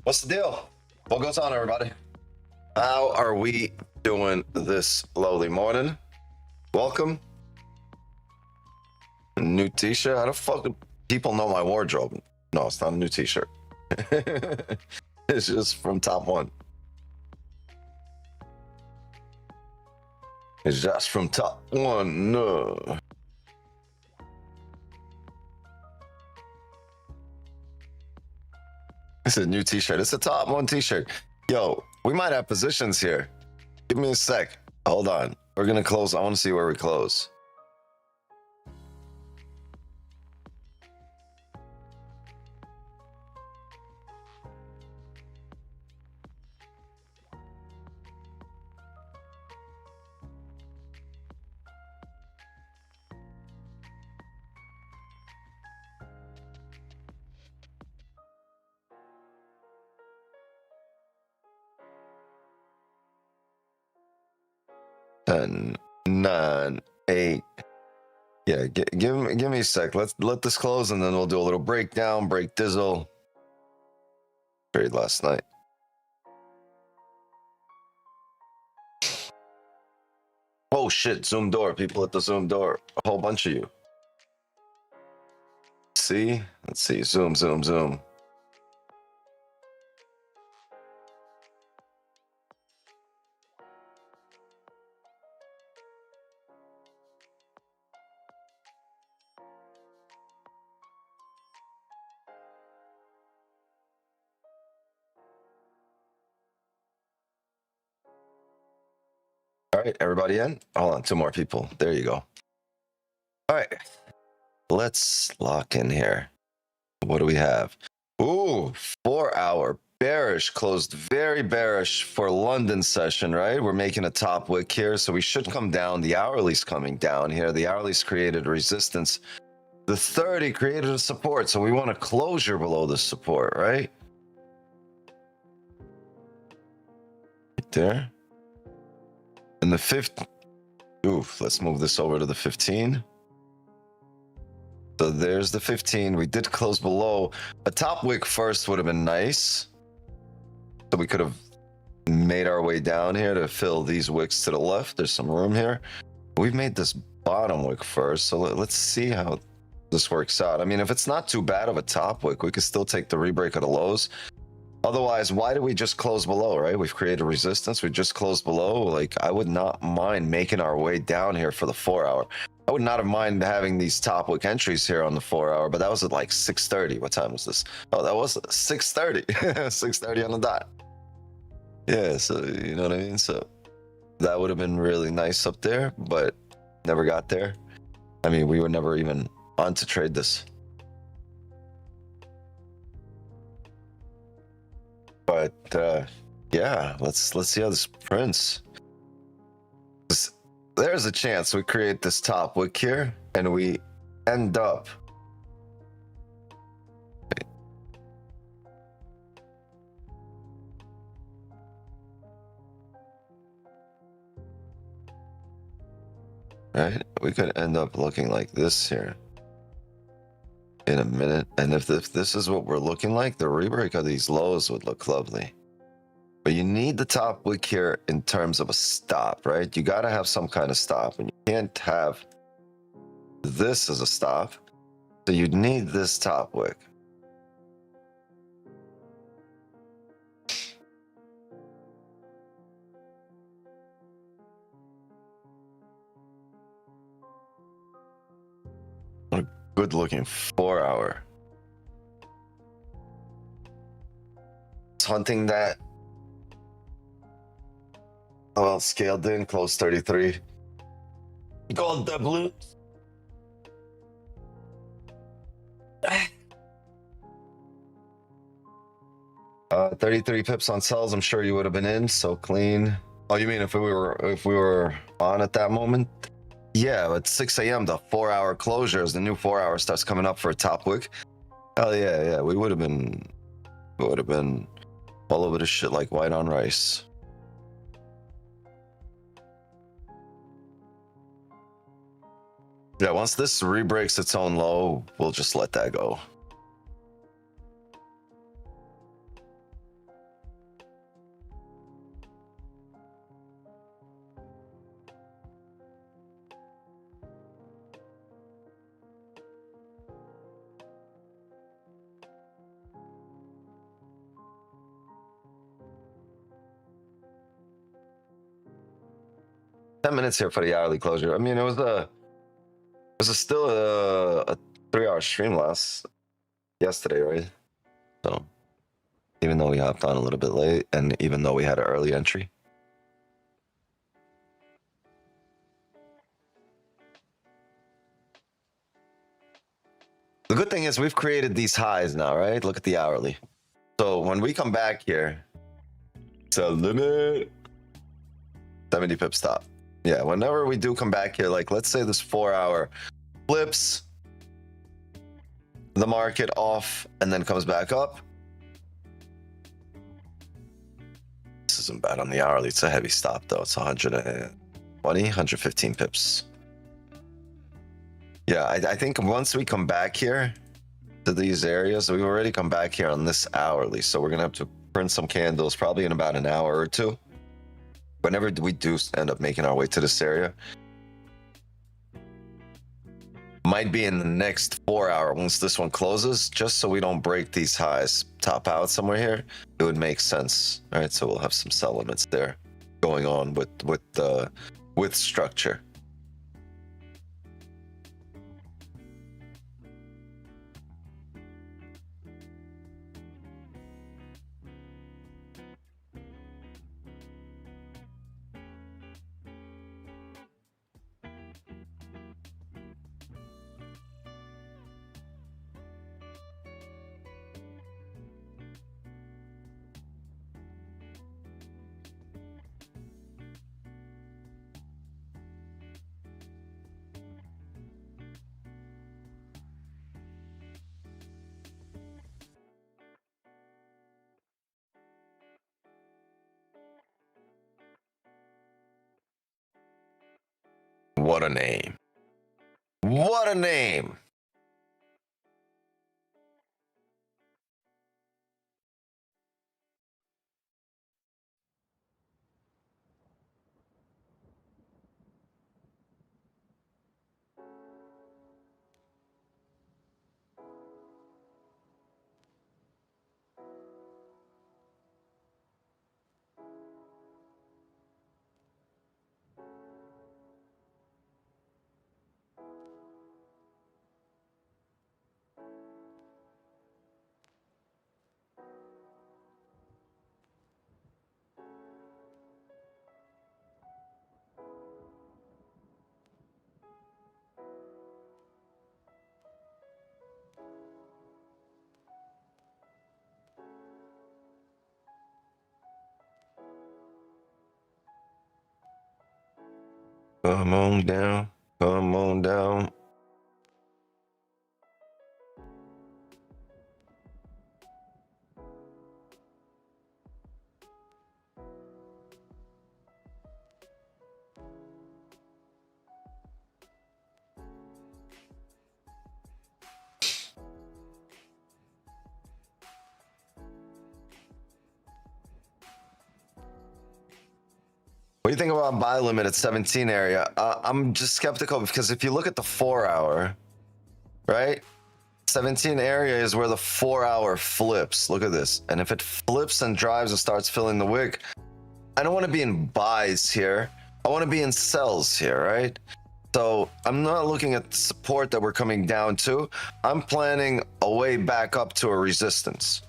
What's the deal? What goes on, everybody? How are we doing this lowly morning? Welcome. New t-shirt. How the fuck do people know my wardrobe? No, it's not a new t-shirt. It's just from Top One. It's just from Top One. No. It's a new t-shirt. It's a Top One t-shirt. Yo, we might have positions here. Give me a sec. Hold on. We're gonna close. I want to see where we close. Ten, 9, 8. Yeah, give me a sec. Let this close, and then we'll do a little breakdown, break dizzle. Trade last night. Oh shit! Zoom door. People at the Zoom door. A whole bunch of you. See? Let's see. Zoom. All right, everybody in? Hold on, 2 more people. There you go. All right, let's lock in here. What do we have? Ooh, 4-hour bearish, closed very bearish for London session, right? We're making a top wick here, so we should come down. The hourly's coming down here. The hourly's created resistance. The 30 created a support, so we want a closure below the support, right? Right there. And the 50, oof, let's move this over to the 15. So there's the 15. We did close below. A top wick first would have been nice. So we could have made our way down here to fill these wicks to the left. There's some room here. We've made this bottom wick first. So let's see how this works out. I mean, if it's not too bad of a top wick, we could still take the rebreak of the lows. Otherwise, why do we just close below, right? We've created resistance. We just closed below. Like, I would not mind making our way down here for the 4-hour. I would not have mind having these top wick entries here on the 4-hour, but that was at like 6:30. What time was this? Oh, that was 6:30. 6:30 on the dot. Yeah, so you know what I mean? So that would have been really nice up there, but never got there. I mean, we were never even on to trade this. But yeah, let's see how this prints. There's a chance we create this top wick here and we end up right. We could end up looking like this here in a minute, and if this is what we're looking like, the rebreak of these lows would look lovely. But you need the top wick here in terms of a stop, right? You got to have some kind of stop, and you can't have this as a stop. So you'd need this top wick. What a good looking 4-hour. It's hunting that. Oh, well, scaled in, close 33. Gold doubloon. 33 pips on sells. I'm sure you would have been in, so clean. Oh, you mean if we were on at that moment? Yeah, at 6 a.m. the 4-hour closure, as the new 4-hour starts coming up for a top wick. Hell yeah, we would have been all over this shit like white on rice. Yeah, once this rebreaks its own low, we'll just let that go. 10 minutes here for the hourly closure. I mean, it was still a 3-hour stream yesterday, right? So even though we hopped on a little bit late, and even though we had an early entry. The good thing is we've created these highs now, right? Look at the hourly. So when we come back here, it's a limit. 70 pip stop. Yeah, whenever we do come back here, like let's say this 4-hour flips the market off and then comes back up. This isn't bad on the hourly. It's a heavy stop though. It's 120, 115 pips. Yeah, I think once we come back here to these areas, we've already come back here on this hourly. So we're going to have to print some candles probably in about an hour or two. Whenever we do end up making our way to this area. Might be in the next 4-hour once this one closes, just so we don't break these highs, top out somewhere here. It would make sense. All right, so we'll have some sell limits there going on with structure. What a name. What a name. Come on down. Come on down. What do you think about buy limit at 17 area? I'm just skeptical because if you look at the 4-hour, right? 17 area is where the 4-hour flips. Look at this. And if it flips and drives and starts filling the wick, I don't want to be in buys here. I want to be in sells here, right? So I'm not looking at the support that we're coming down to. I'm planning a way back up to a resistance,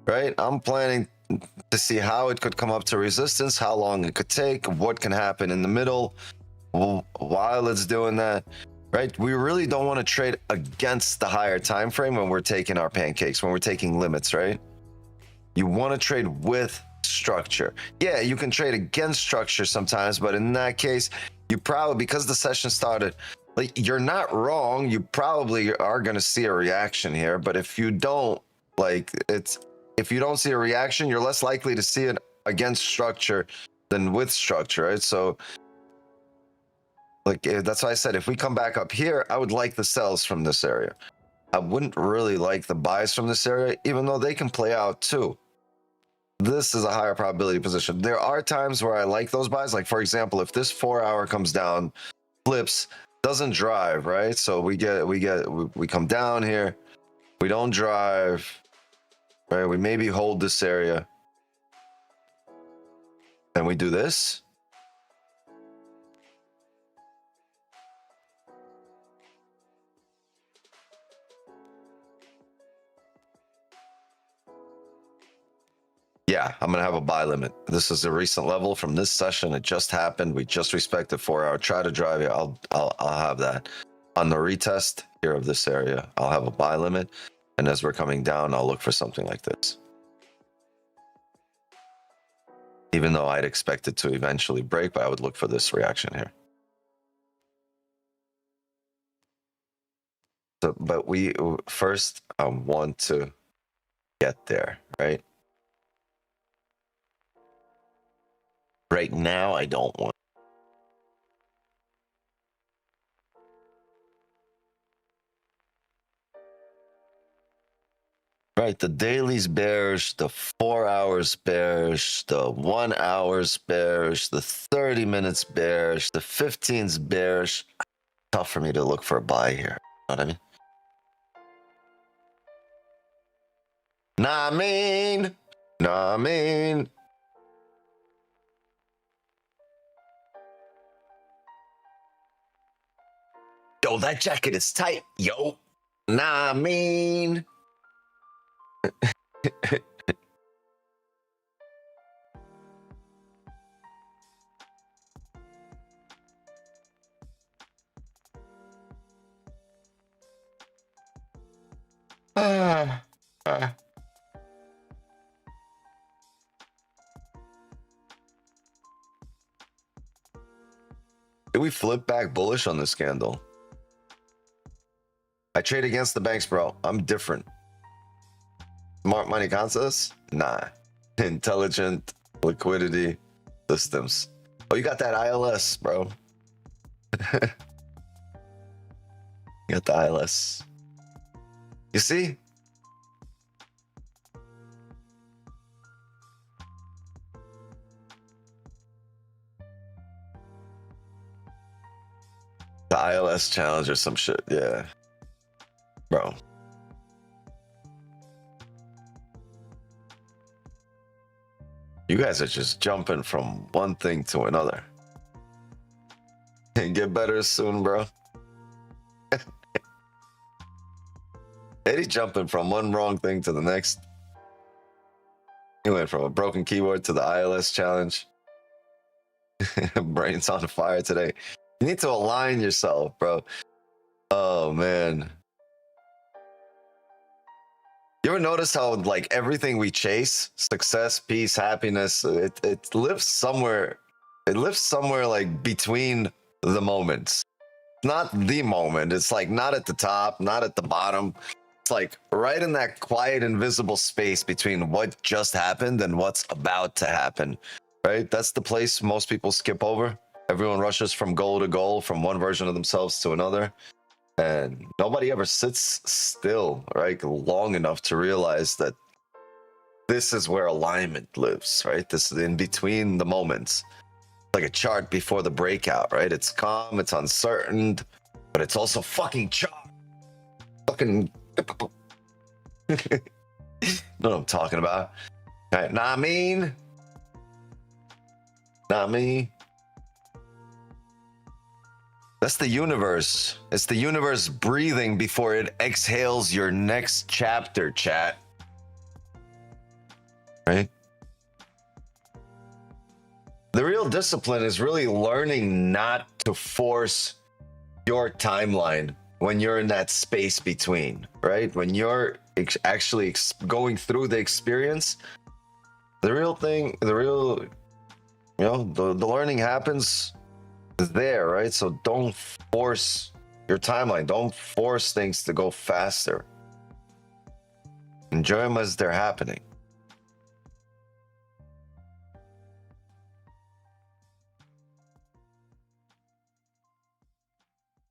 right? I'm planning to see how it could come up to resistance, how long it could take, what can happen in the middle while it's doing that, right? We really don't want to trade against the higher time frame when we're taking our pancakes, when we're taking limits, right? You want to trade with structure. Yeah, you can trade against structure sometimes, but in that case, you probably, because the session started, like, you're not wrong. You probably are going to see a reaction here, but if you don't, like, if you don't see a reaction, you're less likely to see it against structure than with structure, right? So, like, that's why I said if we come back up here, I would like the sells from this area. I wouldn't really like the buys from this area, even though they can play out too. This is a higher probability position. There are times where I like those buys. Like, for example, if this 4-hour comes down, flips, doesn't drive, right? So we come down here, we don't drive, right? We maybe hold this area and we do this. Yeah, I'm gonna have a buy limit. This is a recent level from this session. It just happened. We just respected 4-hour. Try to drive it. I'll have that on the retest here of this area. I'll have a buy limit, and as we're coming down, I'll look for something like this. Even though I'd expect it to eventually break, but I would look for this reaction here. So, but we first want to get there, right? Right now, I don't want. Right, the daily's bearish, the 4 hours bearish, the 1 hour's bearish, the 30 minutes bearish, the 15's bearish. Tough for me to look for a buy here. You know what I mean? Nah, I mean. Yo, that jacket is tight, yo. Nah, I mean. Did we flip back bullish on this candle? I trade against the banks, bro. I'm different. Smart money concepts? Nah. Intelligent liquidity systems. Oh, you got that ILS, bro. You got the ILS. You see? The ILS challenge or some shit. Yeah. Bro. You guys are just jumping from one thing to another. And get better soon, bro. Eddie jumping from one wrong thing to the next. He went from a broken keyboard to the ILS challenge. Brain's on fire today. You need to align yourself, bro. Oh, man. You ever notice how, like, everything we chase, success, peace, happiness, it lives somewhere. It lives somewhere, like, between the moments. Not the moment. It's, like, not at the top, not at the bottom. It's, like, right in that quiet, invisible space between what just happened and what's about to happen, right? That's the place most people skip over. Everyone rushes from goal to goal, from one version of themselves to another. And nobody ever sits still, right, long enough to realize that this is where alignment lives, right? This is in between the moments. Like a chart before the breakout, right? It's calm, it's uncertain, but it's also fucking chalk. Fucking. Know what I'm talking about? All right, nah, I mean. Not me. That's the universe. It's the universe breathing before it exhales your next chapter, chat. Right? The real discipline is really learning not to force your timeline when you're in that space between, right? When you're actually going through the experience, the real thing, the learning happens there, right? So don't force your timeline. Don't force things to go faster. Enjoy them as they're happening.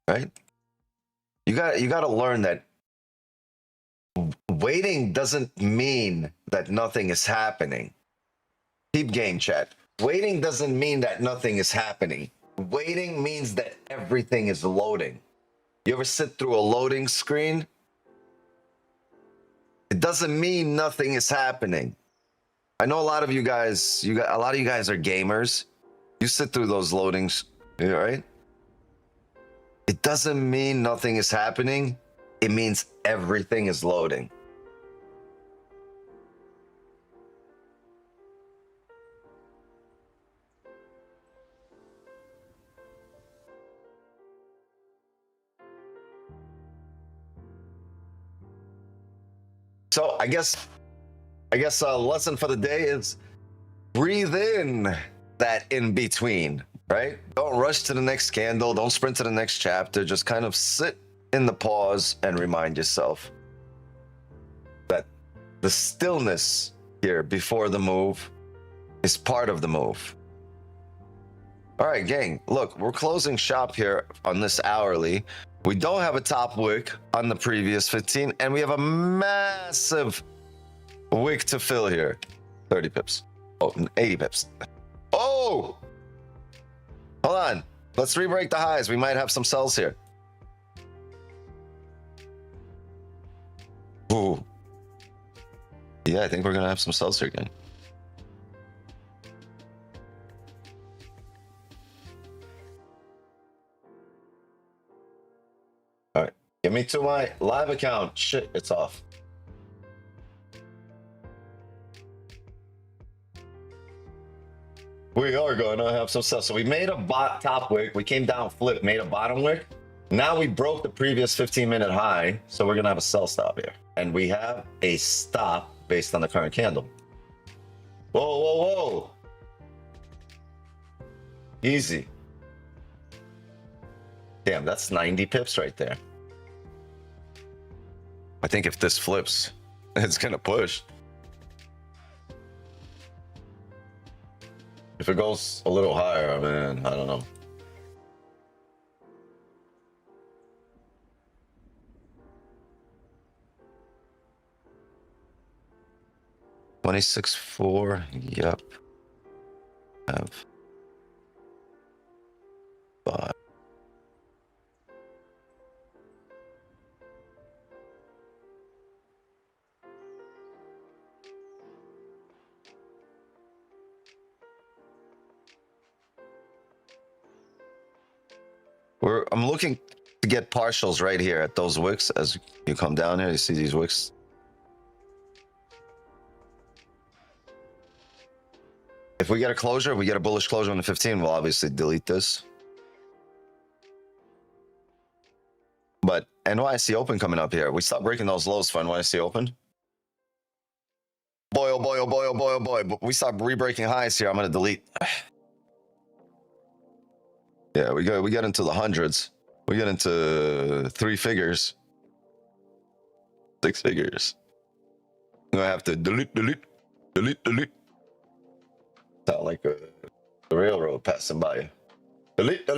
Right? You got to learn that waiting doesn't mean that nothing is happening. Keep game, chat. Waiting doesn't mean that nothing is happening. Waiting means that everything is loading. You ever sit through a loading screen? It doesn't mean nothing is happening. I know a lot of you guys, a lot of you guys are gamers. You sit through those loadings, right? It doesn't mean nothing is happening. It means everything is loading. So I guess lesson for the day is breathe in that in between, right? Don't rush to the next candle. Don't sprint to the next chapter. Just kind of sit in the pause and remind yourself that the stillness here before the move is part of the move. All right, gang, look, we're closing shop here on this hourly. We don't have a top wick on the previous 15, and we have a massive wick to fill here. 30 pips. Oh, 80 pips. Oh! Hold on. Let's re-break the highs. We might have some sells here. Ooh. Yeah, I think we're going to have some sells here again. All right. Get me to my live account. Shit, it's off. We are going to have some stuff. So we made a top wick. We came down, flipped, made a bottom wick. Now we broke the previous 15-minute high. So we're going to have a sell stop here. And we have a stop based on the current candle. Whoa, whoa, whoa. Easy. Damn, that's 90 pips right there. I think if this flips, it's going to push. If it goes a little higher, man, I don't know. $26.4, yep. Have 5. I'm looking to get partials right here at those wicks. As you come down here, you see these wicks. If we get a closure, if we get a bullish closure on the 15, we'll obviously delete this. But NYC open coming up here. We stop breaking those lows for NYC open. Boy, oh boy, oh boy, oh boy, oh boy. But we stop re-breaking highs here. I'm going to delete. Yeah, we get into the hundreds. We get into 3 figures. 6 figures. I'm going to have to delete. Sound like a railroad passing by. Delete.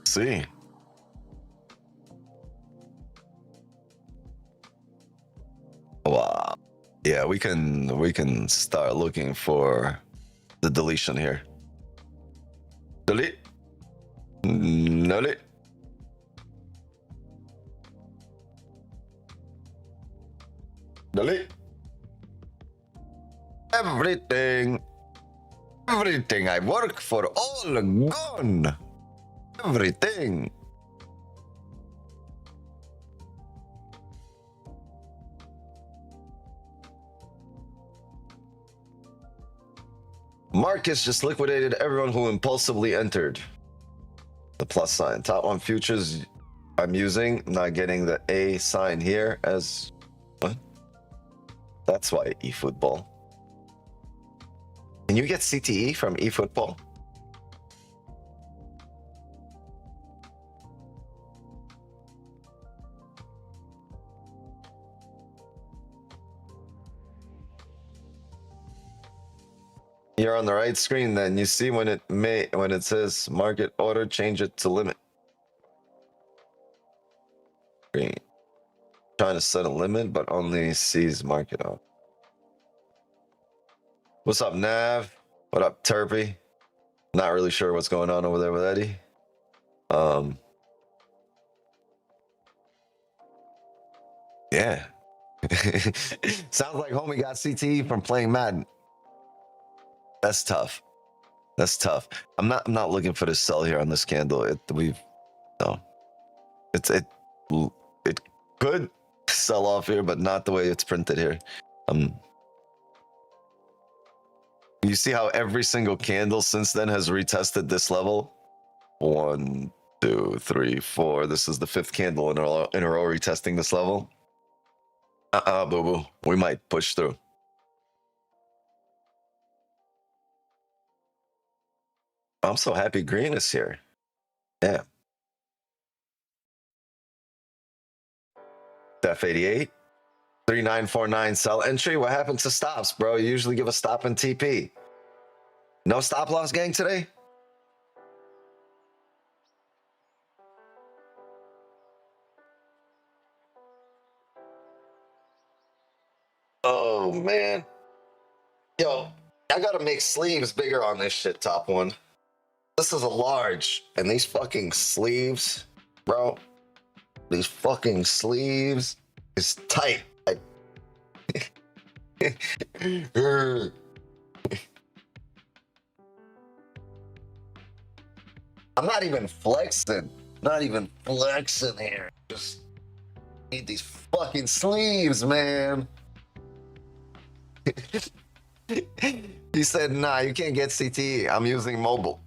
See. Wow. Yeah, we can start looking for the deletion here. Delete. Delete. Delete. Everything I work for all gone. Everything. Marcus just liquidated everyone who impulsively entered. The plus sign. Top 1 futures I'm using. Not getting the A sign here as what? That's why eFootball. Can you get CTE from eFootball? You're on the right screen, then you see when it says market order, change it to limit. Green. Trying to set a limit, but only sees market on. What's up, Nav? What up, Terpy? Not really sure what's going on over there with Eddie. Yeah. Sounds like homie got CTE from playing Madden. That's tough. That's tough. I'm not looking for the sell here on this candle. It could. sell off here, but not the way it's printed here. You see how every single candle since then has retested this level? 1, 2, 3, 4. This is the 5th candle in a row retesting this level. Boo-boo. We might push through. I'm so happy green is here. Yeah. F88. 3949 sell entry. What happened to stops, bro? You usually give a stop in TP. No stop loss gang today? Oh man. Yo, I gotta make sleeves bigger on this shit, top one. This is a large, and these fucking sleeves, bro. These fucking sleeves is tight. Like, I'm not even flexing. Not even flexing here. Just need these fucking sleeves, man. He said, nah, you can't get CTE. I'm using mobile.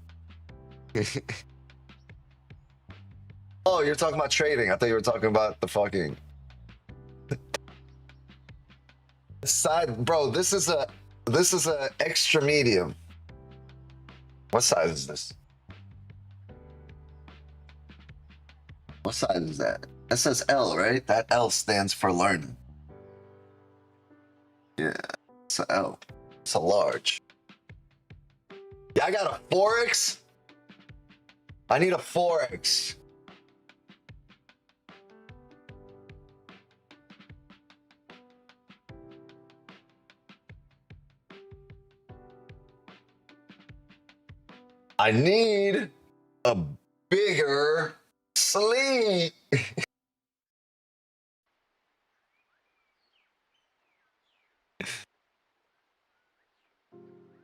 Oh, you're talking about trading. I thought you were talking about the fucking side, bro. This is a extra medium. What size is this? What size is that? That says L, right? That L stands for learning. Yeah, it's a L. It's a large. Yeah, I got a Forex. I need a Forex. I need a bigger sleeve.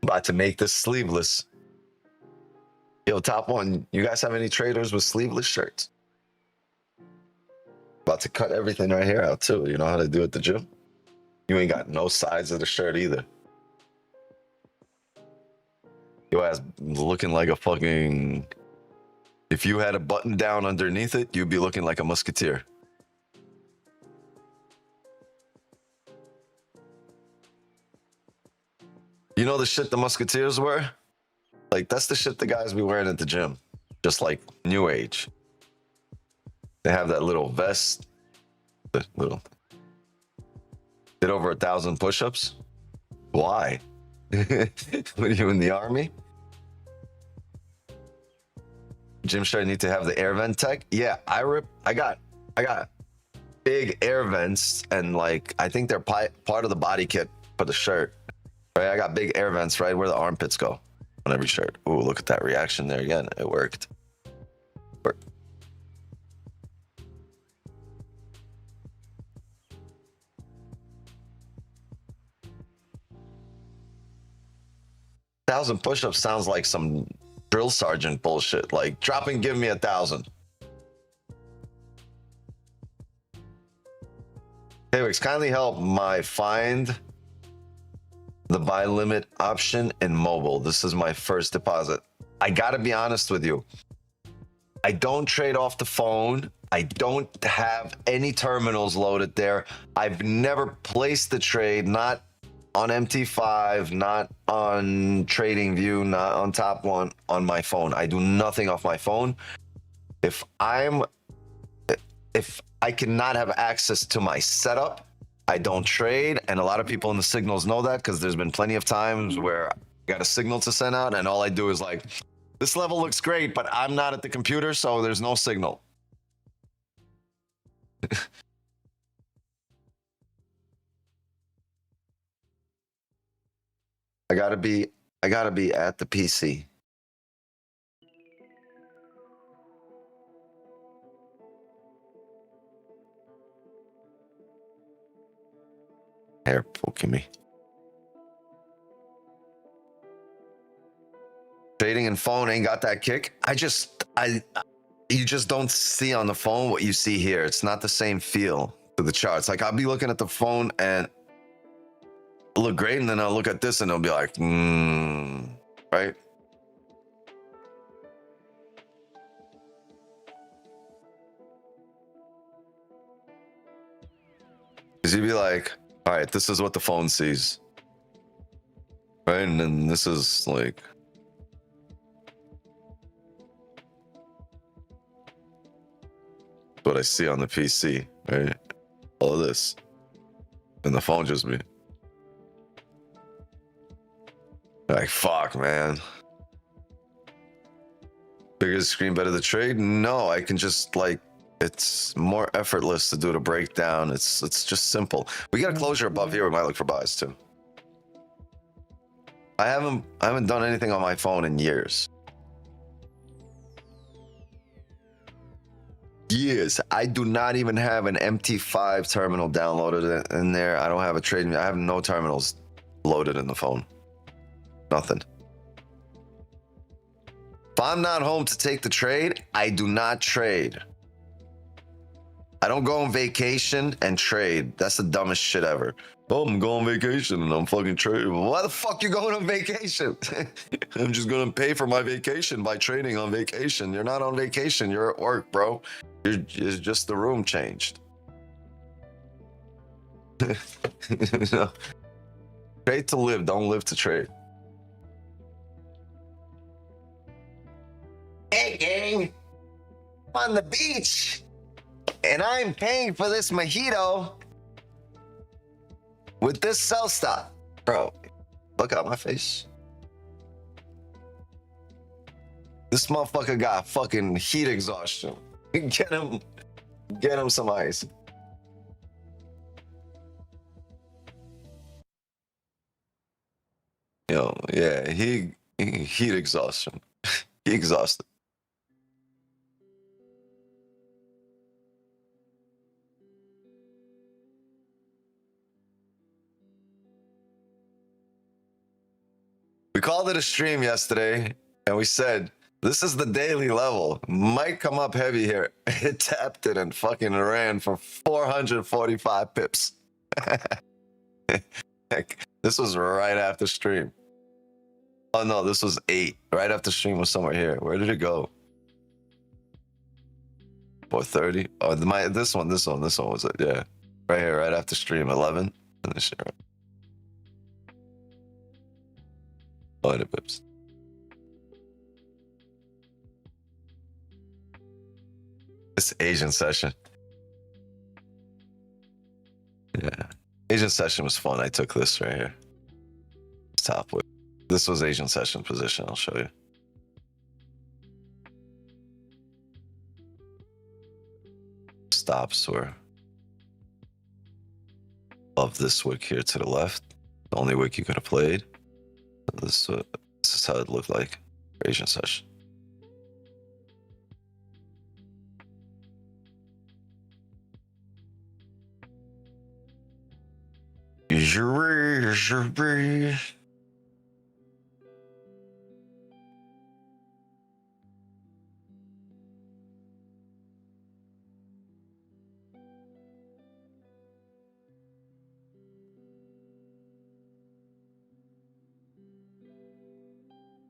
About to make this sleeveless. Yo, top one, you guys have any traders with sleeveless shirts? About to cut everything right here out too. You know how to do it at the gym? You ain't got no sides of the shirt either. Your ass looking like a fucking... If you had a button down underneath it, you'd be looking like a musketeer. You know the shit the musketeers wear? Like, that's the shit the guys be wearing at the gym. Just like new age. They have that little vest. The little... Did over 1,000 push-ups? Why? What are you in the army? Gym shirt need to have the air vent tech. Yeah, I got big air vents, and like I think they're part of the body kit for the shirt. Right, I got big air vents right where the armpits go on every shirt. Ooh, look at that reaction there again. It worked. Worked. Thousand push-ups sounds like some drill sergeant bullshit. Like, drop and give me 1,000. Hey, Wix, kindly help my find the buy limit option in mobile. This is my first deposit. I gotta be honest with you. I don't trade off the phone. I don't have any terminals loaded there. I've never placed the trade, not on MT5, not on TradingView, not on Top One, on my phone. I do nothing off my phone. If I cannot have access to my setup, I don't trade. And a lot of people in the signals know that, because there's been plenty of times where I got a signal to send out and all I do is like, this level looks great, but I'm not at the computer, so there's no signal. I gotta be at the PC. Hair poking me. Trading and phone ain't got that kick. You just don't see on the phone what you see here. It's not the same feel. to the charts. Like I'll be looking at the phone and it'll look great, and then I'll look at this and it'll be like, right? Because you'd be like, all right, this is what the phone sees, right? And then this is like, what I see on the PC, right? All of this, and the phone just be like, fuck, man. Bigger the screen, better the trade? No, I can just like, it's more effortless to do the breakdown. It's just simple. We got a closure above here. We might look for buys too. I haven't done anything on my phone in years. Years. I do not even have an MT5 terminal downloaded in there. I don't have a trading. I have no terminals loaded in the phone. Nothing. If I'm not home to take the trade, I do not trade. I don't go on vacation and trade. That's the dumbest shit ever. Oh, I'm going on vacation and I'm fucking trading. Why the fuck you going on vacation? I'm just gonna pay for my vacation by trading on vacation. You're not on vacation. You're at work, bro. It's just the room changed. No. Trade to live. Don't live to trade. Hey, gang. I'm on the beach. And I'm paying for this mojito with this sell stop. Bro, look at my face. This motherfucker got fucking heat exhaustion. Get him some ice. Yo, yeah, he heat exhaustion. He exhausted. We called it a stream yesterday, and we said, this is the daily level. Might come up heavy here. It tapped it and fucking ran for 445 pips. This was right after stream. Oh no, this was 8. Right after stream was somewhere here. Where did it go? 430. Oh, this one was it. Yeah. Right here, right after stream, 11. And this shit, right. 100 pips. This Asian session. Yeah. Asian session was fun. I took this right here. Top whip. This was Asian session position. I'll show you. Stops were above this wick here to the left. The only wick you could have played. This is how it looked like for Asian session.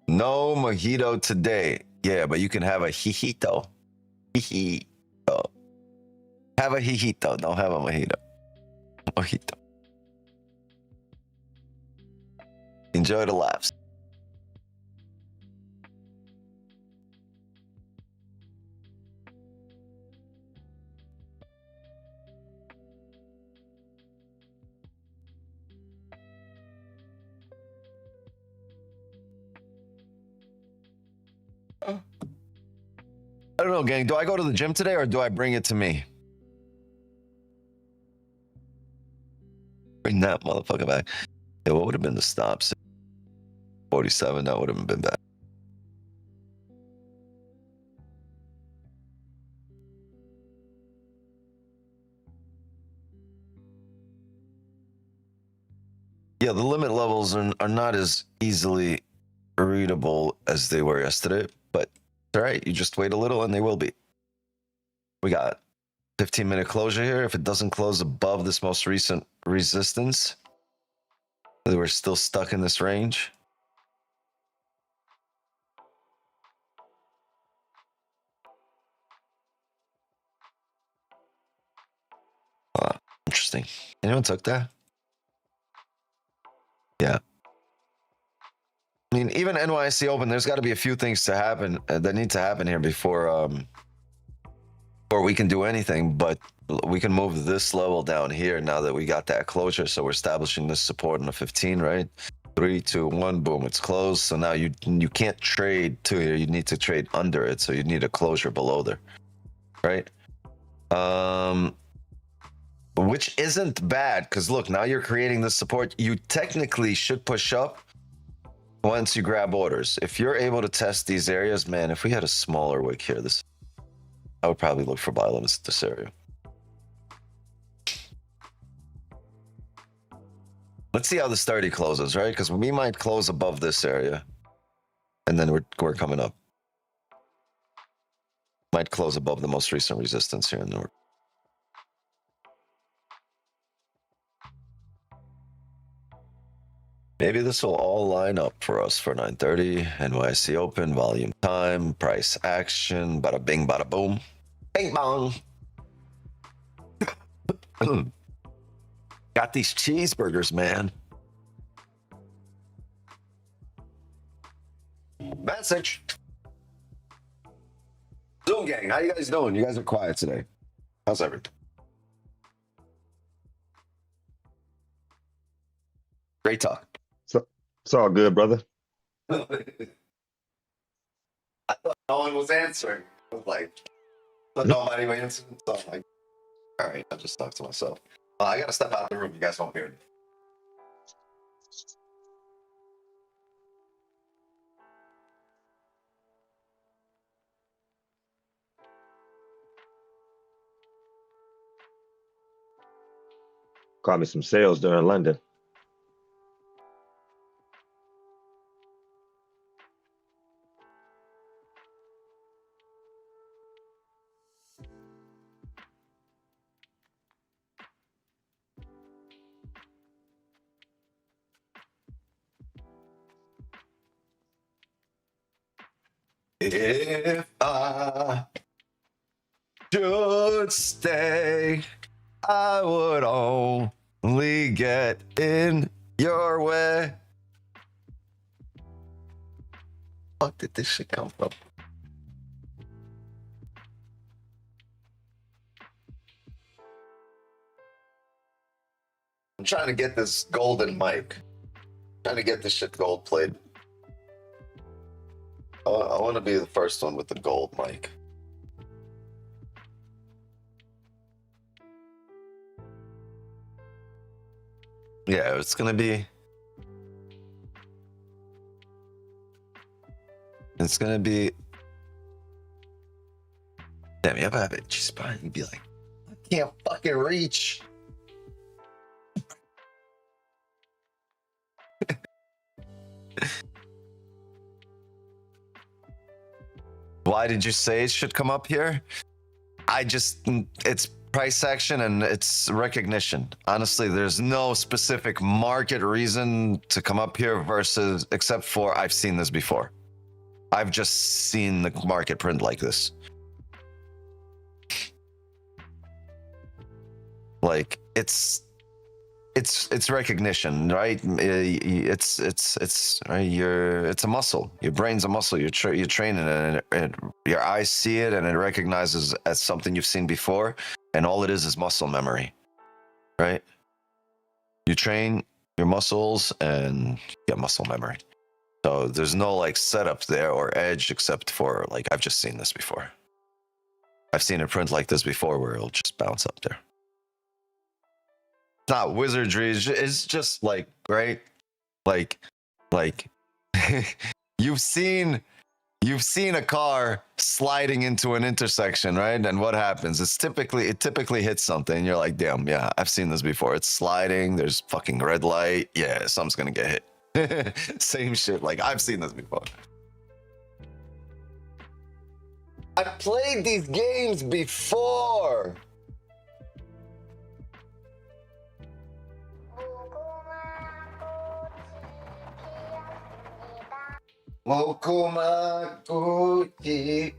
No mojito today. Yeah, but you can have a hijito. Hijito. Have a hijito. Don't have a mojito. Mojito. Enjoy the laughs. I don't know, gang. Do I go to the gym today or do I bring it to me? Bring that motherfucker back. Yeah, what would have been the stops? 47, that would have been bad. Yeah, the limit levels are not as easily readable as they were yesterday, but all right, you just wait a little and they will be. We got 15-minute closure here. If it doesn't close above this most recent resistance, we're still stuck in this range. Interesting. Anyone took that? Yeah. I mean, even NYSE Open, there's got to be a few things to happen that need to happen here before we can do anything. But we can move this level down here now that we got that closure. So we're establishing this support in the 15, right? 3, 2, 1, boom, it's closed. So now you can't trade to here. You need to trade under it. So you need a closure below there, right? Which isn't bad, because look, now you're creating this support. You technically should push up once you grab orders. If you're able to test these areas, man, if we had a smaller wick here, I would probably look for buy limits at this area. Let's see how the 30 closes, right? Because we might close above this area, and then we're coming up. Might close above the most recent resistance here, and then we're... Maybe this will all line up for us for 9:30. NYSE Open, volume time, price action, bada bing, bada boom. Bing bong. Got these cheeseburgers, man. Message. Zoom gang, how you guys doing? You guys are quiet today. How's everything? Great talk. It's all good, brother. I thought no one was answering. I was like, nobody was answering. So I'm like, all right, I'll just talk to myself. I gotta step out of the room. You guys won't hear me. Caught me some sales during London. If I should stay, I would only get in your way. Fuck did this shit come from? I'm trying to get this golden mic. Trying to get this shit gold plated. I want to be the first one with the gold mic. Yeah, it's gonna be. It's gonna be. Damn, you ever have it just spine? You'd be like, I can't fucking reach. Why did you say it should come up here? It's price action and it's recognition. Honestly, there's no specific market reason to come up here versus, except for I've seen this before. I've just seen the market print like this. Like it's recognition, right? It's right. It's a muscle. Your brain's a muscle. You're training it, and your eyes see it, and it recognizes as something you've seen before. And all it is muscle memory, right? You train your muscles, and you get muscle memory. So there's no like setup there or edge, except for like I've just seen this before. I've seen a print like this before, where it'll just bounce up there. Not wizardry, it's just like, right? Like you've seen a car sliding into an intersection, right? And what happens? It typically hits something. You're like, damn, yeah, I've seen this before. It's sliding, there's fucking red light. Yeah, something's gonna get hit. Same shit, like I've seen this before. I've played these games before. Mokumakuchi.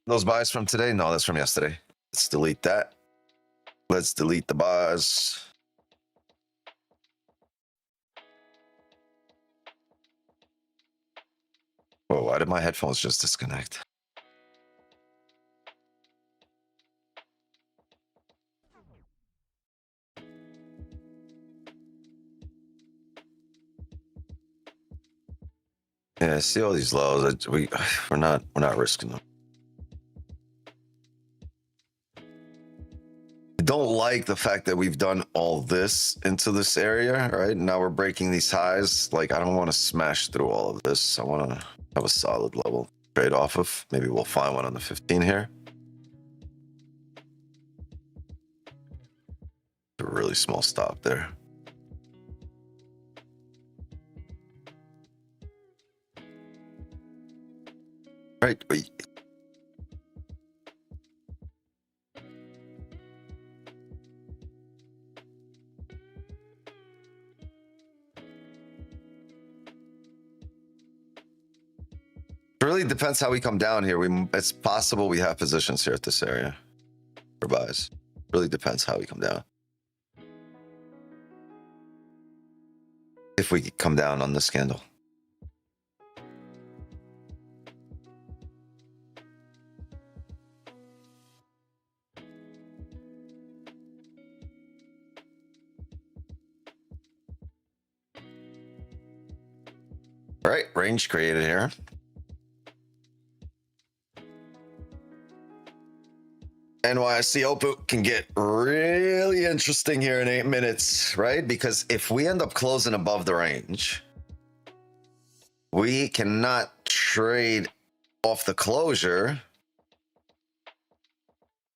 Those buys from today? No, that's from yesterday. Let's delete that. Let's delete the buys. Whoa, why did my headphones just disconnect? Yeah, see all these lows. We're not risking them. I don't like the fact that we've done all this into this area, right? Now we're breaking these highs. Like, I don't want to smash through all of this. I want to have a solid level trade off of. Maybe we'll find one on the 15 here. A really small stop there. Right. Wait. It really depends how we come down here. It's possible we have positions here at this area for buys. Really depends how we come down. If we come down on this candle. All right, range created here. NYSE Open can get really interesting here in 8 minutes, right? Because if we end up closing above the range, we cannot trade off the closure,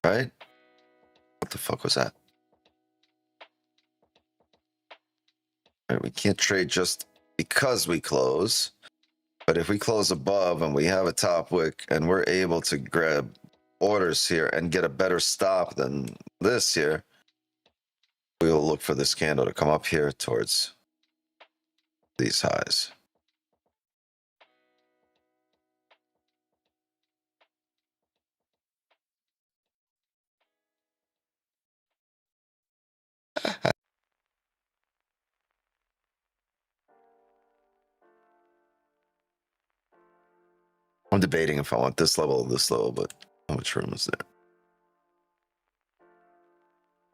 right? What the fuck was that? Right, we can't trade just because we close, but if we close above and we have a top wick and we're able to grab orders here and get a better stop than this here, we will look for this candle to come up here towards these highs. I'm debating if I want this level or this level, but how much room is there?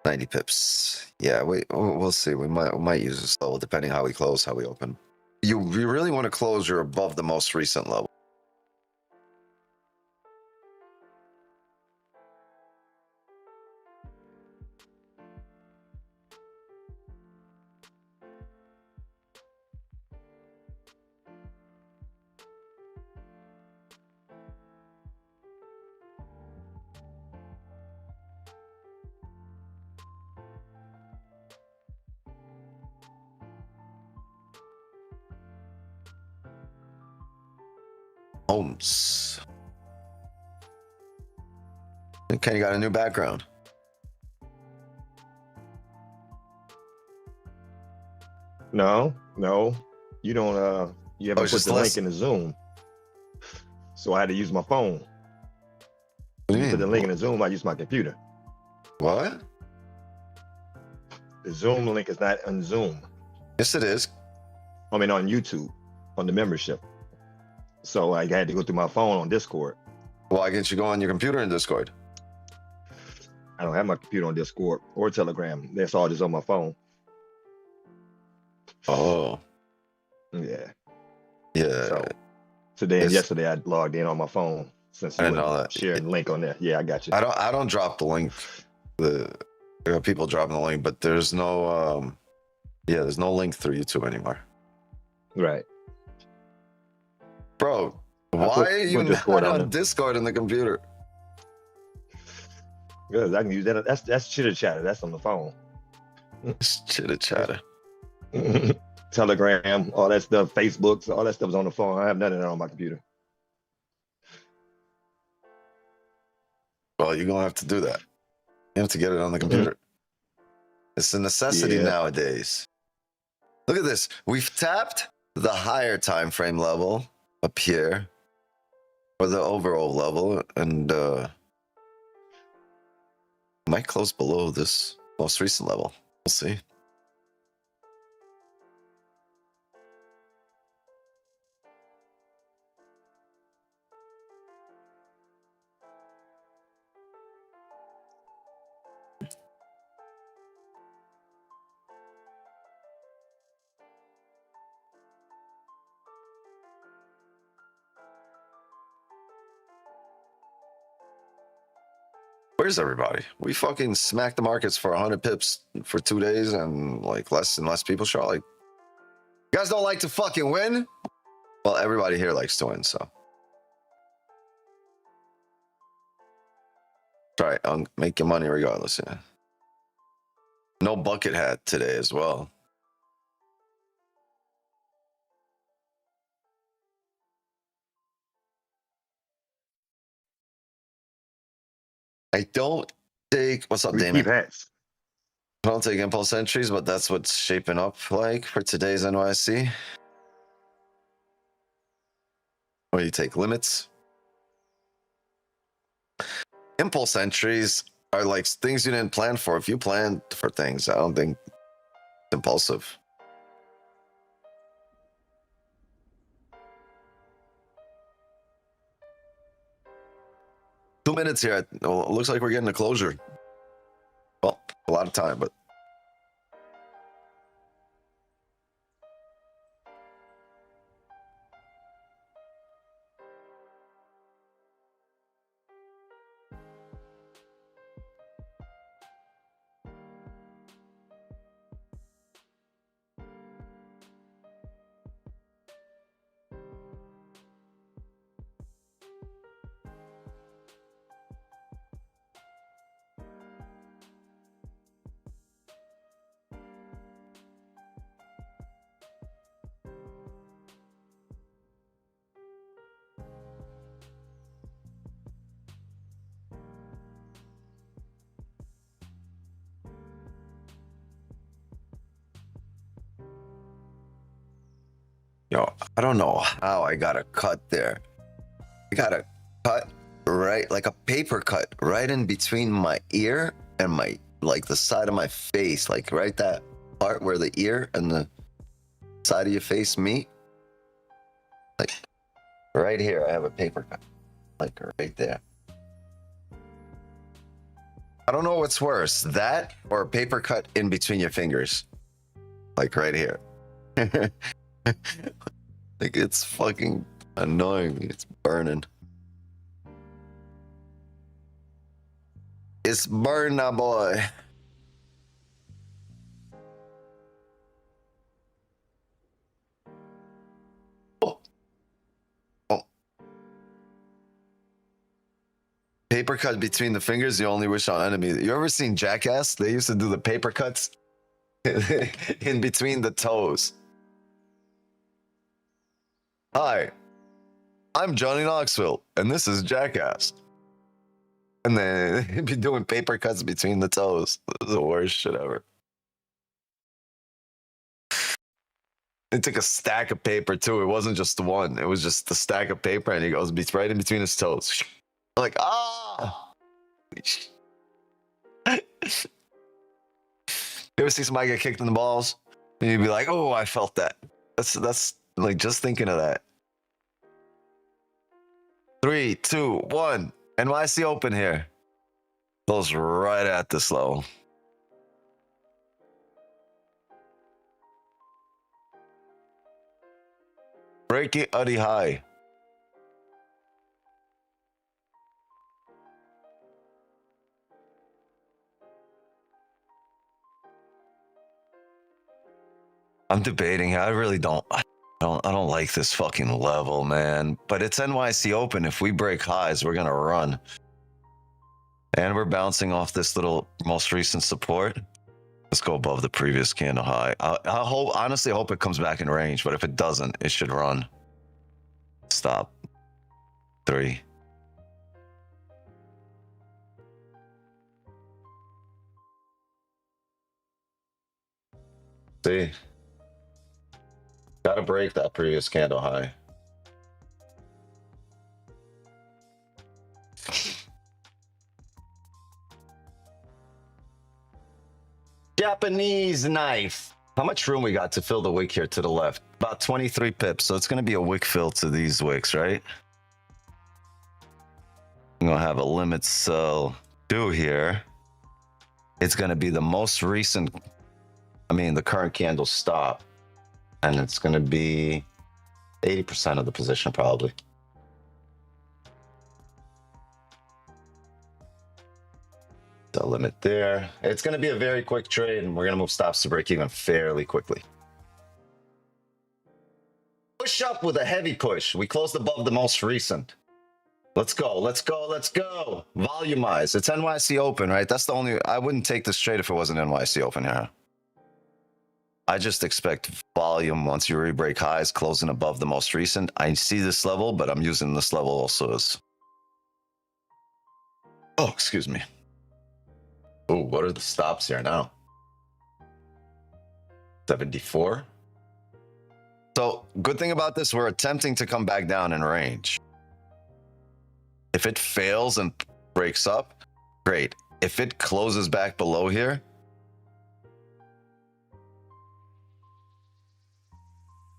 90 pips. Yeah, we'll see. We might use this level depending how we close, how we open. You really want to close your above the most recent level. Homes. Okay, you got a new background. No. You don't you haven't it's put just the link less. in the Zoom. So I had to use my phone. What do You you put the mean? link in the Zoom, I use my computer. What? The Zoom link is not on Zoom. Yes, it is. I mean on YouTube, on the membership. So I had to go through my phone on Discord. Why can't you go on your computer in Discord? I don't have my computer on Discord or Telegram. That's all just on my phone. Oh, Yeah. yeah. So today and It's, yesterday I logged in on my phone since I you didn't know wouldn't that. share the link on there. Yeah, I got you. I don't drop the link. There are people dropping the link, but there's no yeah, there's no link through YouTube anymore. Right. Bro, I why put are you Discord not on on there. Discord in the computer? Because I can use that. That's chitter chatter. That's on the phone. It's chitter chatter. Telegram, all that stuff, Facebook, all that stuff is on the phone. I have none of that on my computer. Well, you're gonna have to do that. You have to get it on the computer. It's a necessity Yeah. nowadays. Look at this. We've tapped the higher time frame level up here, or the overall level, and might close below this most recent level. We'll see. Where's everybody? We fucking smacked the markets for 100 pips for 2 days, and like less and less people show. Like, you guys don't like to fucking win? Well, everybody here likes to win, so. Try it. Make your money regardless, yeah. No bucket hat today as well. I don't take, what's up, We Damon? keep hats. I don't take impulse entries, but that's what's shaping up like for today's NYC. Or you take limits. Impulse entries are like things you didn't plan for. If you planned for things, I don't think it's impulsive. Two minutes here. Well, it looks like we're getting a closure. Well, a lot of time, but yo, I don't know how I got a cut there. I got a cut right, like a paper cut right in between my ear and my, like the side of my face, like right that part where the ear and the side of your face meet. Like right here, I have a paper cut, like right there. I don't know what's worse, that or a paper cut in between your fingers, like right here. Like it's fucking annoying me. It's burning. It's burning, now, boy. Oh. Oh. Paper cut between the fingers, you only wish on enemy. You ever seen Jackass? They used to do the paper cuts in between the toes. Hi, I'm Johnny Knoxville, and this is Jackass. And then he'd be doing paper cuts between the toes. It was the worst shit ever. He took a stack of paper too. It wasn't just the one. It was just the stack of paper, and he goes right in between his toes. Like, ah. You ever see somebody get kicked in the balls? And you'd be like, oh, I felt that. That's like just thinking of that. 3, 2, 1. NYC open here. Goes right at this low. Break it uddy high. I'm debating. I really don't. I don't like this fucking level, man. But it's NYC open. If we break highs, we're gonna run. And we're bouncing off this little most recent support. Let's go above the previous candle high. I honestly hope it comes back in range, but if it doesn't, it should run. Stop. 3. See? Gotta break that previous candle high. Japanese knife. How much room we got to fill the wick here to the left? About 23 pips. So it's going to be a wick fill to these wicks, right? I'm going to have a limit sell 2 here. It's going to be the most recent, the current candle stop. And it's going to be 80% of the position probably. The limit there. It's going to be a very quick trade, and we're going to move stops to break even fairly quickly. Push up with a heavy push. We closed above the most recent. Let's go. Let's go. Let's go. Volumize. It's NYC open, right? That's the only. I wouldn't take this trade if it wasn't NYC open here. I just expect volume once you re-break highs, closing above the most recent. I see this level, but I'm using this level also as. Oh, excuse me. Oh, what are the stops here now? 74. So good thing about this, we're attempting to come back down in range. If it fails and breaks up, great. If it closes back below here,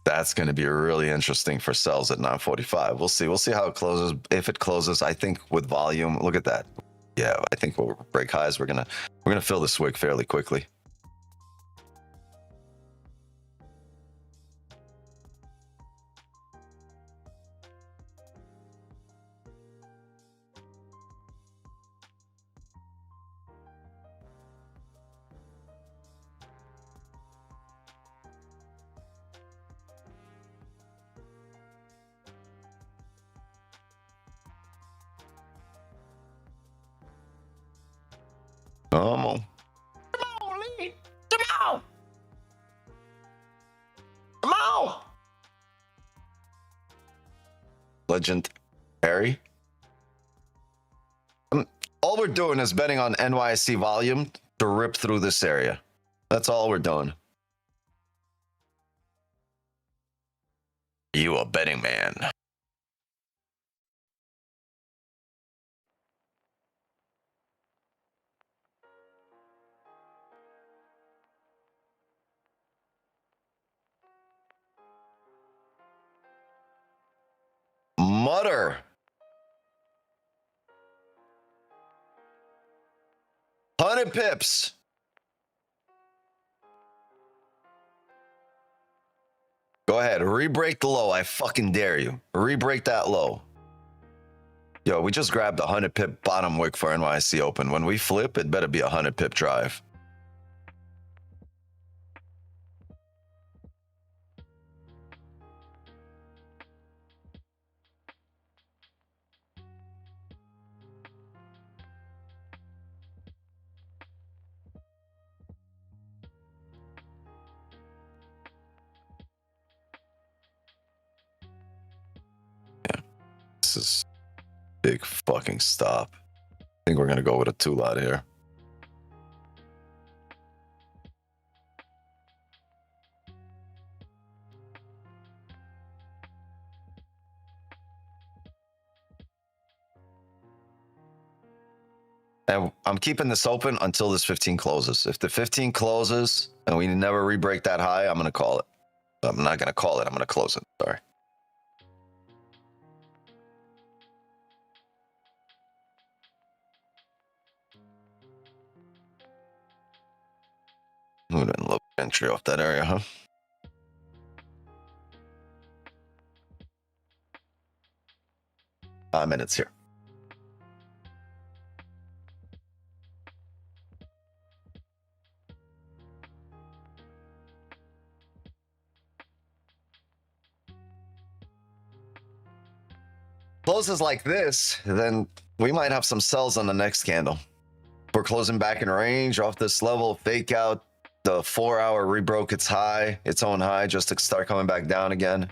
that's going to be really interesting for sells at 945. We'll see. We'll see how it closes. If it closes, I think with volume, look at that. Yeah, I think we'll break highs. We're gonna fill this wick fairly quickly. Come on. Come on, Lee. Come on. Come on. Legend Harry. All we're doing is betting on NYC volume to rip through this area. That's all we're doing. You a betting man. Mutter. 100 pips. Go ahead, re-break the low. I fucking dare you. Re-break that low. Yo, we just grabbed a 100 pip bottom wick for NYC open. When we flip, it better be a 100 pip drive. This is big fucking stop. I think think we're going to go with a 2 lot here. And I'm keeping this open until this 15 closes. If the 15 closes and we never re-break that high, I'm going to call it. I'm not going to call it. I'm going to close it. Sorry. Who didn't look entry off that area, huh? Minutes here. Closes like this, then we might have some sells on the next candle. We're closing back in range off this level, fake out. The 4 hour rebroke its high, its own high, just to start coming back down again.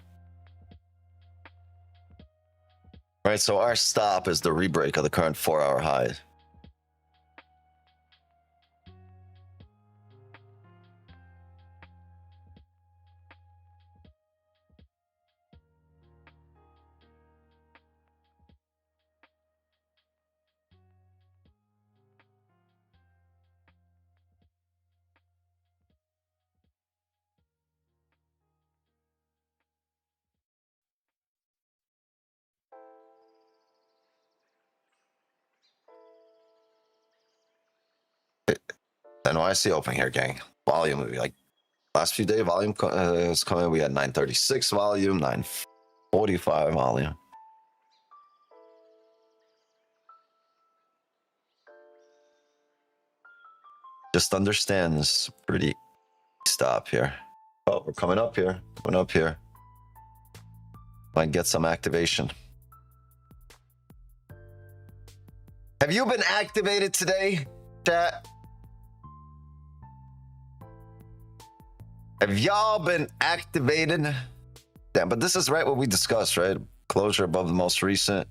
Right, so our stop is the rebreak of the current 4 hour high. NYC open here, gang. Volume, like last few days, volume is coming. We had 936 volume, 945 volume. Just understand this pretty stop here. Oh, we're coming up here. Coming up here. Might get some activation. Have you been activated today, chat? Have y'all been activated? Damn, but this is right what we discussed, right? Closure above the most recent.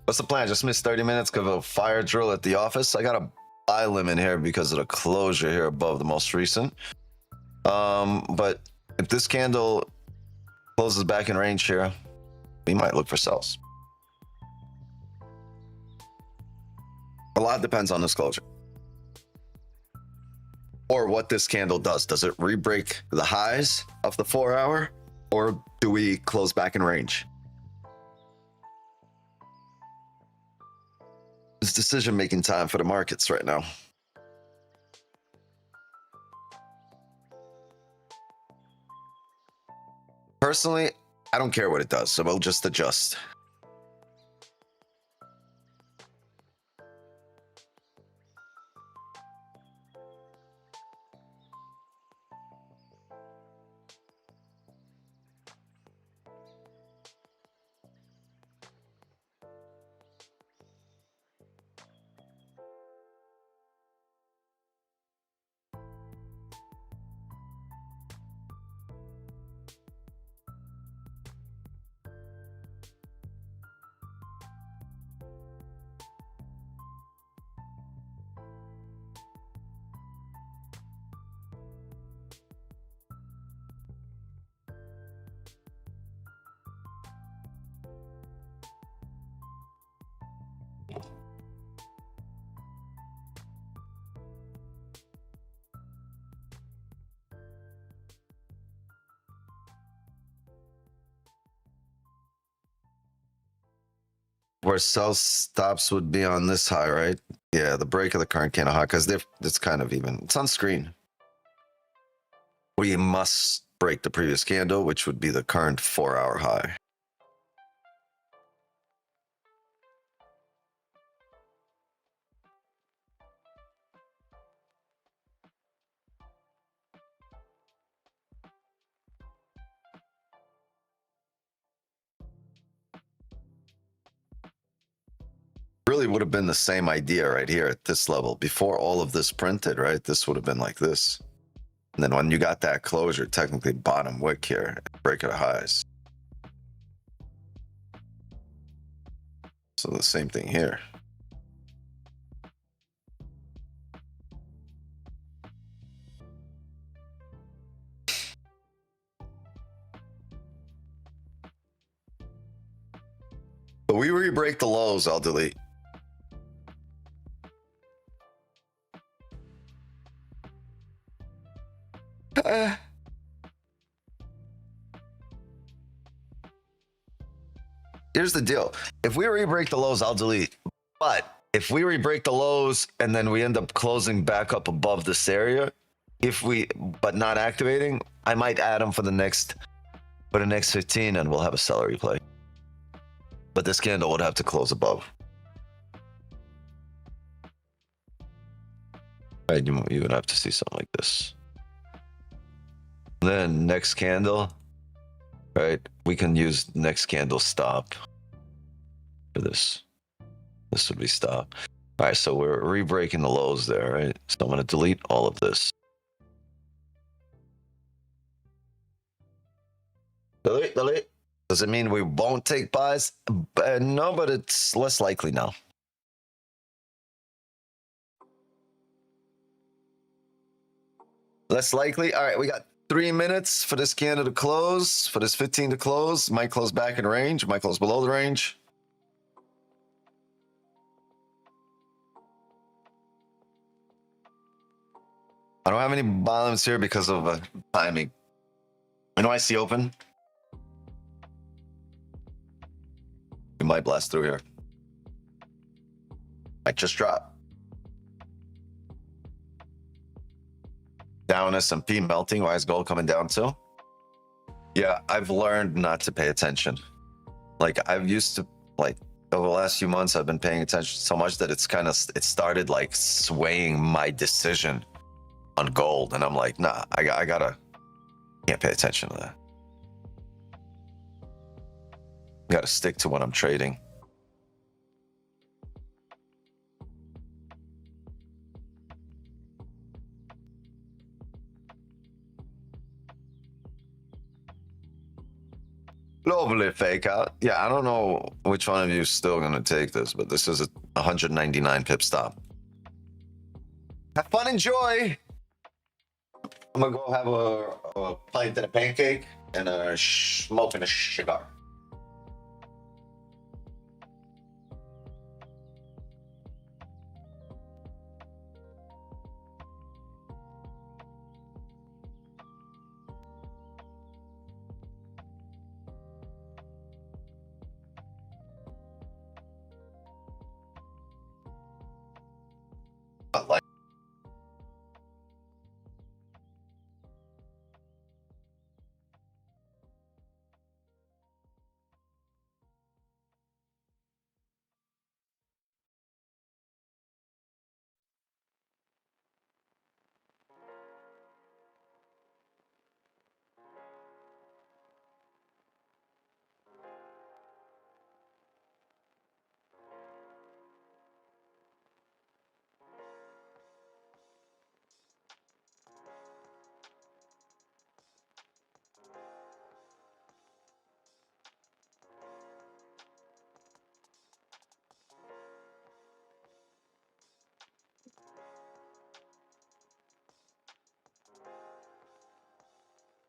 What's the plan? Just missed 30 minutes because of a fire drill at the office. I got a buy limit here because of the closure here above the most recent. But if this candle closes back in range here, we might look for sells. A lot depends on this closure. Or what this candle does. Does it re-break the highs of the 4 hour? Or do we close back in range? It's decision-making time for the markets right now. Personally, I don't care what it does, so we'll just adjust. Where sell stops would be on this high, right? Yeah, the break of the current candle high, because it's kind of even. It's on screen. We must break the previous candle, which would be the current 4 hour high. really would have been the same idea right here at this level. Before all of this printed, right? This would have been like this. And then when you got that closure, technically bottom wick here, break of highs. So the same thing here. But we re-break the lows, I'll delete. Here's the deal. If we re-break the lows, I'll delete. But if we re-break the lows and then we end up closing back up above this area, but not activating, I might add them for the next 15 and we'll have a seller replay. But this candle would have to close above. Right, you would have to see something like this. Then next candle, right? We can use next candle stop for this. This would be stop. All right, so we're re-breaking the lows there, right? So I'm gonna delete all of this. Delete. Does it mean we won't take buys? No, but it's less likely now. Less likely. All right, we got 3 minutes for this candle to close, for this 15 to close. Might close back in range, might close below the range. I don't have any volumes here because of timing. I know I see open. We might blast through here. Might just drop. Down S&P melting. Why is gold coming down too? Yeah, I've learned not to pay attention. Like I've used to, like over the last few months, I've been paying attention so much that it started like swaying my decision on gold. And I'm like, nah, I can't pay attention to that. Got to stick to what I'm trading. Lovely fake out. Yeah, I don't know which one of you is still going to take this, but this is a 199 pip stop. Have fun, enjoy. I'm going to go have a pint and a pancake and a smoke and a cigar. Like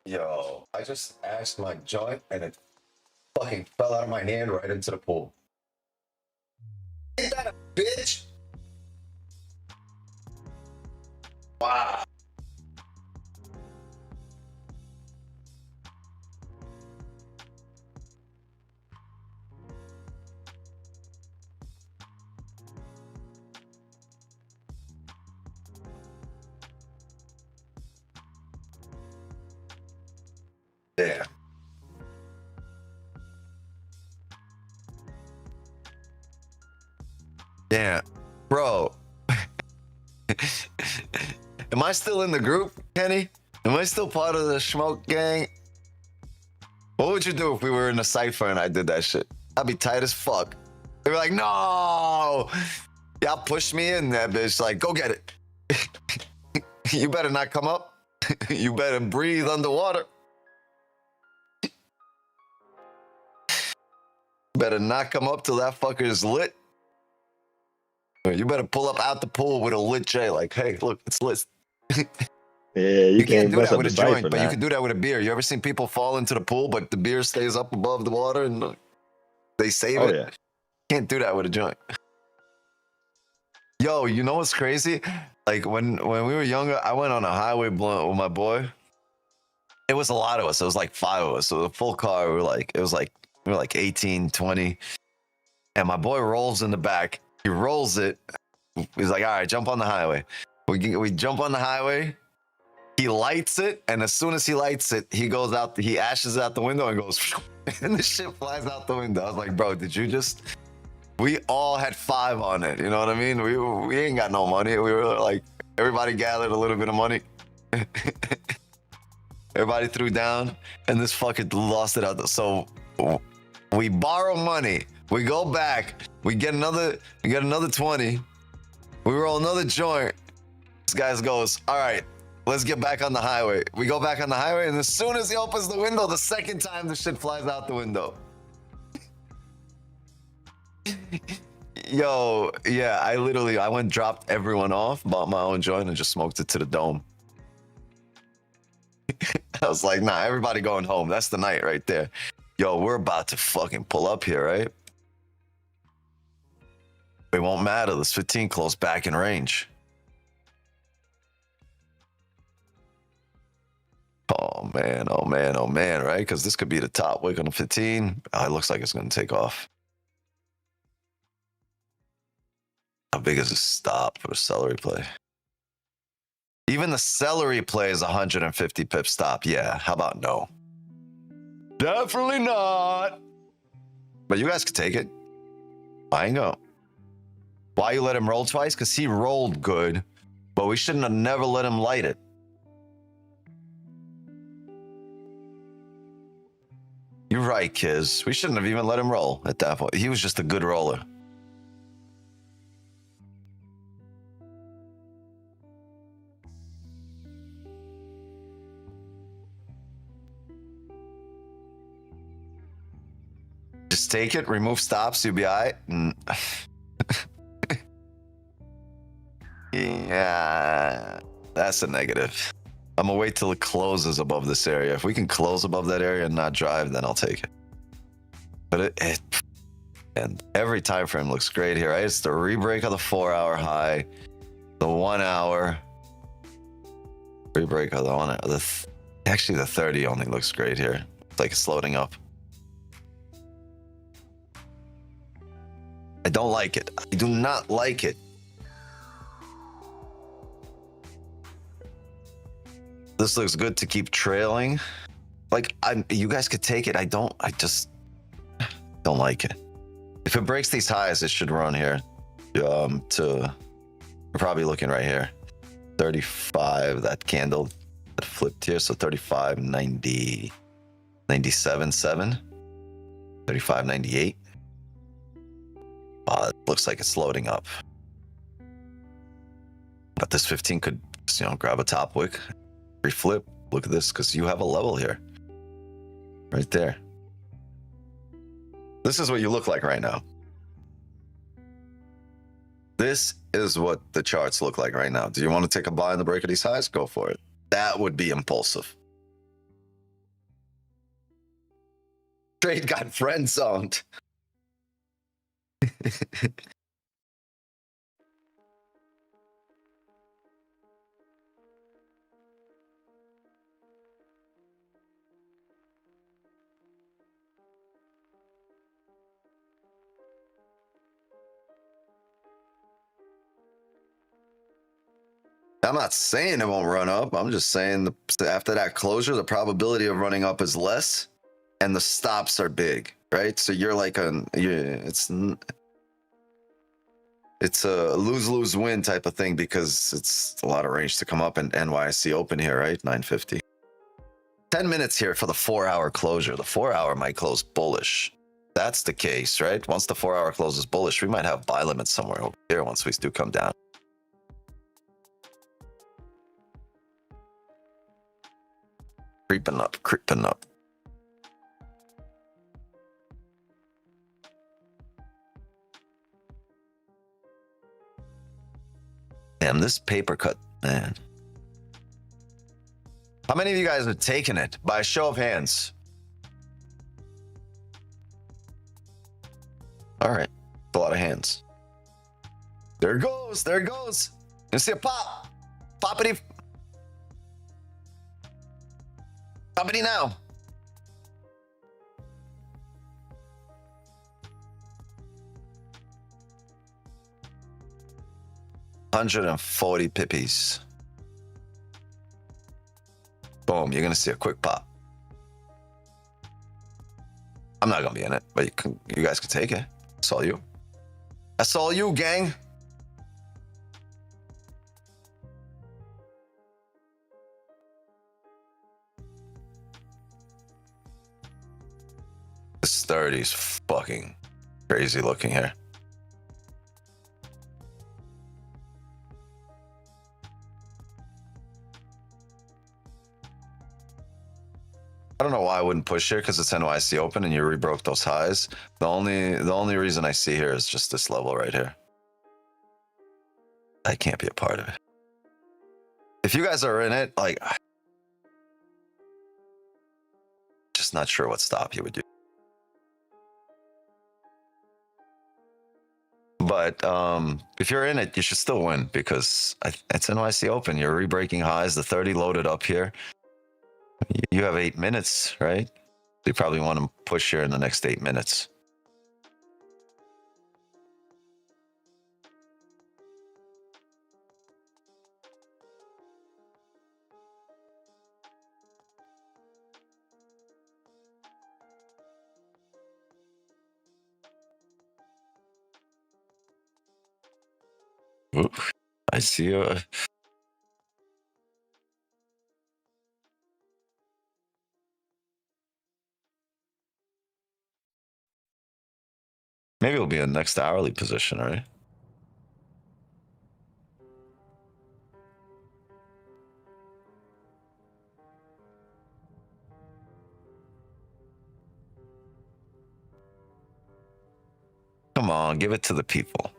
yo, I just asked my joint and it fucking fell out of my hand right into the pool. Ain't that a bitch? Wow. Yeah. Yeah, bro. Am I still in the group, Kenny? Am I still part of the smoke gang? What would you do if we were in a cipher and I did that shit? I'd be tight as fuck. It They're like, no. Y'all push me in that bitch. Like, go get it. You better not come up. You better breathe underwater. Better not come up till that fucker is lit. You better pull up out the pool with a lit J. Like, hey, look, it's lit. Yeah, you can't can't do mess that up with the a bite joint, for but you that. can do that with a beer. You ever seen people fall into the pool, but the beer stays up above the water and they save Oh it? yeah. Can't do that with a joint. Yo, you know what's crazy? Like when we were younger, I went on a highway blunt with my boy. It was a lot of us. It was like 5 of us. So the full car, we were like 18, 20. And my boy rolls in the back. He rolls it. He's like, all right, jump on the highway. We jump on the highway. He lights it, and as soon as he lights it, he goes out. He ashes out the window and goes, and the shit flies out the window. I was like, bro, did you just? We all had 5 on it. You know what I mean? We ain't got no money. We were like, everybody gathered a little bit of money. Everybody threw down, and this fucking lost it out. So we borrow money. We go back. We get another 20. We roll another joint. This guy goes, all right, let's get back on the highway. We go back on the highway, and as soon as he opens the window, the second time the shit flies out the window. Yo, yeah, I went and dropped everyone off, bought my own joint, and just smoked it to the dome. I was like, nah, everybody going home. That's the night right there. Yo, we're about to fucking pull up here, right? It won't matter. This 15 close back in range. Oh man, oh man, oh man, right? Because this could be the top wick on the 15. Oh, it looks like it's going to take off. How big is a stop for a celery play? Even the celery play is 150 pip stop. Yeah, how about no? Definitely not. But you guys could take it. I ain't go. Why you let him roll twice? Because he rolled good, but we shouldn't have never let him light it. You're right, Kiz. We shouldn't have even let him roll at that point. He was just a good roller. Just take it, remove stops, you'll be all right. Yeah, that's a negative. I'm gonna wait till it closes above this area. If we can close above that area and not drive, then I'll take it. But and every time frame looks great here, right? It's the re-break of the 4-hour high, the 1 hour re-break of the 1 hour. Actually, the 30 only looks great here. It's like it's loading up. I don't like it. I do not like it. This looks good to keep trailing. Like, you guys could take it. I just don't like it. If it breaks these highs, it should run here. We're probably looking right here. 35, that candle that flipped here. So 35, 90, 97, 7, 35, 98. It looks like it's loading up. But this 15 could, grab a top wick, reflip. Look at this, because you have a level here. Right there. This is what you look like right now. This is what the charts look like right now. Do you want to take a buy in the break of these highs? Go for it. That would be impulsive. Trade got friend zoned. I'm not saying it won't run up. I'm just saying after that closure, the probability of running up is less, and the stops are big, right? So you're like it's a lose-lose win type of thing because it's a lot of range to come up, and NYC open here, right? 950. 10 minutes here for the 4-hour closure. The 4-hour might close bullish. that's the case, right? Once the 4 hour closes bullish, we might have buy limits somewhere over here once we do come down. Creeping up, creeping up. Damn, this paper cut, man. How many of you guys are taking it? By a show of hands. All right, a lot of hands. There it goes, there it goes. You see a pop. Poppity. Poppity now. $140 pippies. Boom, you're gonna see a quick pop. I'm not gonna be in it, but you guys can take it. That's all you. That's all you, gang. This 30 is fucking crazy looking here. I don't know why I wouldn't push here because it's NYC open and you rebroke those highs. The only reason I see here is just this level right here. I can't be a part of it. If you guys are in it, like, just not sure what stop you would do. But if you're in it, you should still win because it's NYC open. You're rebreaking highs. The 30 loaded up here. You have 8 minutes, right? You probably want to push here in the next 8 minutes. Ooh, I see you. Maybe it'll be a next hourly position, right? Come on, give it to the people.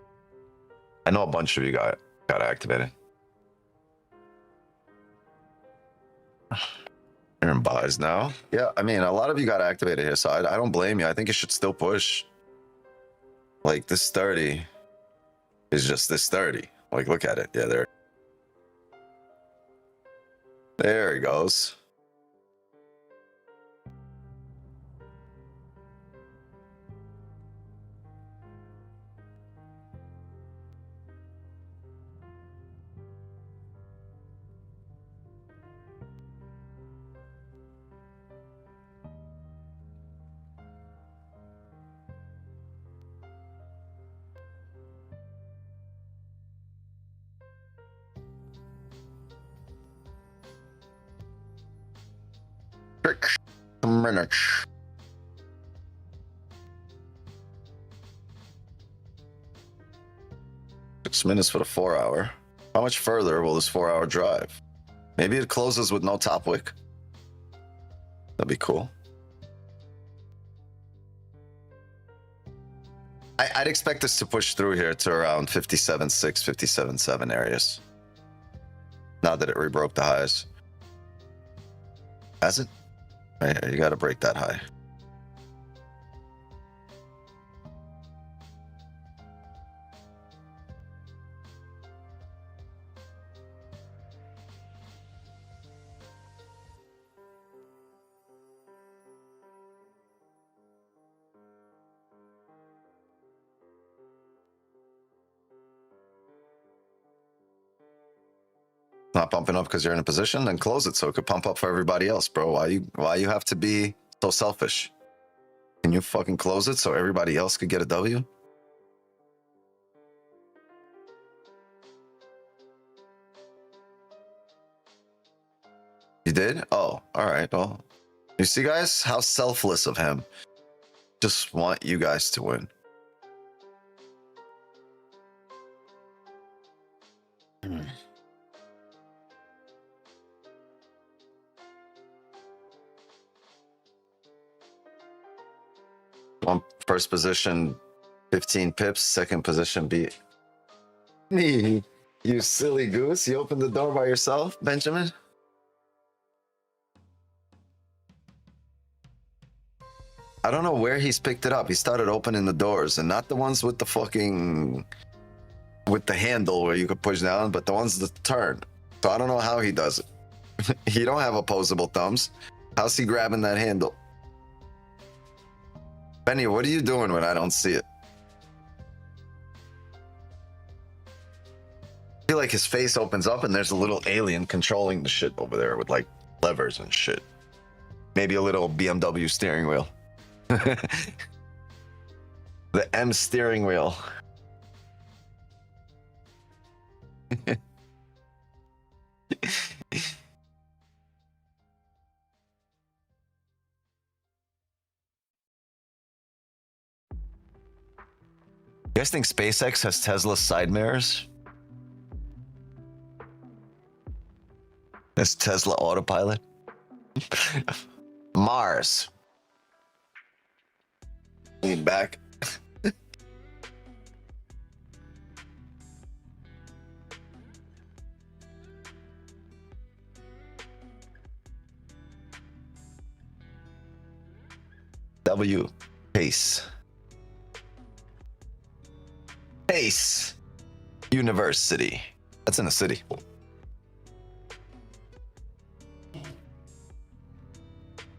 I know a bunch of you got activated. You're in buys now. Yeah, I mean, a lot of you got activated here, so I don't blame you. I think you should still push. Like, this 30 is just this 30. Like, look at it. Yeah, there he goes. Minutes. Six minutes for the 4 hour. How much further will this 4 hour drive? Maybe it closes with no top wick. That'd be cool. I'd expect this to push through here to around 57.6, 57.7 areas. Now that it rebroke the highs. Has it? Yeah, you got to break that high. Not pumping up because you're in a position, then close it so it could pump up for everybody else, bro. Why you have to be so selfish? Can you fucking close it so everybody else could get a W? You did? Oh, all right. Well, you see, guys, how selfless of him Just want you guys to win. One first position, 15 pips. Second position, beat. You silly goose. You opened the door by yourself, Benjamin? I don't know where he's picked it up. He started opening the doors, and not the ones with the fucking... with the handle where you could push down, but the ones that turn. So I don't know how he does it. He don't have opposable thumbs. How's he grabbing that handle? Benny, what are you doing when I don't see it? I feel like his face opens up and there's a little alien controlling the shit over there with like levers and shit. Maybe a little BMW steering wheel. The M steering wheel. You guys think SpaceX has Tesla side mirrors? That's Tesla autopilot. Mars. Lean back. W. Pace. Pace University. That's in a city.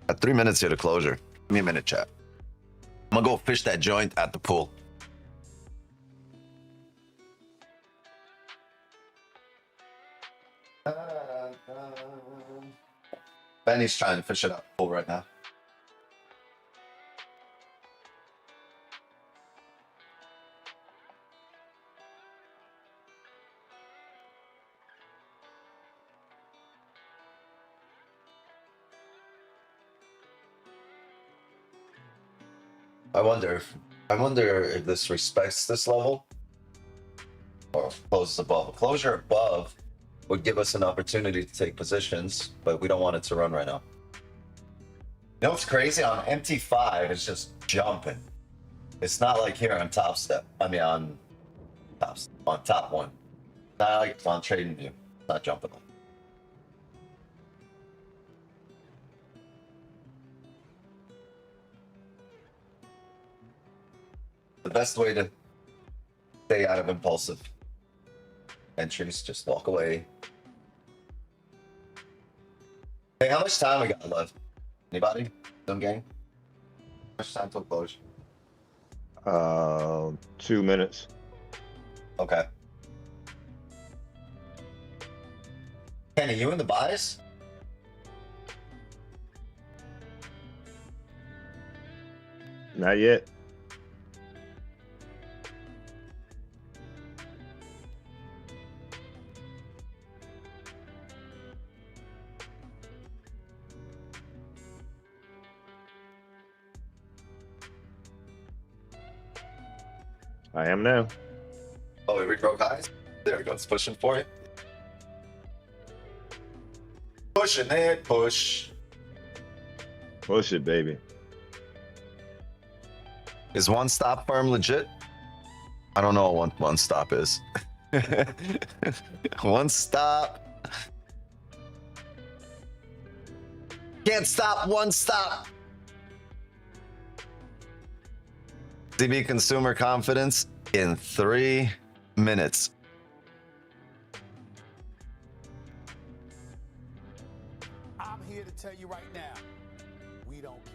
Got 3 minutes here to closure. Give me a minute, chat. I'm gonna go fish that joint at the pool. Benny's trying to fish it at the pool right now. I wonder if this respects this level or closes above. A closure above would give us an opportunity to take positions, but we don't want it to run right now. You know what's crazy? On MT5, it's just jumping. It's not like here on top step. I mean, on top one. Not like it's on trading view. It's not jumping. The best way to stay out of impulsive entries, just walk away. Hey, how much time we got left? Anybody? Some gang? How much time till close? 2 minutes. Okay. Kenny, you in the buys? Not yet. I am now. Oh, we broke highs? There we go. It's pushing for you. Pushing it, push. Push it, baby. Is one stop firm legit? I don't know what one stop is. One stop. Can't stop one stop. DB consumer confidence in 3 minutes. I'm here to tell you right now, we don't care.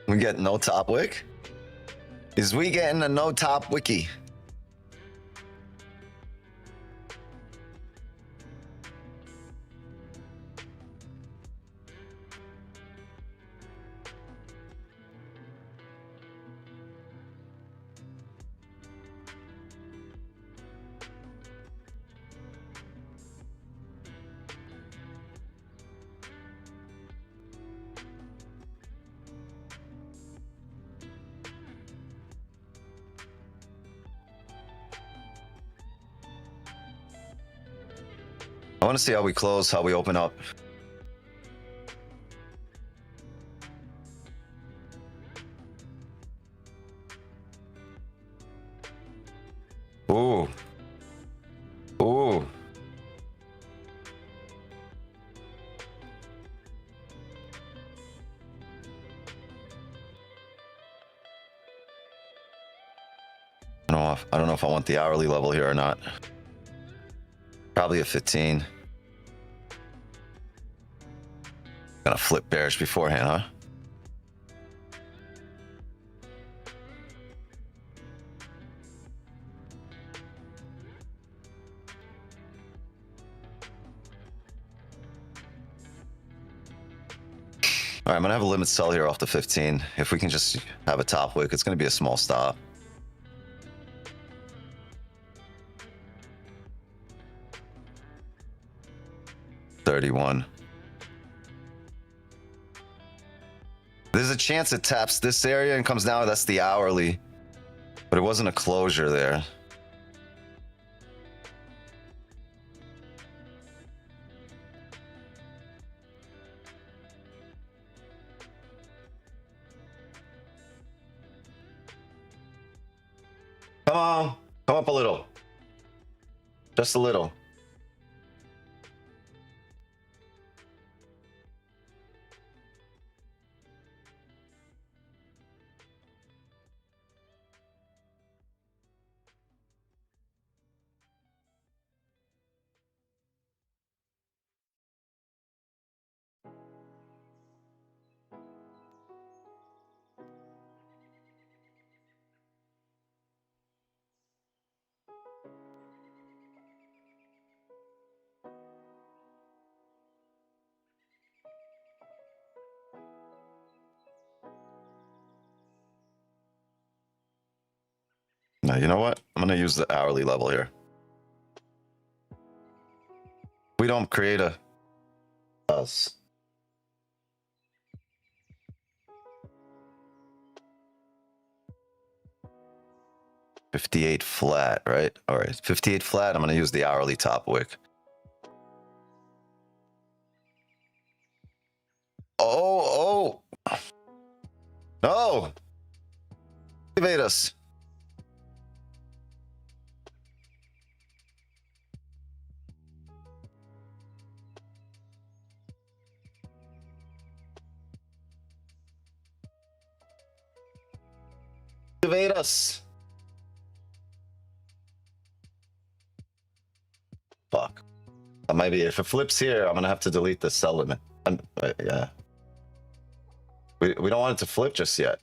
We get no top wick? Is we getting a no top wiki? I want to see how we close, how we open up. Ooh. Ooh. I don't know if I want the hourly level here or not. Probably a 15. Gonna flip bearish beforehand, huh? All right, I'm gonna have a limit sell here off the 15. If we can just have a top wick, it's gonna be a small stop. $31. There's a chance it taps this area and comes down. That's the hourly, but it wasn't a closure there. Come on, come up a little. Just a little. Now, you know what? I'm gonna use the hourly level here. We don't create a us. $58 flat, right? All right, $58 flat. I'm gonna use the hourly top wick. Oh, no! Evade us. Evade us. Fuck. Maybe if it flips here, I'm gonna have to delete the sell limit. Yeah. We don't want it to flip just yet.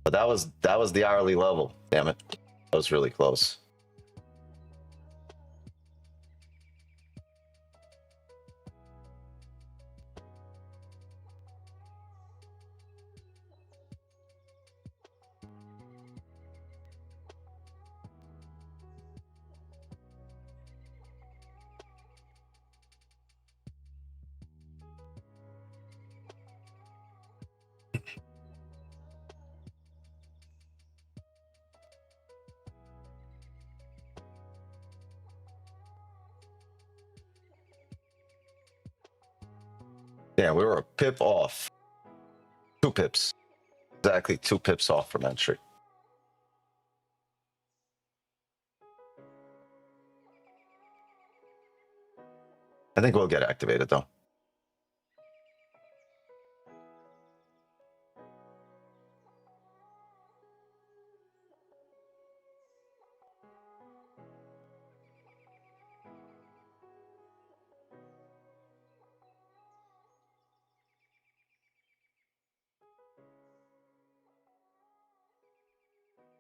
But that was the hourly level. Damn it. That was really close. Yeah, we were a pip off. 2 pips. Exactly 2 pips off from entry. I think we'll get activated though.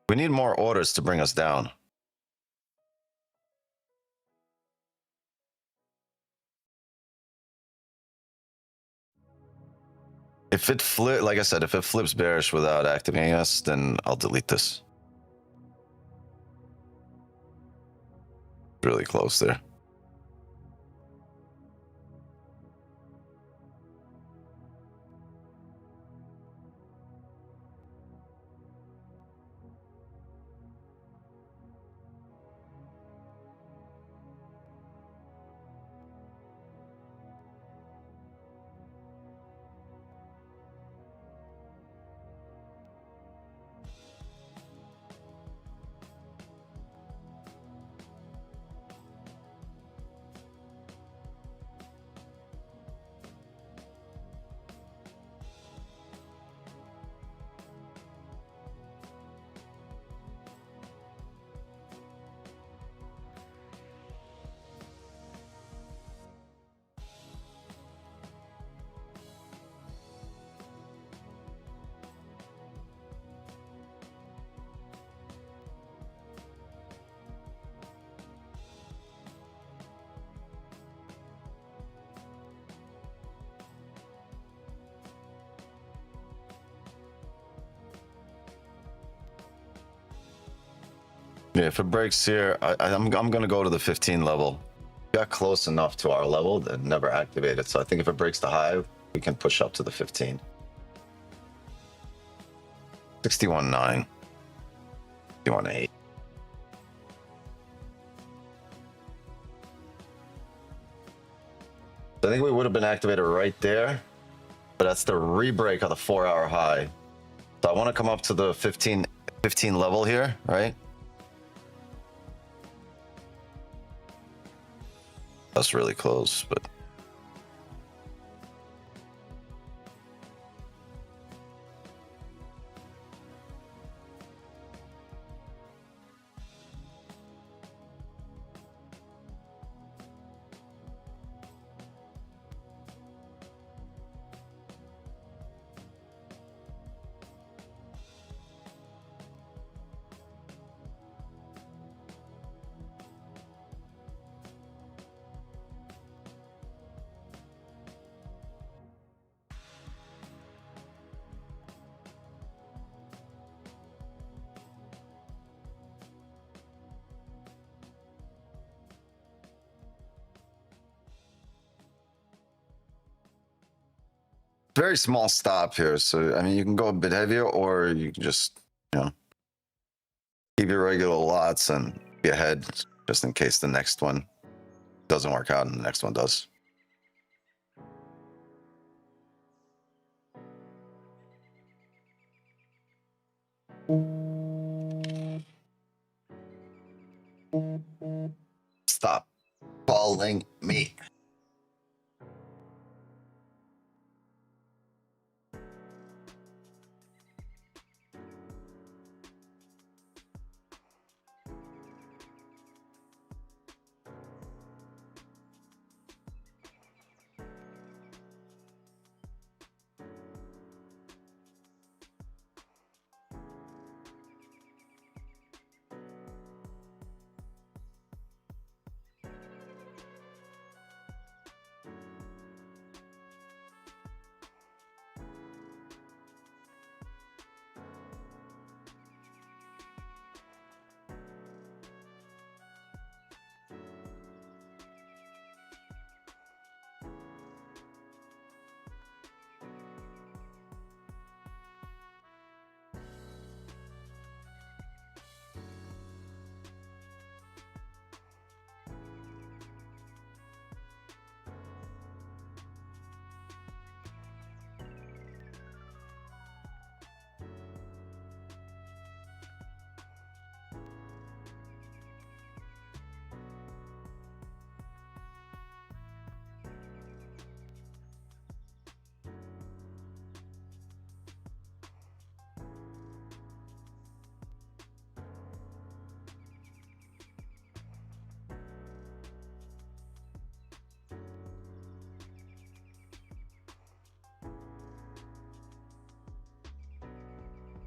We need more orders to bring us down. If it flip, like I said, if it flips bearish without activating us, then I'll delete this. Really close there. Yeah, if it breaks here, I'm gonna go to the 15 level. Got close enough to our level that never activated. So I think if it breaks the high, we can push up to the 15. 61.9. 61.8. I think we would have been activated right there, but that's the re-break of the 4-hour high. So I want to come up to the 15 level here, right? That's really close, but very small stop here. So, I mean, you can go a bit heavier or you can just, you know, keep your regular lots and be ahead just in case the next one doesn't work out and the next one does. Stop calling me.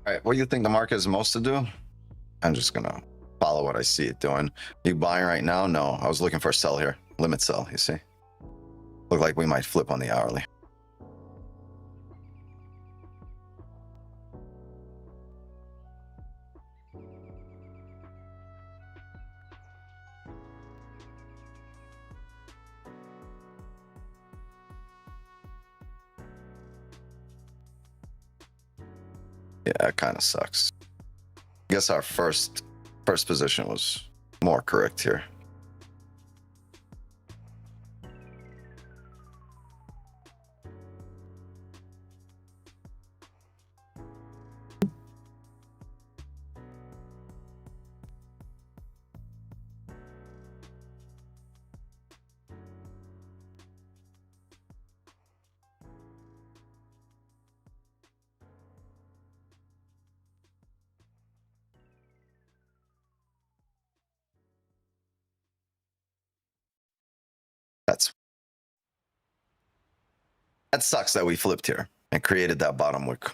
All right, what do you think the market is most to do? I'm just gonna follow what I see it doing. You buying right now? No, I was looking for a sell here. Limit sell, you see? Look like we might flip on the hourly. Yeah, it kind of sucks. I guess our first position was more correct here. That sucks that we flipped here and created that bottom wick.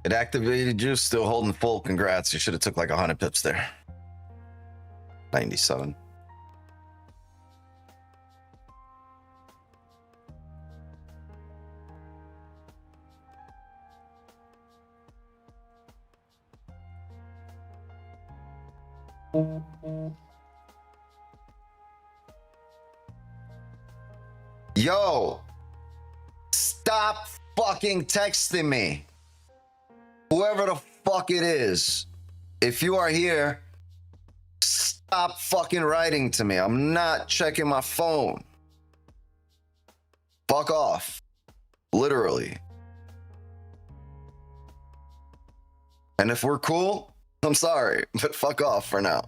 It activated you, still holding full. Congrats. You should have took like 100 pips there. 97. Yo, stop fucking texting me. Whoever the fuck it is, if you are here, stop fucking writing to me. I'm not checking my phone. Fuck off. Literally. And if we're cool, I'm sorry, but fuck off for now.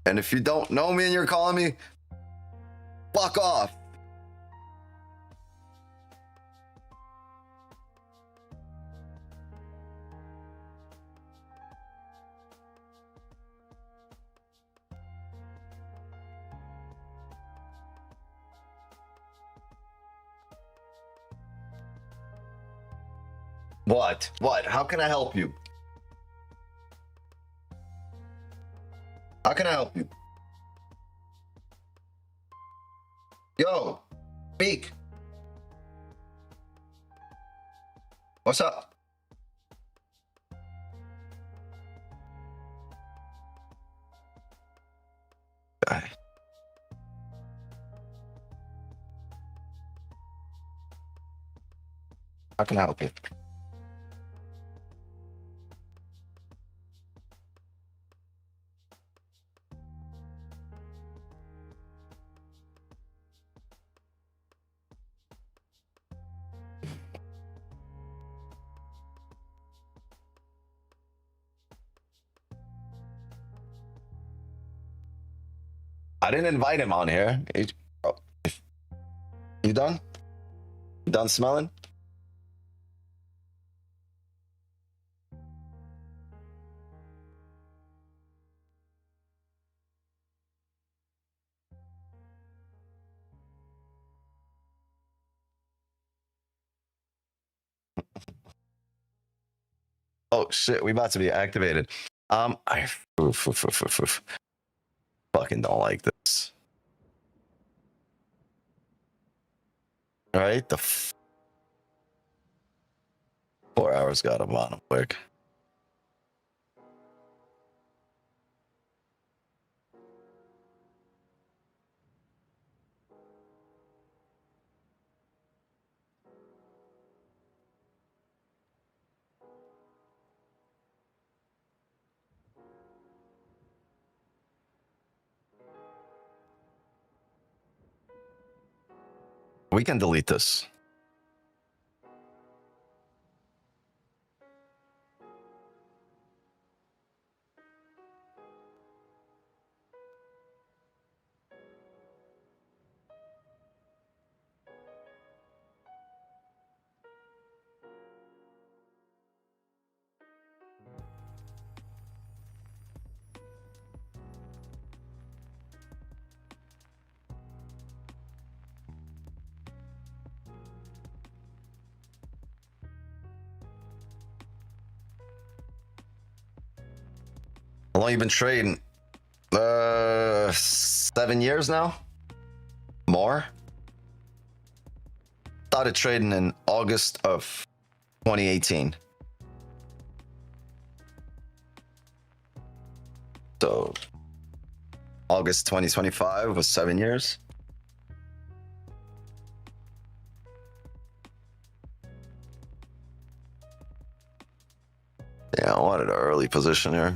If you don't know me and you're calling me, fuck off. What? What? How can I help you? How can I help you? Yo, speak. What's up? Guy. How can I help you? I didn't invite him on here. Oh, you done? You done smelling? Oh shit, we about to be activated. I fucking don't like this. All right, 4 hours got him on him quick. We can delete this. How long you been trading? 7 years now? More? Started trading in August of 2018. So August 2025 was 7 years. Yeah, I wanted an early position here.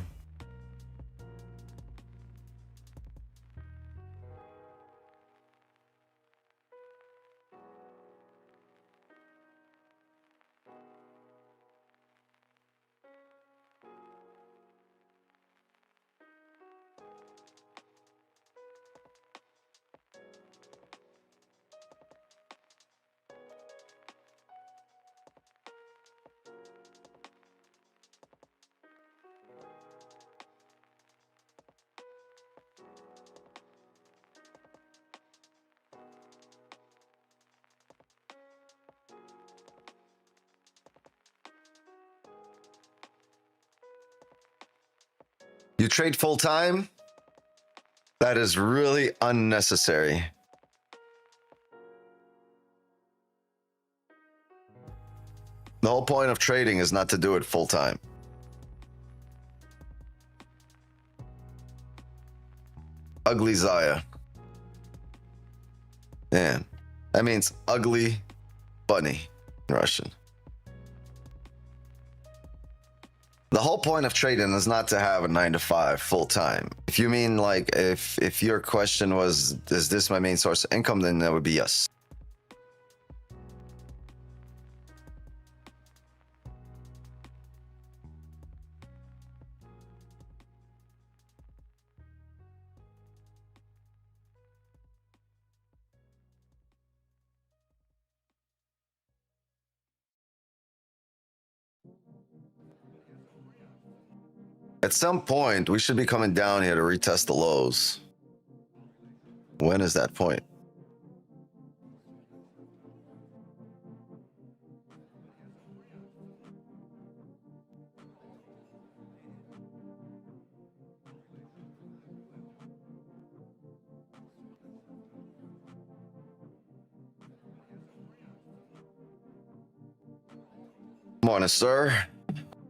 You trade full time? That is really unnecessary. The whole point of trading is not to do it full time. Ugly Zaya. Man, that means ugly bunny in Russian. The whole point of trading is not to have a 9 to 5 full time. If you mean like if your question was, is this my main source of income, then that would be yes. At some point, we should be coming down here to retest the lows. When is that point? Morning, sir.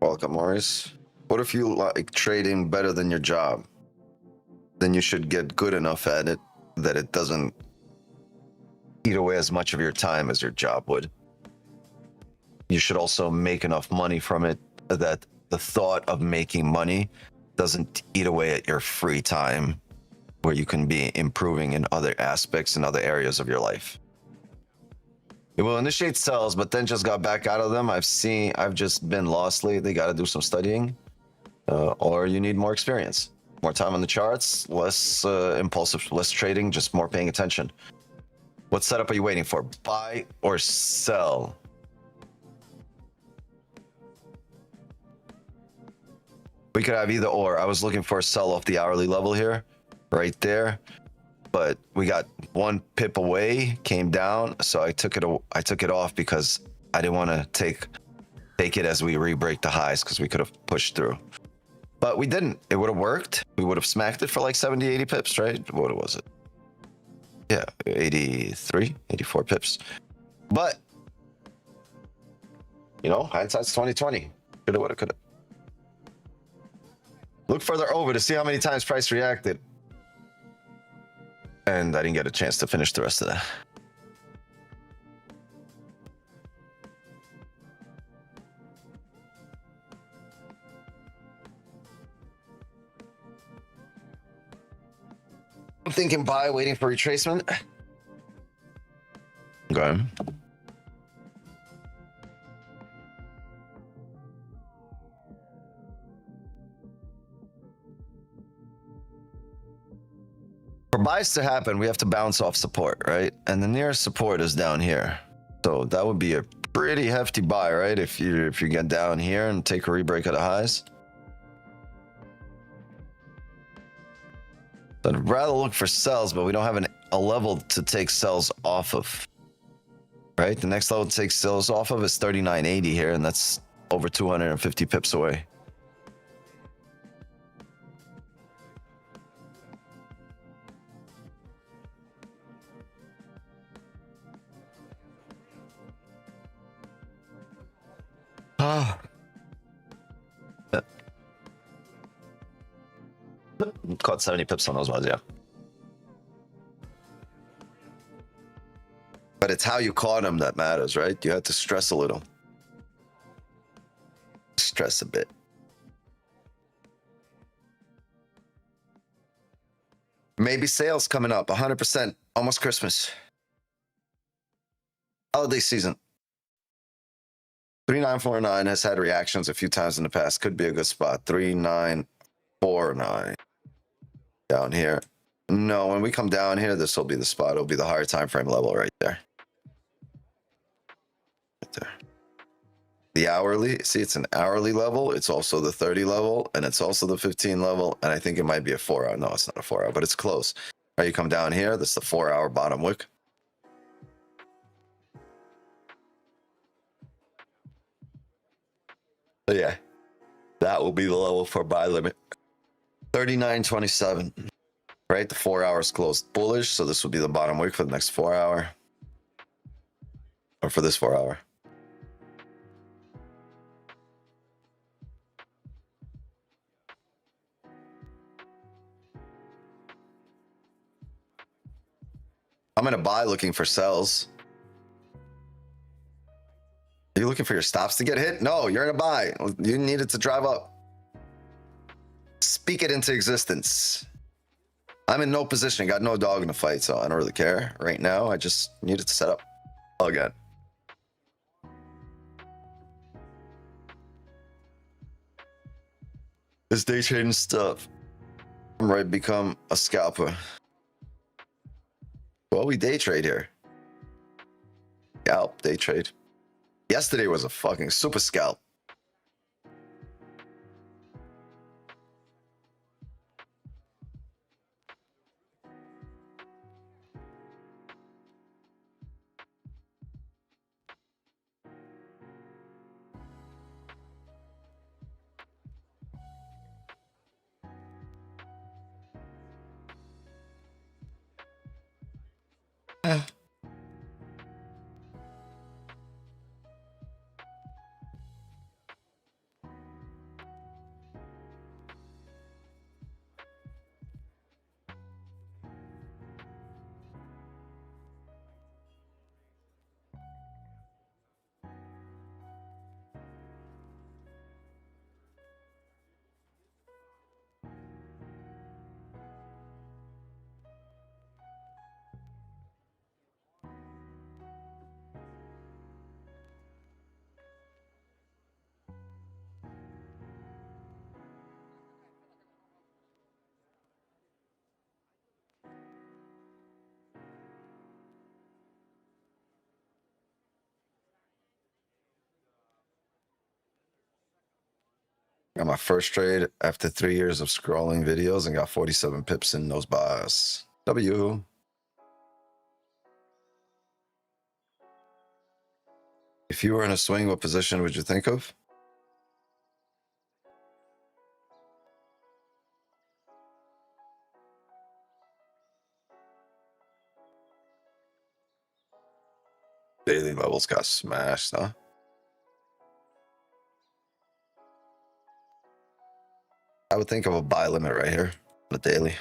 Welcome, Maurice. What if you like trading better than your job? Then you should get good enough at it that it doesn't eat away as much of your time as your job would. You should also make enough money from it that the thought of making money doesn't eat away at your free time, where you can be improving in other aspects and other areas of your life. It will initiate sells, but then just got back out of them. I've just been lost lately. Got to do some studying. Or you need more experience, more time on the charts, less impulsive, less trading, just more paying attention. What setup are you waiting for? Buy or sell? We could have either or. I was looking for a sell off the hourly level here, right there, but we got 1 pip away, came down, so I took it off because I didn't want to take it as we re-break the highs, because we could have pushed through. But we didn't. It would have worked. We would have smacked it for like 70, 80 pips, right? What was it? Yeah, 83, 84 pips. But, you know, hindsight's 2020. Coulda, woulda, coulda. Look further over to see how many times price reacted. And I didn't get a chance to finish the rest of that. I'm thinking buy, waiting for retracement. Okay. For buys to happen, we have to bounce off support, right? And the nearest support is down here. So that would be a pretty hefty buy, right? If you get down here and take a rebreak of the highs. So I'd rather look for sells, but we don't have a level to take sells off of, right? The next level to take sells off of is 39.80 here, and that's over 250 pips away. Ah. Caught 70 pips on those ones, yeah. But it's how you caught them that matters, right? You have to stress a little. Stress a bit. Maybe sales coming up, 100%, almost Christmas. Holiday season. 3949 has had reactions a few times in the past. Could be a good spot. 3949 down here. No, when we come down here, this will be the spot. It'll be the higher time frame level right there. Right there. The hourly, see, it's an hourly level. It's also the 30 level, and it's also the 15 level. And I think it might be a 4 hour. No, it's not a 4 hour, but it's close. All right, you come down here. This is the 4 hour bottom wick. So yeah, that will be the level for buy limit. 39.27. Right, the 4 hours closed bullish, so this will be the bottom wick for the next 4 hour, or for this 4 hour. I'm gonna buy looking for sells. Are you looking for your stops to get hit? No, you're in a buy. You need it to drive up. Speak it into existence. I'm in no position, got no dog in the fight, so I don't really care right now. I just need it to set up again. This day trading stuff. I'm ready to become a scalper. Well, we day trade here. Scalp, day trade. Yesterday was a fucking super scalp. Got my first trade after 3 years of scrolling videos and got 47 pips in those bars. W. If you were in a swing, what position would you think of? Daily levels got smashed, huh? I would think of a buy limit right here, the daily.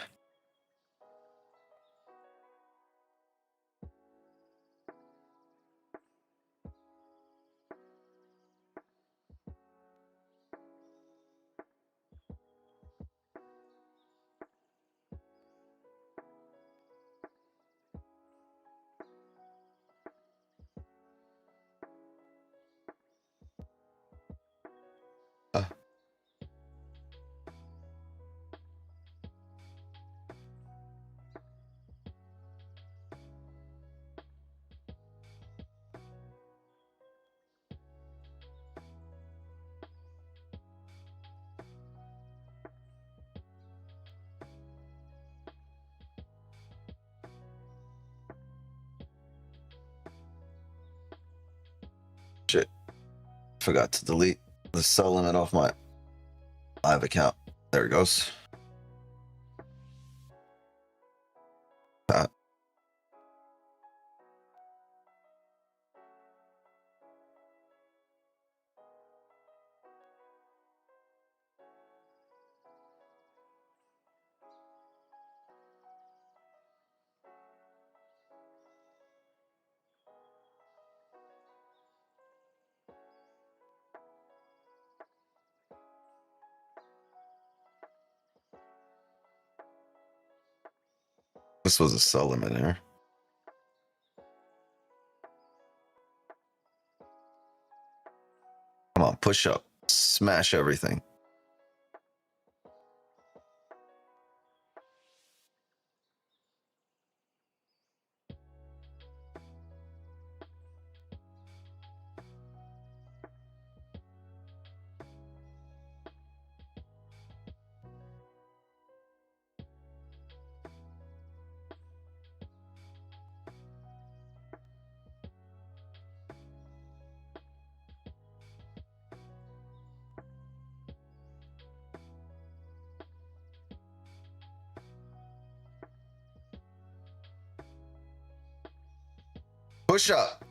Shit. Forgot to delete the sell limit off my live account. There it goes. This was a sell limit here. Come on, push up. Smash everything. Push up.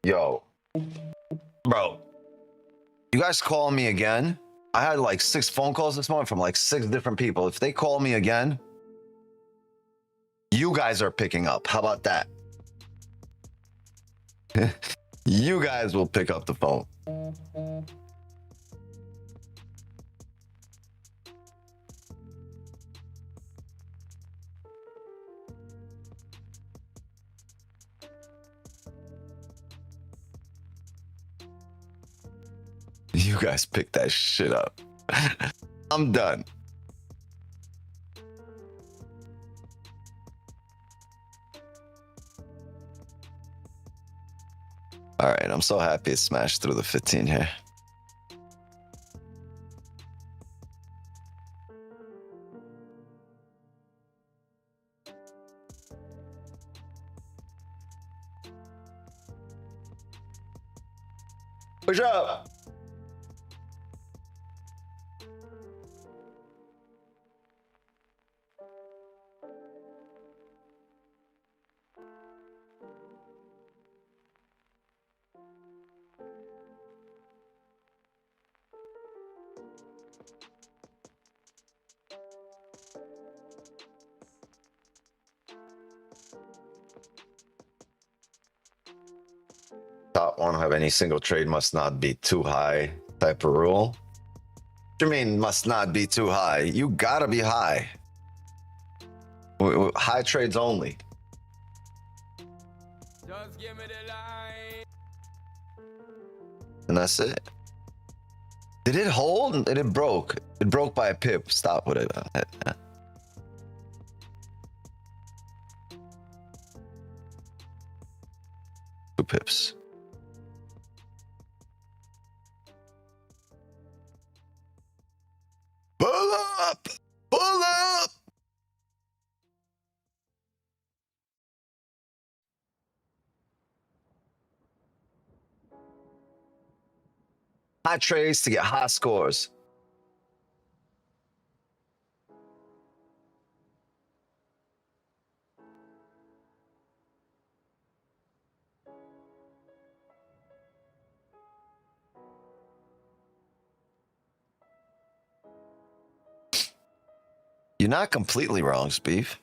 Yo, bro, you guys call me again? I had like 6 phone calls this morning from like 6 different people. If they call me again, you guys are picking up. How about that? You guys will pick up the phone. You guys pick that shit up. I'm done. All right, I'm so happy it smashed through the 15 here. Push up. Top won't have any single trade must not be too high type of rule. What do you mean must not be too high? You gotta be high. High trades only. Just give me the line. And that's it. Did it hold? It broke. It broke by a pip. Stop with it. 2 pips. Pull up! Pull up! High trades to get high scores. You're not completely wrong, Spieth.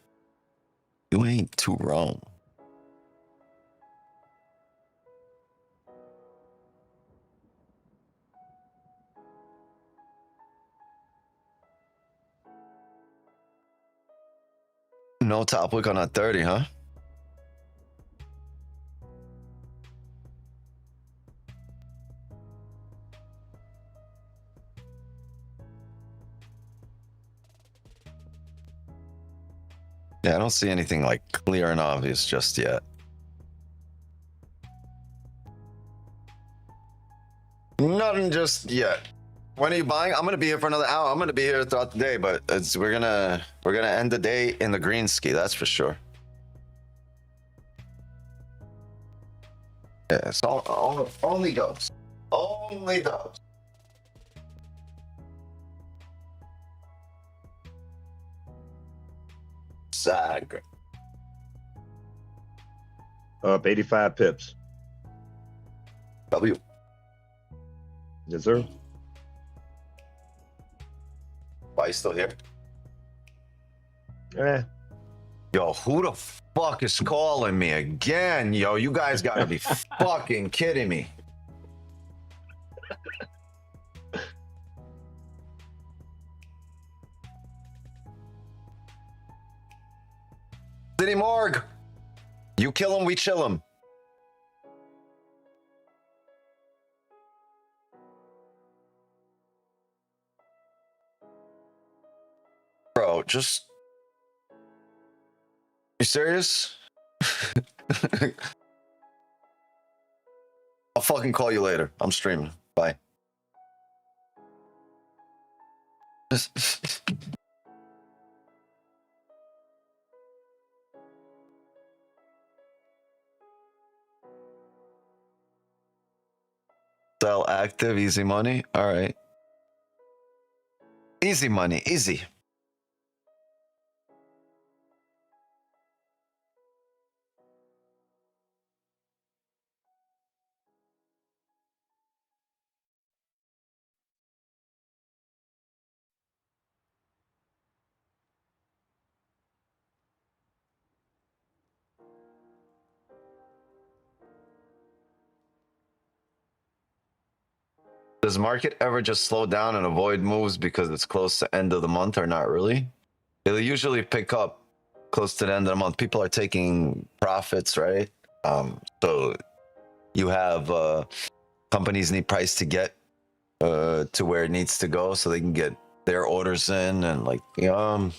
You ain't too wrong. No top wick on that 30, huh? Yeah, I don't see anything like clear and obvious just yet. Nothing just yet. When are you buying? I'm gonna be here for another hour. I'm gonna be here throughout the day, but we're gonna end the day in the green ski. That's for sure. Yeah, it's only those. Only those. Sag. Up 85 pips. W. Yes, sir. Why you still here? Yeah. Yo, who the fuck is calling me again? Yo, you guys gotta be fucking kidding me. City Morgue. You kill him, we chill him. Bro, just... You serious? I'll fucking call you later. I'm streaming. Bye. Sell active, easy money. All right. Easy money, easy. Does market ever just slow down and avoid moves because it's close to end of the month or not really? It'll usually pick up close to the end of the month. People are taking profits, right? So you have companies need price to get to where it needs to go so they can get their orders in, and like I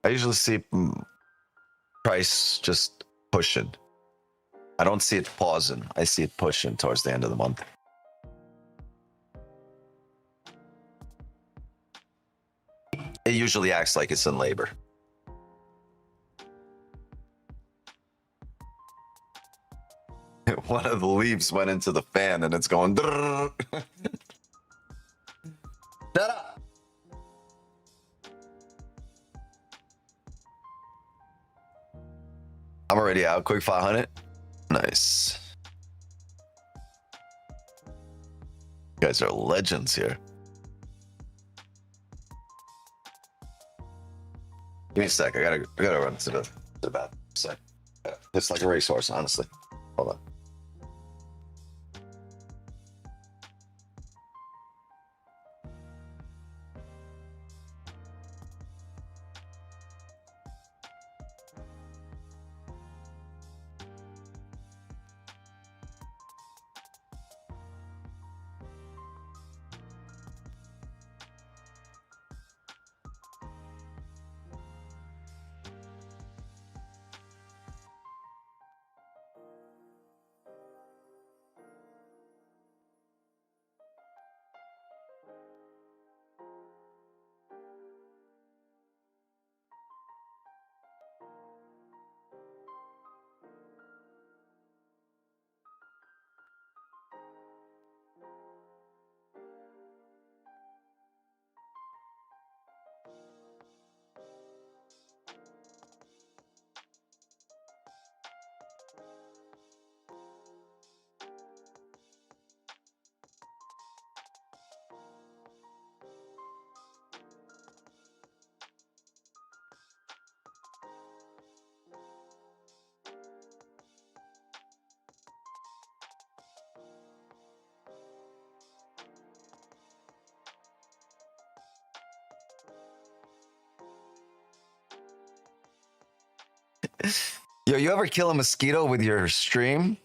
usually see price just pushing. I don't see it pausing. I see it pushing towards the end of the month. It usually acts like it's in labor. One of the leaves went into the fan and it's going. Shut up. I'm already out. Quick 500. Nice. You guys are legends here. Give me a sec. I gotta run to the bathroom. Sec. It's like a racehorse, honestly. Hold on. Yo, you ever kill a mosquito with your stream?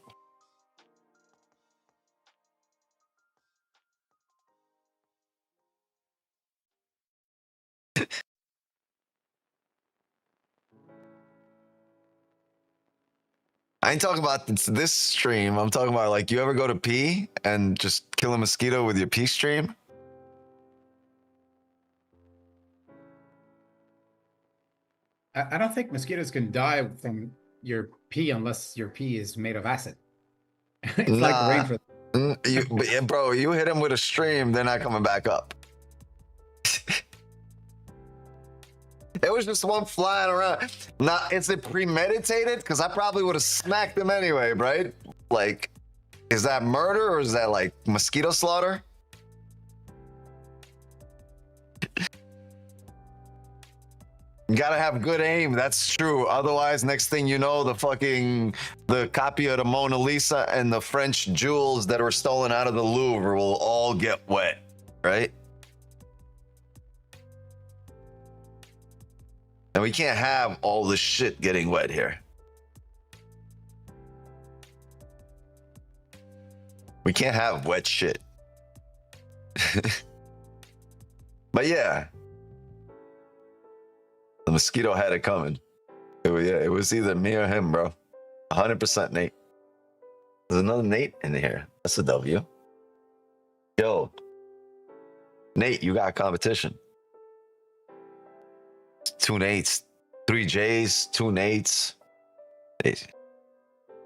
I ain't talking about this stream. I'm talking about like you ever go to pee and just kill a mosquito with your pee stream? I don't think mosquitoes can die from your pee unless your pee is made of acid. It's like rain for But yeah, bro, you hit him with a stream, they're not coming back up. It was just one flying around. Now, is it premeditated? Because I probably would have smacked him anyway, right? Like, is that murder or is that like mosquito slaughter? You gotta have good aim, that's true. Otherwise, next thing you know, the copy of the Mona Lisa and the French jewels that were stolen out of the Louvre will all get wet, right? And we can't have all this shit getting wet here. We can't have wet shit. But yeah. The mosquito had it coming. It was either me or him, bro. 100% Nate. There's another Nate in here. That's a W. Yo. Nate, you got competition. two Nates, 3 J's, 2 Nates.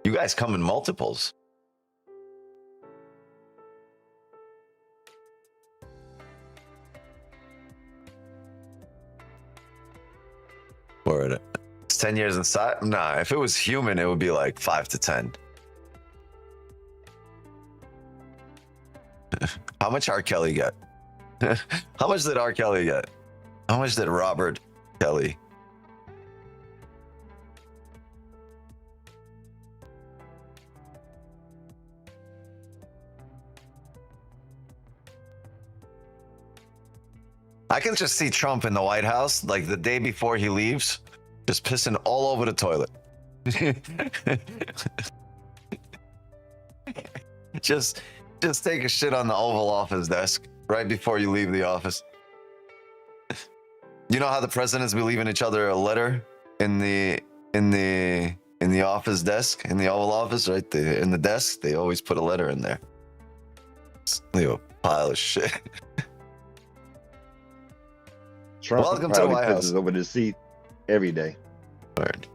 You guys come in multiples. Word. It's 10 years inside. Nah, if it was human, it would be like 5 to 10. How much R. Kelly get? How much did R. Kelly get? How much did Robert Kelly? I can just see Trump in the White House, like the day before he leaves, just pissing all over the toilet. just take a shit on the Oval Office desk right before you leave the office. You know how the presidents be leaving each other a letter in the office desk, in the Oval Office, right? In the desk, they always put a letter in there. Leave a pile of shit. Trump Welcome to the probably White House. pisses over the seat every day. Word.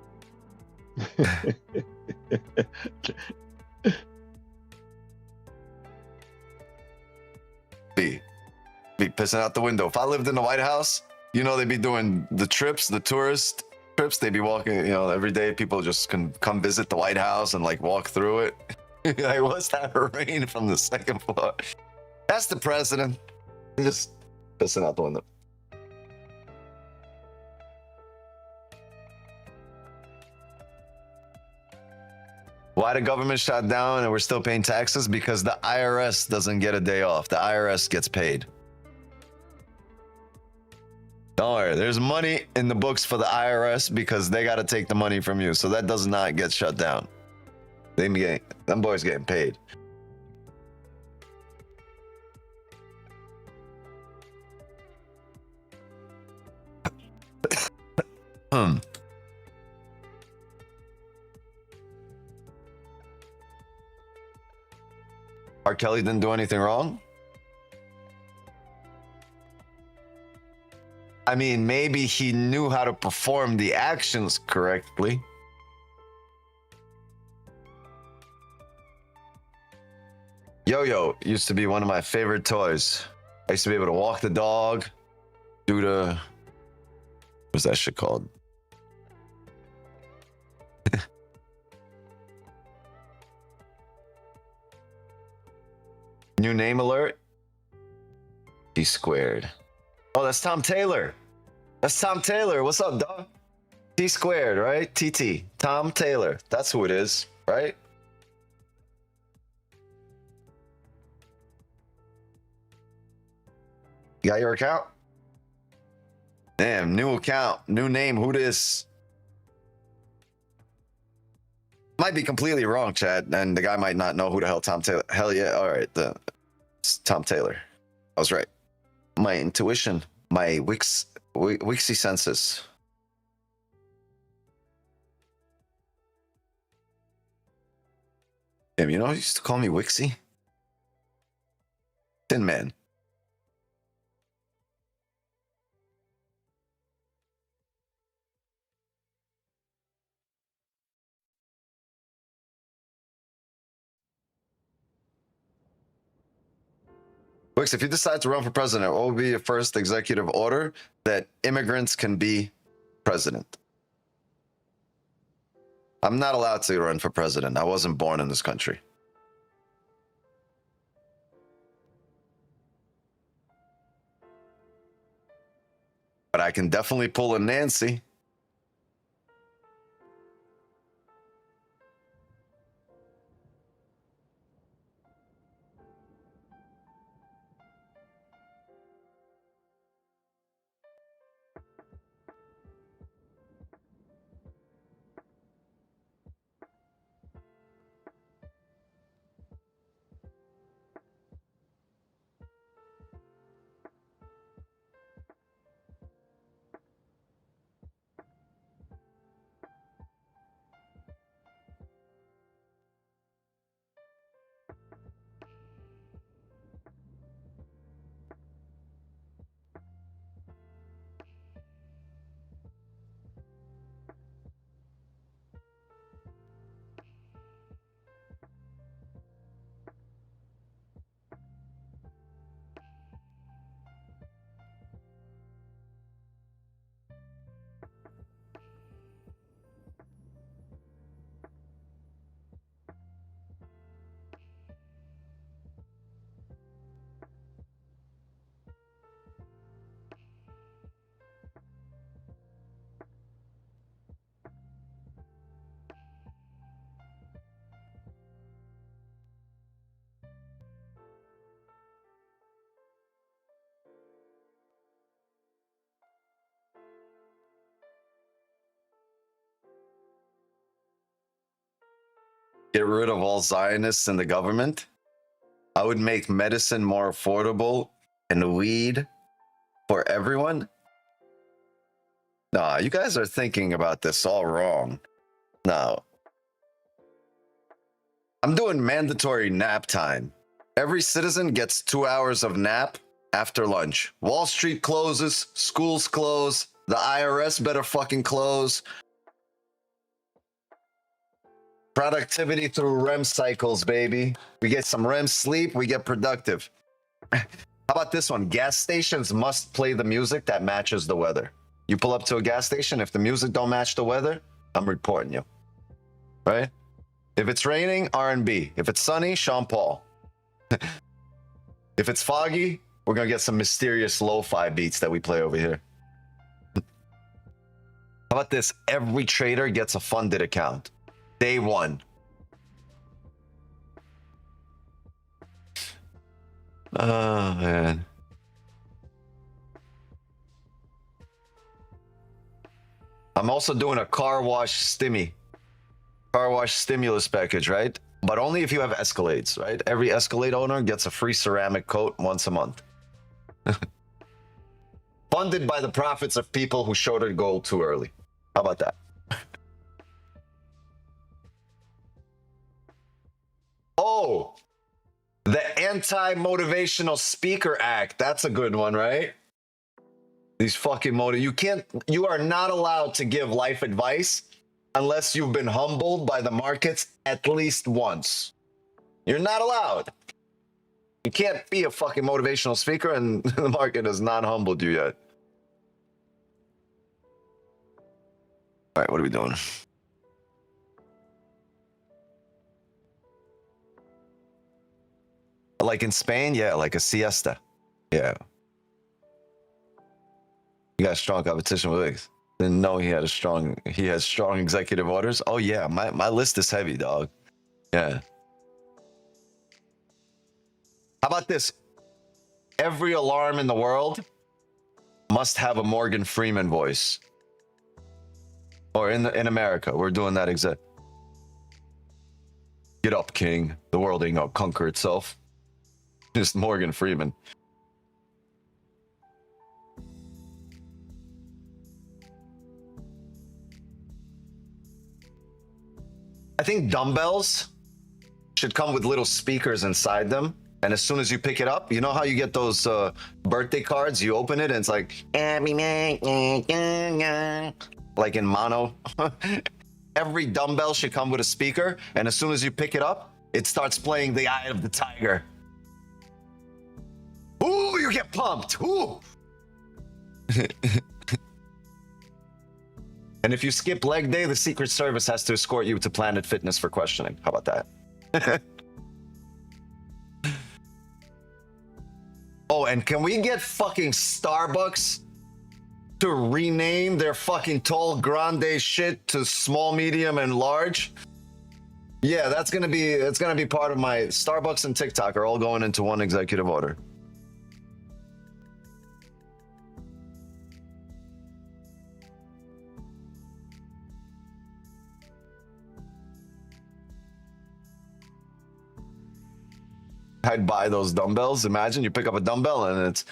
Be pissing out the window. If I lived in the White House, you know, they'd be doing the trips, the tourist trips. They'd be walking, you know, every day people just can come visit the White House and like walk through it. Like, what's that rain from the second floor? That's the president. Just pissing out the window. Why the government shut down and we're still paying taxes? Because the IRS doesn't get a day off. The IRS gets paid. Don't worry, there's money in the books for the IRS because they got to take the money from you. So that does not get shut down. Them boys getting paid. R. Kelly didn't do anything wrong? I mean, maybe he knew how to perform the actions correctly. Yo-yo used to be one of my favorite toys. I used to be able to walk the dog, do the... What's that shit called? New name alert. T squared. Oh, that's Tom Taylor. That's Tom Taylor. What's up, dog? T squared, right? TT. Tom Taylor. That's who it is, right? You got your account? Damn, new account, new name. Who this? Might be completely wrong, Chad, and the guy might not know who the hell Tom Taylor. Hell yeah! All right, it's Tom Taylor. I was right. My intuition, my Wixie senses. Damn, you know, he used to call me Wixie. Thin Man. Wix, if you decide to run for president, what will be your first executive order that immigrants can be president? I'm not allowed to run for president. I wasn't born in this country. But I can definitely pull a Nancy. get rid of all Zionists in the government. I would make medicine more affordable and weed for everyone. Nah, you guys are thinking about this all wrong. No. I'm doing mandatory nap time. Every citizen gets 2 hours of nap after lunch. Wall Street closes, schools close, the IRS better fucking close. Productivity through REM cycles, baby. We get some REM sleep, we get productive. How about this one? Gas stations must play the music that matches the weather. You pull up to a gas station, if the music don't match the weather, I'm reporting you. Right? If it's raining, R&B. If it's sunny, Sean Paul. If it's foggy, we're gonna get some mysterious lo-fi beats that we play over here. How about this? Every trader gets a funded account. Day one. Oh, man. I'm also doing a car wash stimulus package, right? But only if you have Escalades, right? Every Escalade owner gets a free ceramic coat once a month. Funded by the profits of people who shorted gold too early. How about that? Oh, the Anti-Motivational Speaker Act. That's a good one, right? These fucking you are not allowed to give life advice unless you've been humbled by the markets at least once. You're not allowed. You can't be a fucking motivational speaker and the market has not humbled you yet. All right, what are we doing? Like in Spain, yeah, like a siesta. Yeah. You got strong competition with Wiggs. Didn't know he has strong executive orders. Oh yeah, my list is heavy, dog. Yeah. How about this? Every alarm in the world must have a Morgan Freeman voice. Or in America, we're doing that exact. Get up, King. The world ain't gonna conquer itself. Just Morgan Freeman. I think dumbbells should come with little speakers inside them. And as soon as you pick it up, you know how you get those birthday cards? You open it and it's like in mono. Every dumbbell should come with a speaker. And as soon as you pick it up, it starts playing the Eye of the Tiger. Ooh, you get pumped. Ooh. And if you skip leg day, the Secret Service has to escort you to Planet Fitness for questioning. How about that? Oh, and can we get fucking Starbucks to rename their fucking tall grande shit to small, medium, and large? Yeah, it's gonna be part of my Starbucks and TikTok are all going into one executive order. I'd buy those dumbbells. Imagine you pick up a dumbbell and it's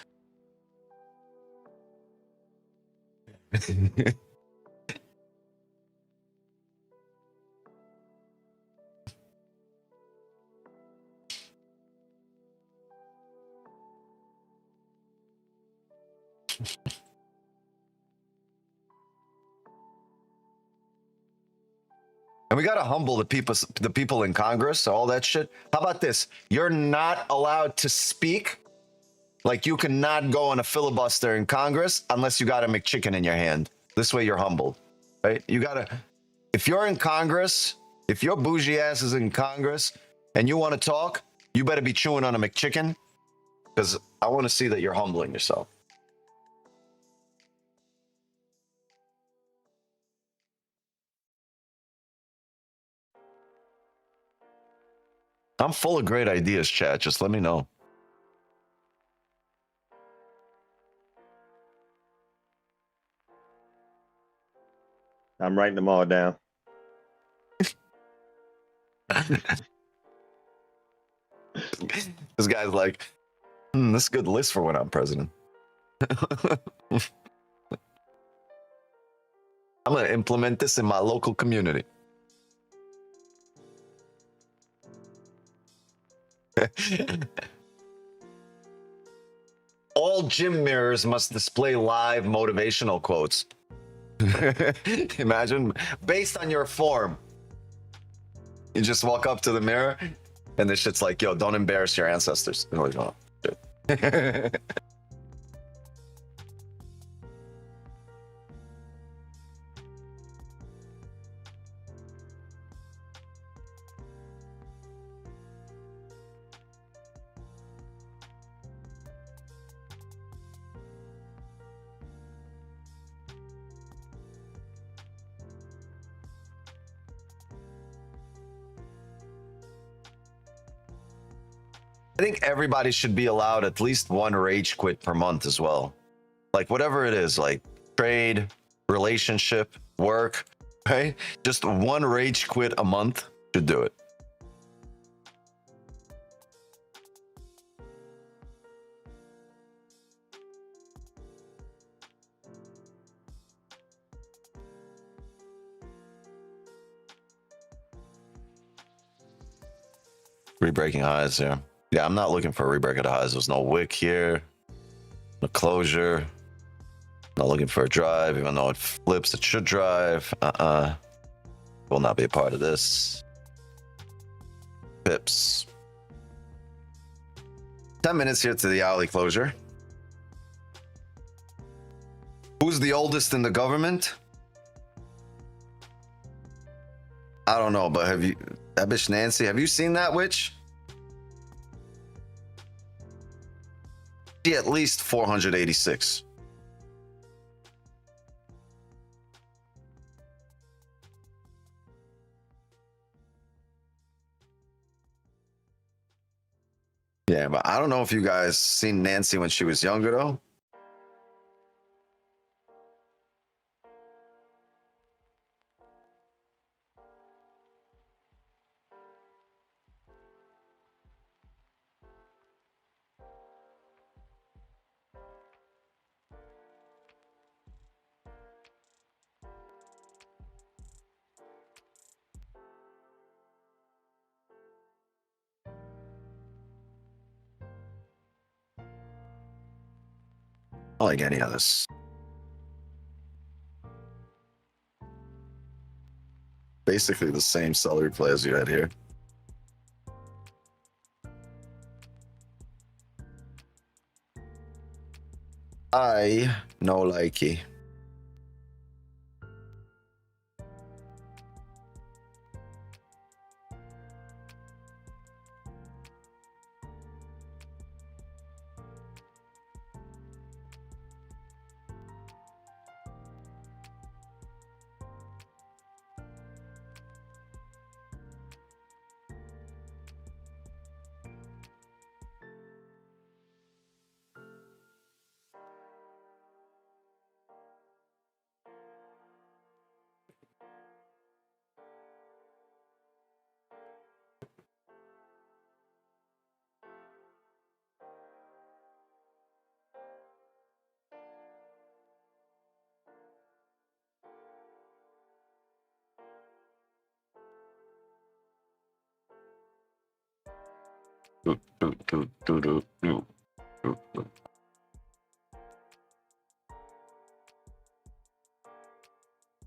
and we gotta humble the people in Congress, all that shit. How about this? You're not allowed to speak. Like you cannot go on a filibuster in Congress unless you got a McChicken in your hand. This way you're humbled, right? If you're in Congress, if your bougie ass is in Congress and you want to talk, you better be chewing on a McChicken because I want to see that you're humbling yourself. I'm full of great ideas, chat. Just let me know. I'm writing them all down. This guy's like, this is a good list for when I'm president. I'm gonna implement this in my local community. All gym mirrors must display live motivational quotes. Imagine, based on your form. You just walk up to the mirror and this shit's like, yo, don't embarrass your ancestors. And we're like, oh, shit. I think everybody should be allowed at least one rage quit per month as well. Like whatever it is, like trade, relationship, work, right? Just one rage quit a month should do it. Rebreaking highs here. Yeah, I'm not looking for a rebreak of the highs. There's no wick here, no closure. Not looking for a drive, even though it flips, it should drive. Will not be a part of this. Pips. 10 minutes here to the hourly closure. Who's the oldest in the government? I don't know, but have you, that bitch Nancy, have you seen that witch? She at least 486. Yeah, but I don't know if you guys seen Nancy when she was younger though. I like any of this. Basically the same celery play as you had here. I no likey.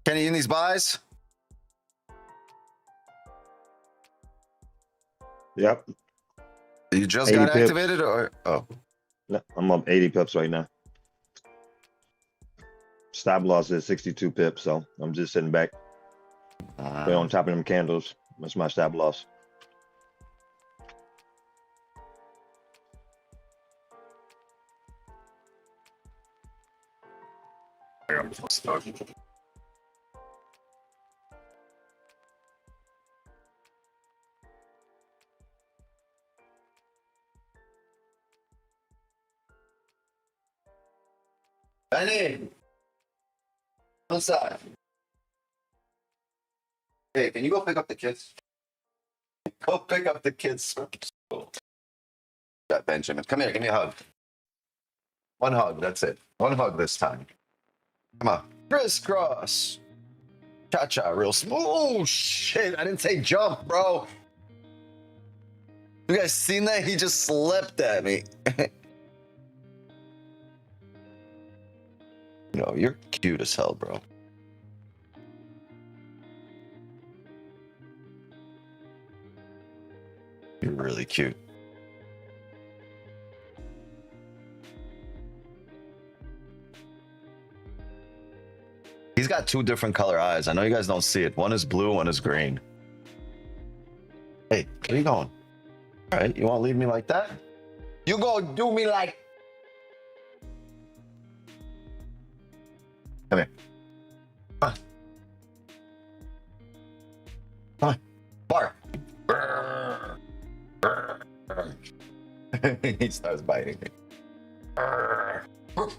Kenny in these buys? Yep. You just 80 got pips. activated or oh No, I'm up 80 pips right now. Stop loss is 62 pips, so I'm just sitting back. Right on top of them candles. That's my stop loss. Benny, what's that? Hey, can you go pick up the kids? Go pick up the kids from school. Yeah, Benjamin, come here, give me a hug. One hug, that's it. One hug this time. Come on. Crisscross. Cha-cha, real smooth. Oh, shit, I didn't say jump, bro. You guys seen that? He just slipped at me. No, you're cute as hell, bro. You're really cute. He's got two different color eyes. I know you guys don't see it. One is blue, one is green. Hey, where you going? All right, you want to leave me like that? You go do me like... Come here. Come on. Come on. Bark. Brr. Brr. He starts biting me. Brr. Brr.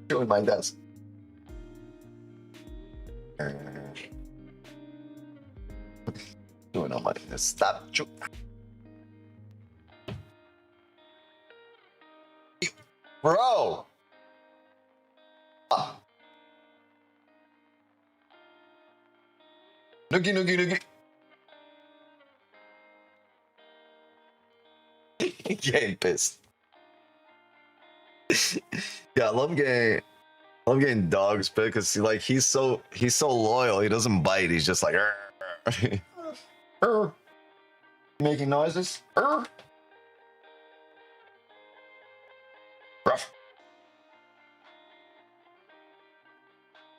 Doing my desk. Doing on my desk. Stop. Bro. Noogie, noogie, noogie. Getting pissed. Yeah, I love getting dogs pissed because he's so loyal. He doesn't bite. He's just like making noises. Ruff.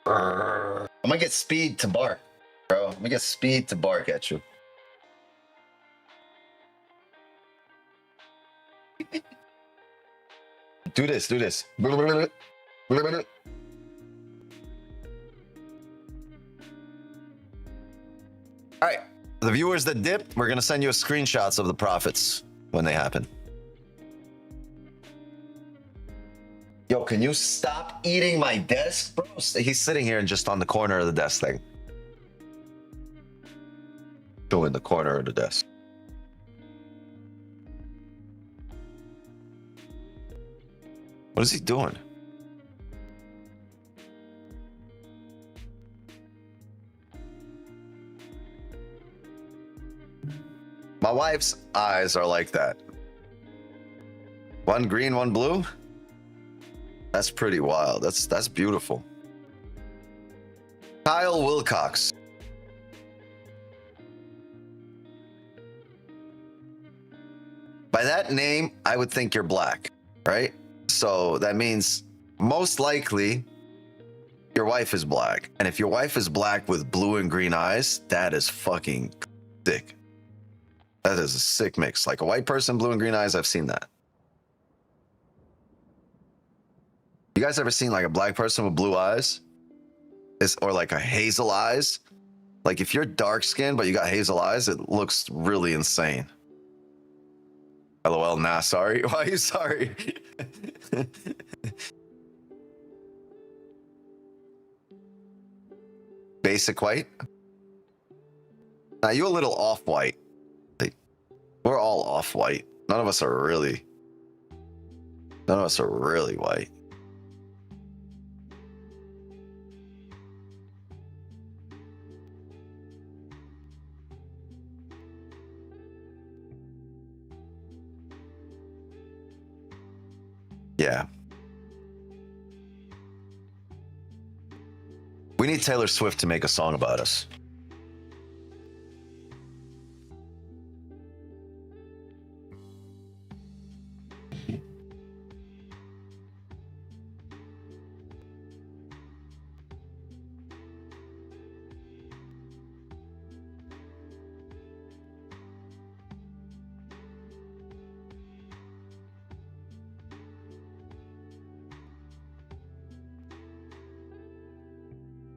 I'm gonna get speed to bark, bro. I'm gonna get speed to bark at you. Do this, do this. All right, the viewers that dipped, we're gonna send you screenshots of the profits when they happen. Yo, can you stop eating my desk, bro? He's sitting here and just on the corner of the desk thing. Go in the corner of the desk. What is he doing? My wife's eyes are like that. One green, one blue. That's pretty wild. That's beautiful. Kyle Wilcox. By that name, I would think you're black, right? So that means most likely your wife is black. And if your wife is black with blue and green eyes, that is fucking sick. That is a sick mix. Like a white person, blue and green eyes, I've seen that. You guys ever seen like a black person with blue eyes? Or like a hazel eyes? Like if you're dark skinned but you got hazel eyes, it looks really insane. LOL, nah, sorry. Why are you sorry? Basic white? Now you a little off-white. We're all off-white. None of us are really white. Yeah. We need Taylor Swift to make a song about us.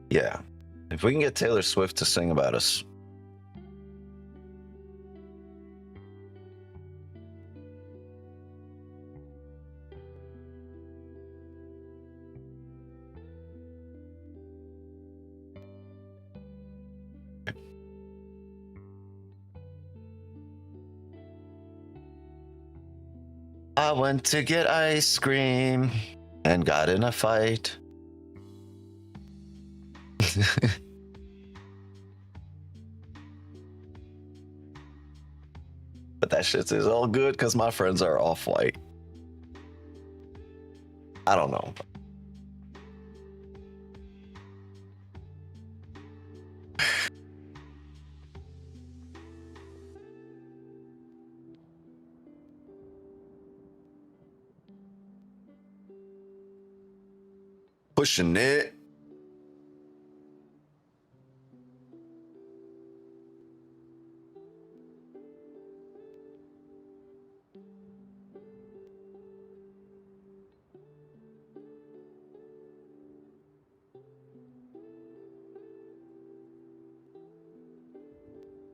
Yeah. If we can get Taylor Swift to sing about us. I went to get ice cream and got in a fight. But that shit is all good because my friends are off-white. I don't know. Pushing it.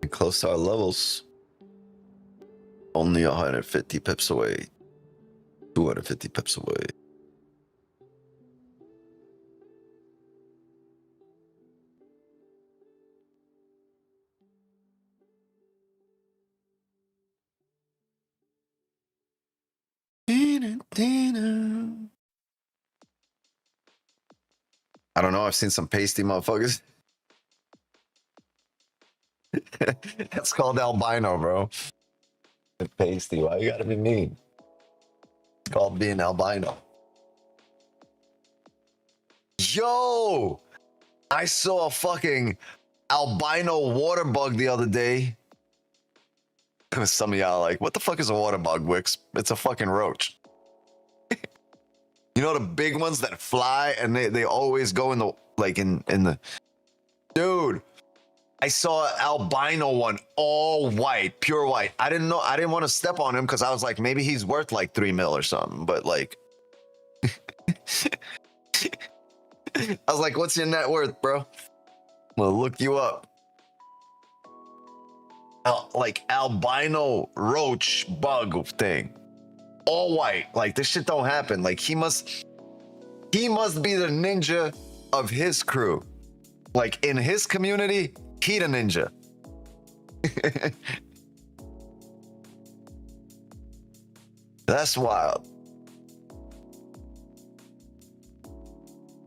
Close to our levels. Only 150 pips away. 250 pips away. I don't know. I've seen some pasty motherfuckers. That's called albino, bro. Pasty. Why you gotta be mean? It's called being albino. Yo! I saw a fucking albino water bug the other day. Some of y'all are like, what the fuck is a water bug, Wix? It's a fucking roach. You know the big ones that fly and they always go in the like in the dude. I saw an albino one, all white, pure white. I didn't know. I didn't want to step on him because I was like, maybe he's worth like 3 mil or something. But like, I was like, what's your net worth, bro? I'm gonna look you up. Like albino roach bug thing, all white. Like this shit don't happen. Like he must be the ninja of his crew. Like in his community, he the ninja. That's wild.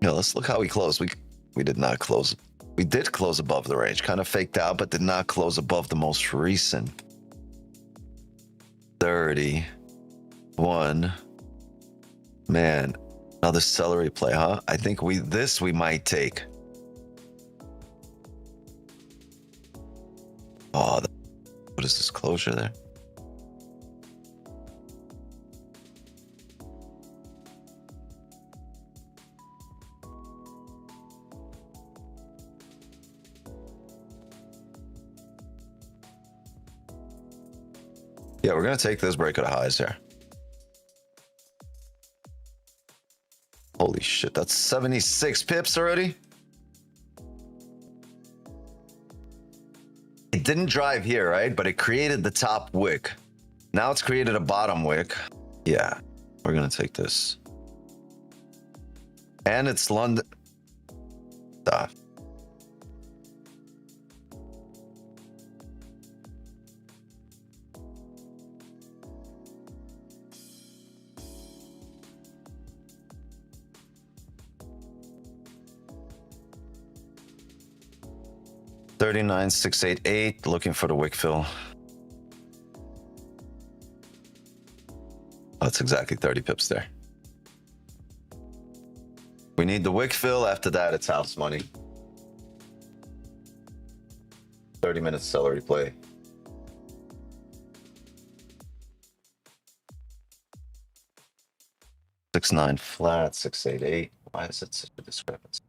Yeah, let's look how we closed. We did not close. We did close above the range, kind of faked out, but did not close above the most recent 31. Man, another celery play, huh? I think we might take. Oh, what is this closure there? Yeah, we're gonna take this break at a highs here. Holy shit, that's 76 pips already. It didn't drive here, right? But it created the top wick. Now it's created a bottom wick. Yeah, we're gonna take this. And it's London. Stop. $39,688, looking for the wick fill. That's exactly 30 pips there. We need the wick fill. After that, it's house money. 30 minutes celery play. 6-9 flat, 6-8-8. Why is it such a discrepancy?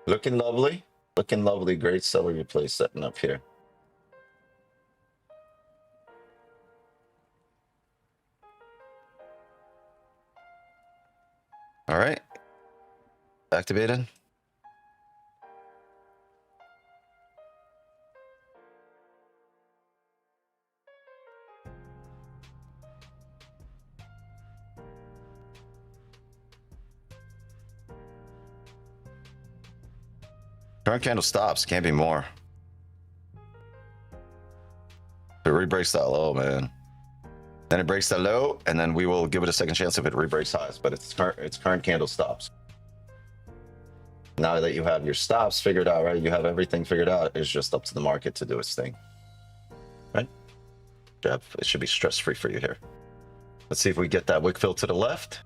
Looking lovely. Looking lovely. Great celery play setting up here. All right. Activated. Current candle stops. Can't be more. It re-breaks that low, man. Then it breaks that low, and then we will give it a second chance if it re-breaks highs. But its current candle stops. Now that you have your stops figured out, right? You have everything figured out. It's just up to the market to do its thing, right? It should be stress-free for you here. Let's see if we get that wick fill to the left.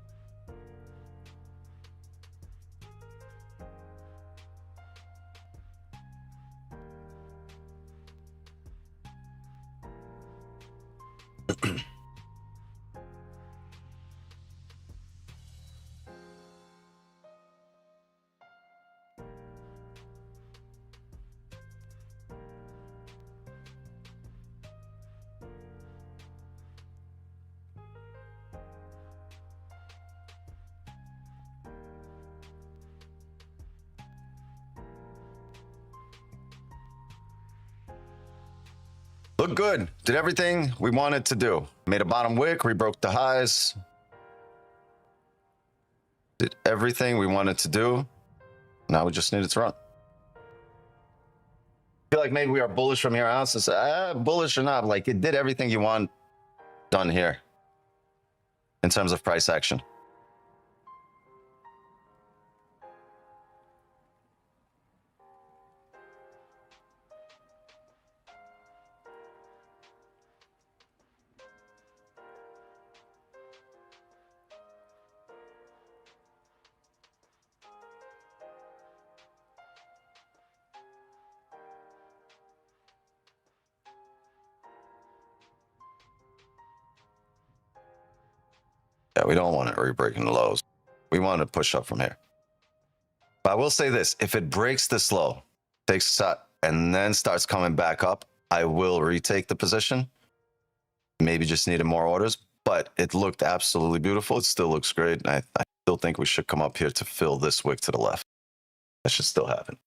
Look good. Did everything we wanted to do. Made a bottom wick, rebroke the highs. Did everything we wanted to do. Now we just needed to run. I feel like maybe we are bullish from here out. So bullish or not, like it did everything you want done here in terms of price action. Yeah, we don't want it re-breaking the lows. We want to push up from here. But I will say this, if it breaks this low, takes a shot, and then starts coming back up, I will retake the position. Maybe just needed more orders, but it looked absolutely beautiful. It still looks great. And I still think we should come up here to fill this wick to the left. That should still happen.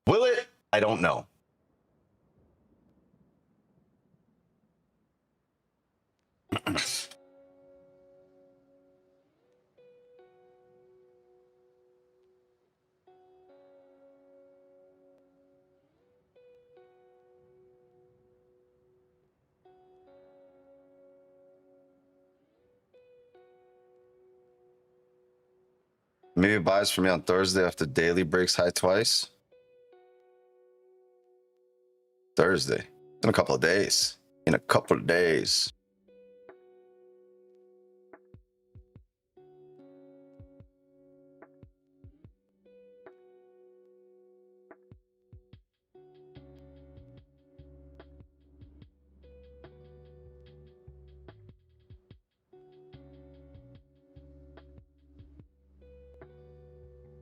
Will it? I don't know. Maybe buys for me on Thursday after daily breaks high twice. Thursday. In a couple of days. In a couple of days.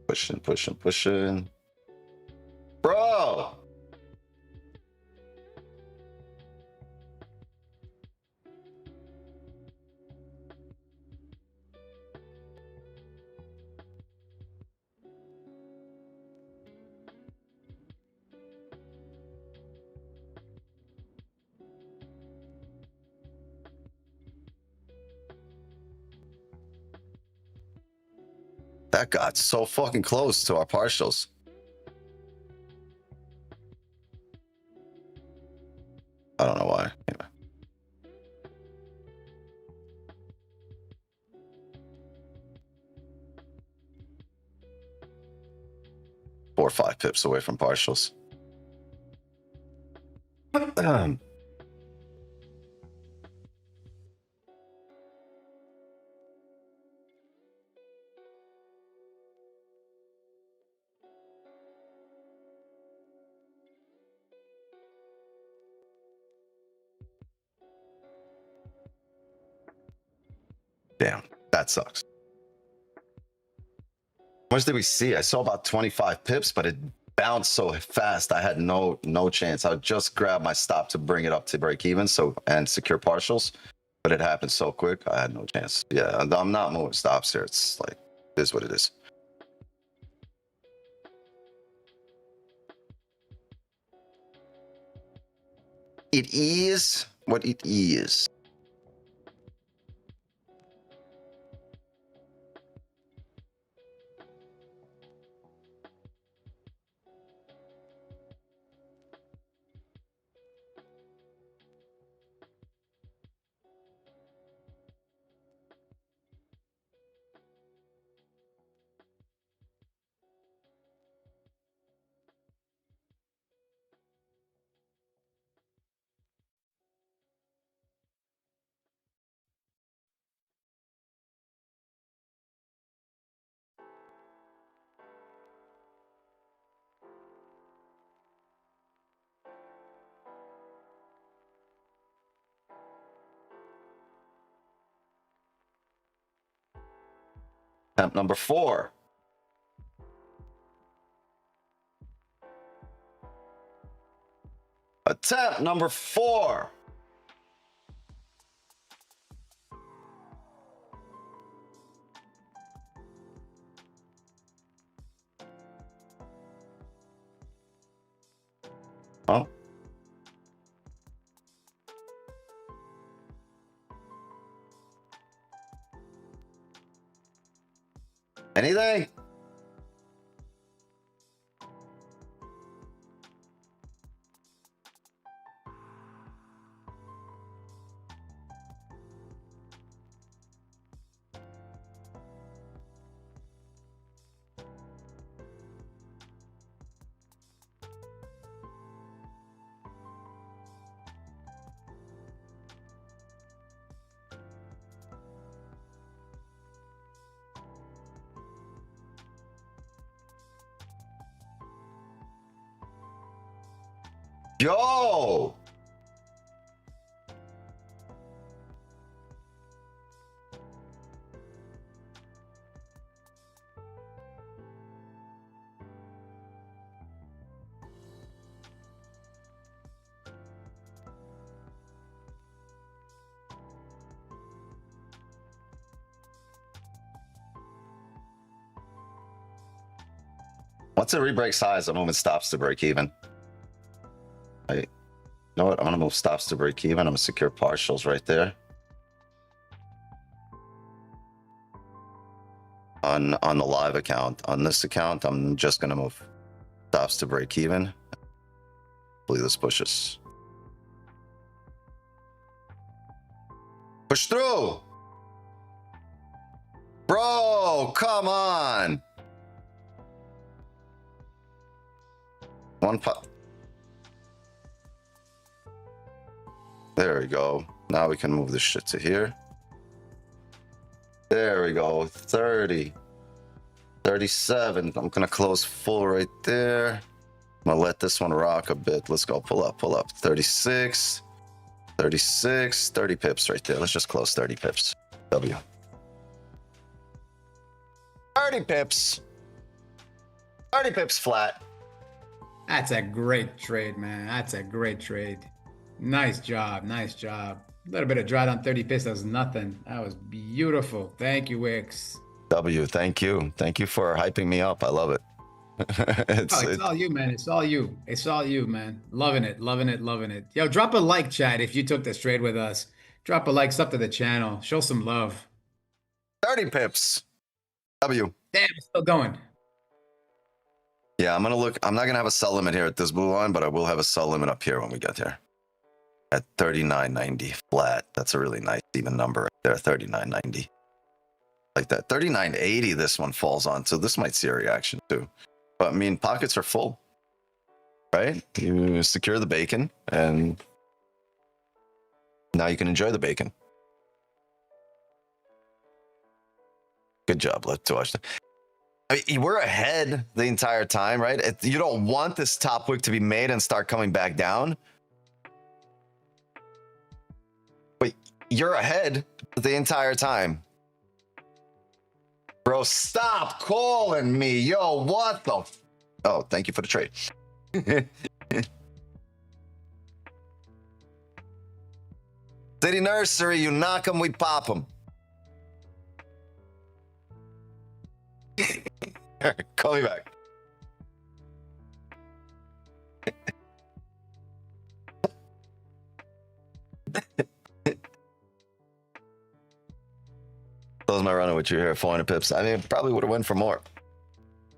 Pushing, pushing, pushing. Bro! That got so fucking close to our partials. I don't know why. Anyway. Four or 5 pips away from partials. Damn, that sucks. How much did we see? I saw about 25 pips, but it bounced so fast I had no chance. I just grabbed my stop to bring it up to break even and secure partials, but it happened so quick I had no chance. Yeah, I'm not moving stops here. It's like, it is what it is. It is what it is. Attempt number 4. Attempt number 4. Oh. Anything? Yo! Once it rebreaks highs, the moment stops to break even. You know what? I'm gonna move stops to break even. I'm gonna secure partials right there. On the live account. On this account, I'm just gonna move stops to break even. Hopefully this pushes. Push through! Bro, come on! One pop. There we go. Now we can move this shit to here. There we go. 30. 37. I'm gonna close full right there. I'm gonna let this one rock a bit. Let's go. Pull up, pull up. 36. 36. 30 pips right there. Let's just close 30 pips. W. 30 pips. 30 pips flat. That's a great trade, man. That's a great trade. Nice job. Nice job. A little bit of drawdown 30 pips. That was nothing. That was beautiful. Thank you, Wix. W, thank you. Thank you for hyping me up. I love it. It's all you, man. It's all you. It's all you, man. Loving it. Loving it. Loving it. Yo, drop a like, chat, if you took this trade with us. Drop a like, sub to the channel. Show some love. 30 pips. W. Damn, it's still going. Yeah, I'm gonna look. I'm not gonna have a sell limit here at this blue line, but I will have a sell limit up here when we get there. At 39.90 flat. That's a really nice even number right there. 39.90. Like that. 39.80 this one falls on, so this might see a reaction too. But I mean, pockets are full. Right? You secure the bacon and now you can enjoy the bacon. Good job, let's watch. I mean, we're ahead the entire time, right? You don't want this top wick to be made and start coming back down. But you're ahead the entire time. Bro, stop calling me. Yo, what the? Oh, thank you for the trade. City Nursery, you knock them, we pop them. Call me back. Close my running with you here at 400 pips. I mean, probably would have went for more.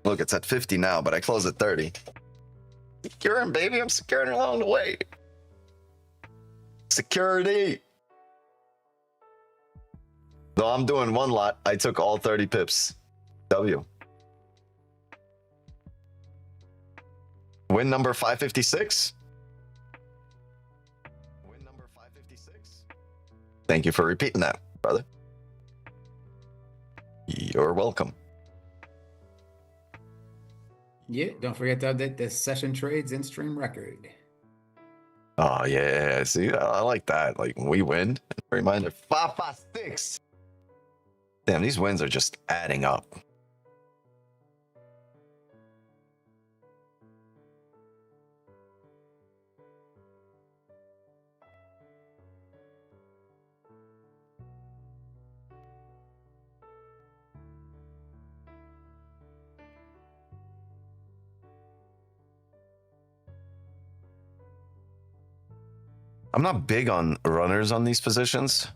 Look, it's at 50 now, but I closed at 30. Securing, baby. I'm securing along the way. Security. Though I'm doing one lot, I took all 30 pips. W. Win number 556. Win number 556. Thank you for repeating that, brother. You're welcome. Yeah, don't forget to update the session trades in stream record. Oh, yeah. See, I like that. Like, when we win, reminder 556. Damn, these wins are just adding up. I'm not big on runners on these positions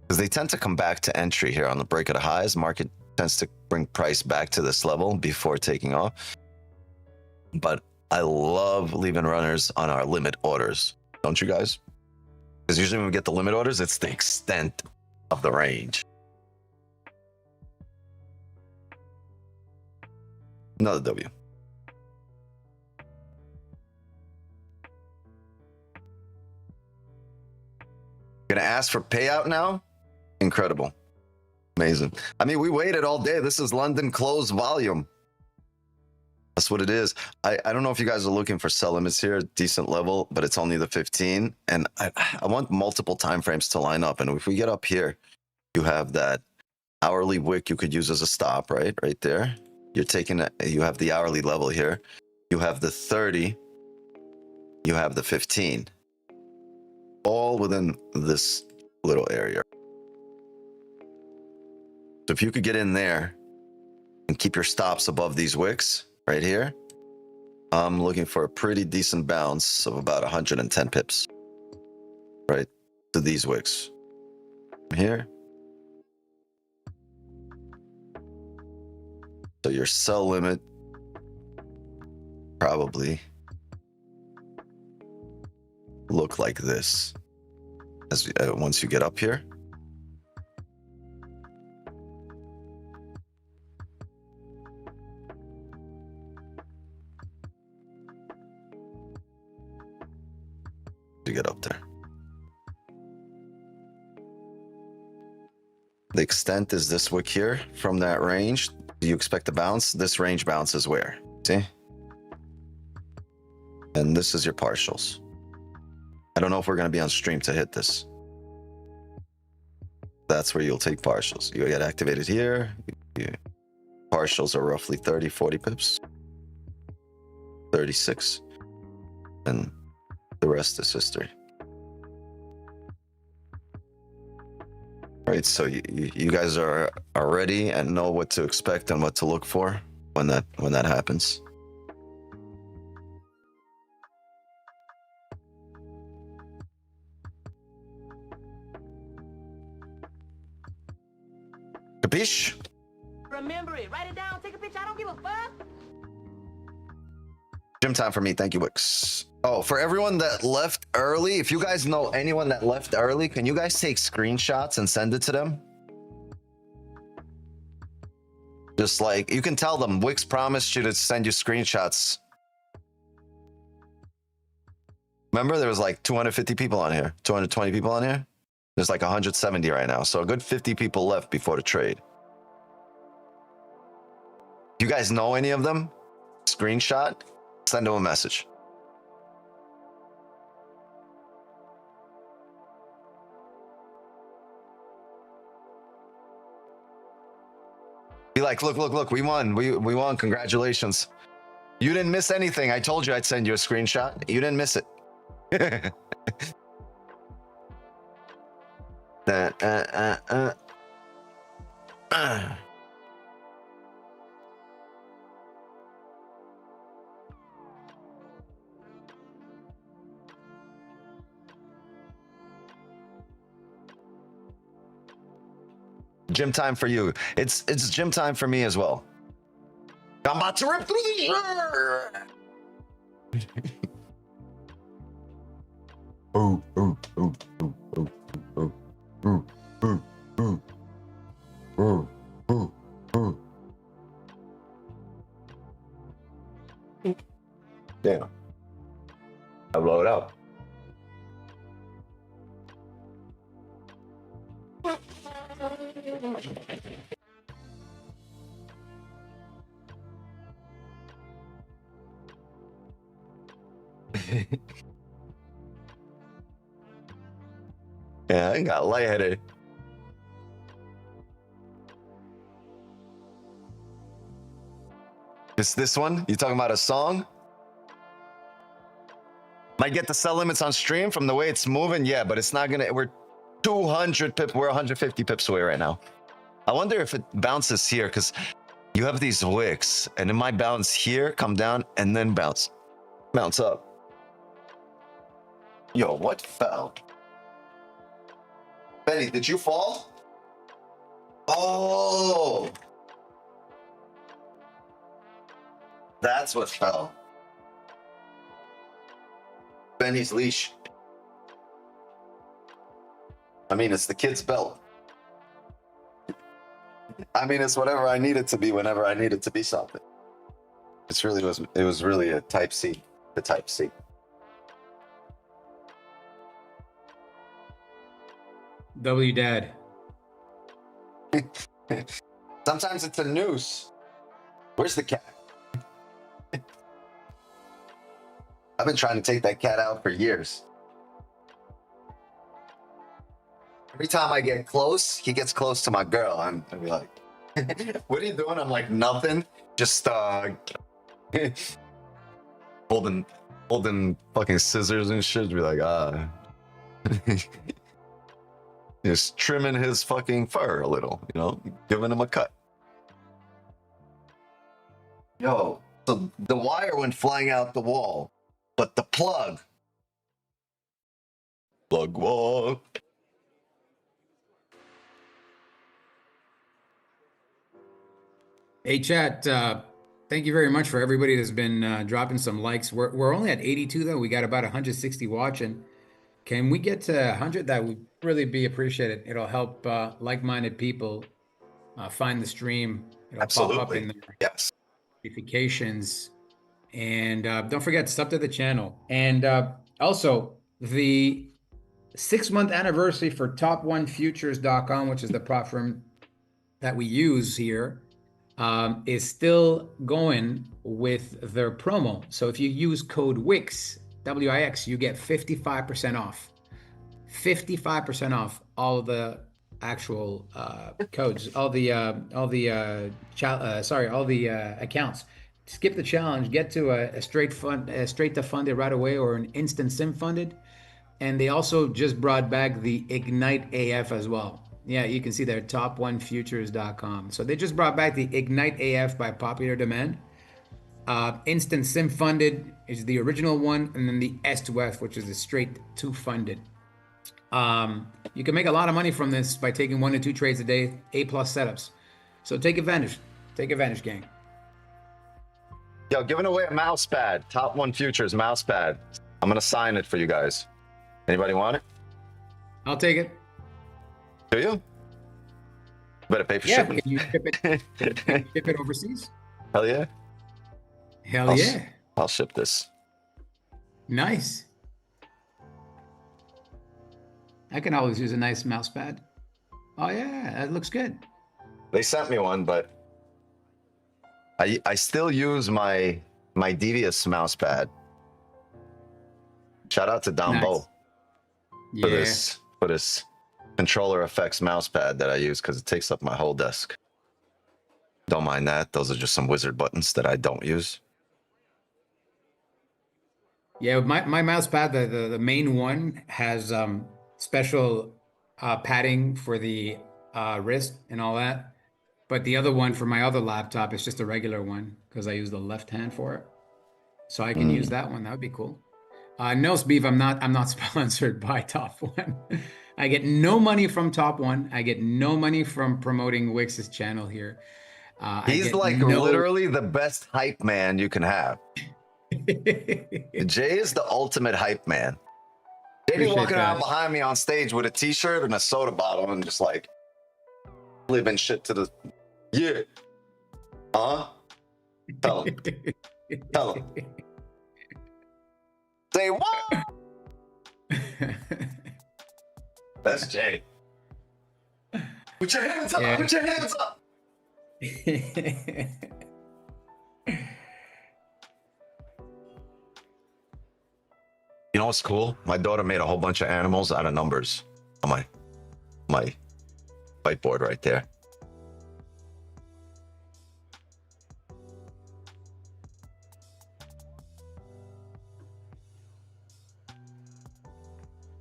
because they tend to come back to entry here on the break of the highs. Market tends to bring price back to this level before taking off. But I love leaving runners on our limit orders. Don't you guys? Because usually when we get the limit orders, it's the extent of the range. Another W. Gonna ask for payout now? Incredible. Amazing. I mean, we waited all day. This is London close volume. That's what it is. I don't know if you guys are looking for sell limits here, decent level, but it's only the 15. And I want multiple time frames to line up. And if we get up here, you have that hourly wick you could use as a stop, right? Right there. You're taking it, you have the hourly level here. You have the 30. You have the 15. All within this little area. So if you could get in there and keep your stops above these wicks right here, I'm looking for a pretty decent bounce of about 110 pips, right, to these wicks. Here. So your sell limit probably look like this as once you get up here. To get up there. The extent is this wick here from that range. Do you expect a bounce? This range bounces where? See? And this is your partials. I don't know if we're going to be on stream to hit this. That's where you'll take partials. You get activated here. Partials are roughly 30, 40 pips. 36. And the rest is history. Right, so you guys are ready and know what to expect and what to look for when that happens. Capiche? Remember it. Write it down. Take a picture. I don't give a fuck. Gym time for me. Thank you, Wix. Oh, for everyone that left early, if you guys know anyone that left early, can you guys take screenshots and send it to them? Just like, you can tell them, Wix promised you to send you screenshots. Remember, there was like 250 people on here, 220 people on here. There's like 170 right now. So a good 50 people left before the trade. You guys know any of them? Screenshot, send them a message. Be like, look, we won. We won. Congratulations. You didn't miss anything. I told you I'd send you a screenshot. You didn't miss it. Gym time for you. It's gym time for me as well. I'm about to rip through the shirt. Oh. Damn. I blow it up. Yeah, I got lightheaded. This one? You talking about a song? Might get the sell limits on stream from the way it's moving. Yeah, but it's not gonna. We're 200 pips. We're 150 pips away right now. I wonder if it bounces here because you have these wicks, and it might bounce here, come down, and then bounce up. Yo, what fell? Benny, did you fall? Oh, that's what fell. Benny's leash. I mean, it's the kid's belt. I mean, it's whatever I need it to be whenever I need it to be something. It was really a type C, the type C. W dad. Sometimes it's a noose. Where's the cat? I've been trying to take that cat out for years. Every time I get close, he gets close to my girl. I'd be like, what are you doing? I'm like, nothing. Just holding fucking scissors and shit. Be like, just trimming his fucking fur a little, you know, giving him a cut. Yo, so the wire went flying out the wall, but the plug wall. Hey, chat. Thank you very much for everybody that's been dropping some likes. We're only at 82 though. We got about 160 watching. Can we get to 100? That would really be appreciated. It'll help like-minded people find the stream. It'll pop up in the notifications. And don't forget to sub to the channel. And also the 6-month anniversary for top1futures.com, which is the prop firm that we use here, is still going with their promo. So if you use code WIX, W-I-X, you get 55% off. 55% off all the actual codes, all the accounts. Skip the challenge, get to a straight to funded right away or an instant sim funded. And they also just brought back the Ignite AF as well. Yeah, you can see there, top1futures.com. So they just brought back the Ignite AF by popular demand. Instant sim funded is the original one, and then the S2F, which is the straight to funded. You can make a lot of money from this by taking 1 to 2 trades a day, A+ setups. So take advantage, gang. Yo, giving away a mouse pad, Top 1 Futures mouse pad. I'm gonna sign it for you guys. Anybody want it? I'll take it. Do you? Better pay for Yeah, shipping. can you ship it overseas? Hell yeah. Hell yeah. I'll ship this. Nice. I can always use a nice mouse pad. Oh yeah, that looks good. They sent me one, but I still use my Devious mouse pad. Shout out to Don Bo for this controller effects mouse pad that I use because it takes up my whole desk. Don't mind that. Those are just some wizard buttons that I don't use. Yeah, my mouse pad, the main one has special padding for the wrist and all that. But the other one for my other laptop is just a regular one because I use the left hand for it. So I can use that one. That would be cool. No, Speed, I'm not sponsored by Top 1. I get no money from Top 1. I get no money from promoting Wix's channel here. He's like literally the best hype man you can have. Jay is the ultimate hype man. They be walking around behind me on stage with a t-shirt and a soda bottle and just like living shit to the Tell him. Tell him. Say what? That's Jay. Put your hands up. Put your hands up. You know what's cool? My daughter made a whole bunch of animals out of numbers on my whiteboard right there.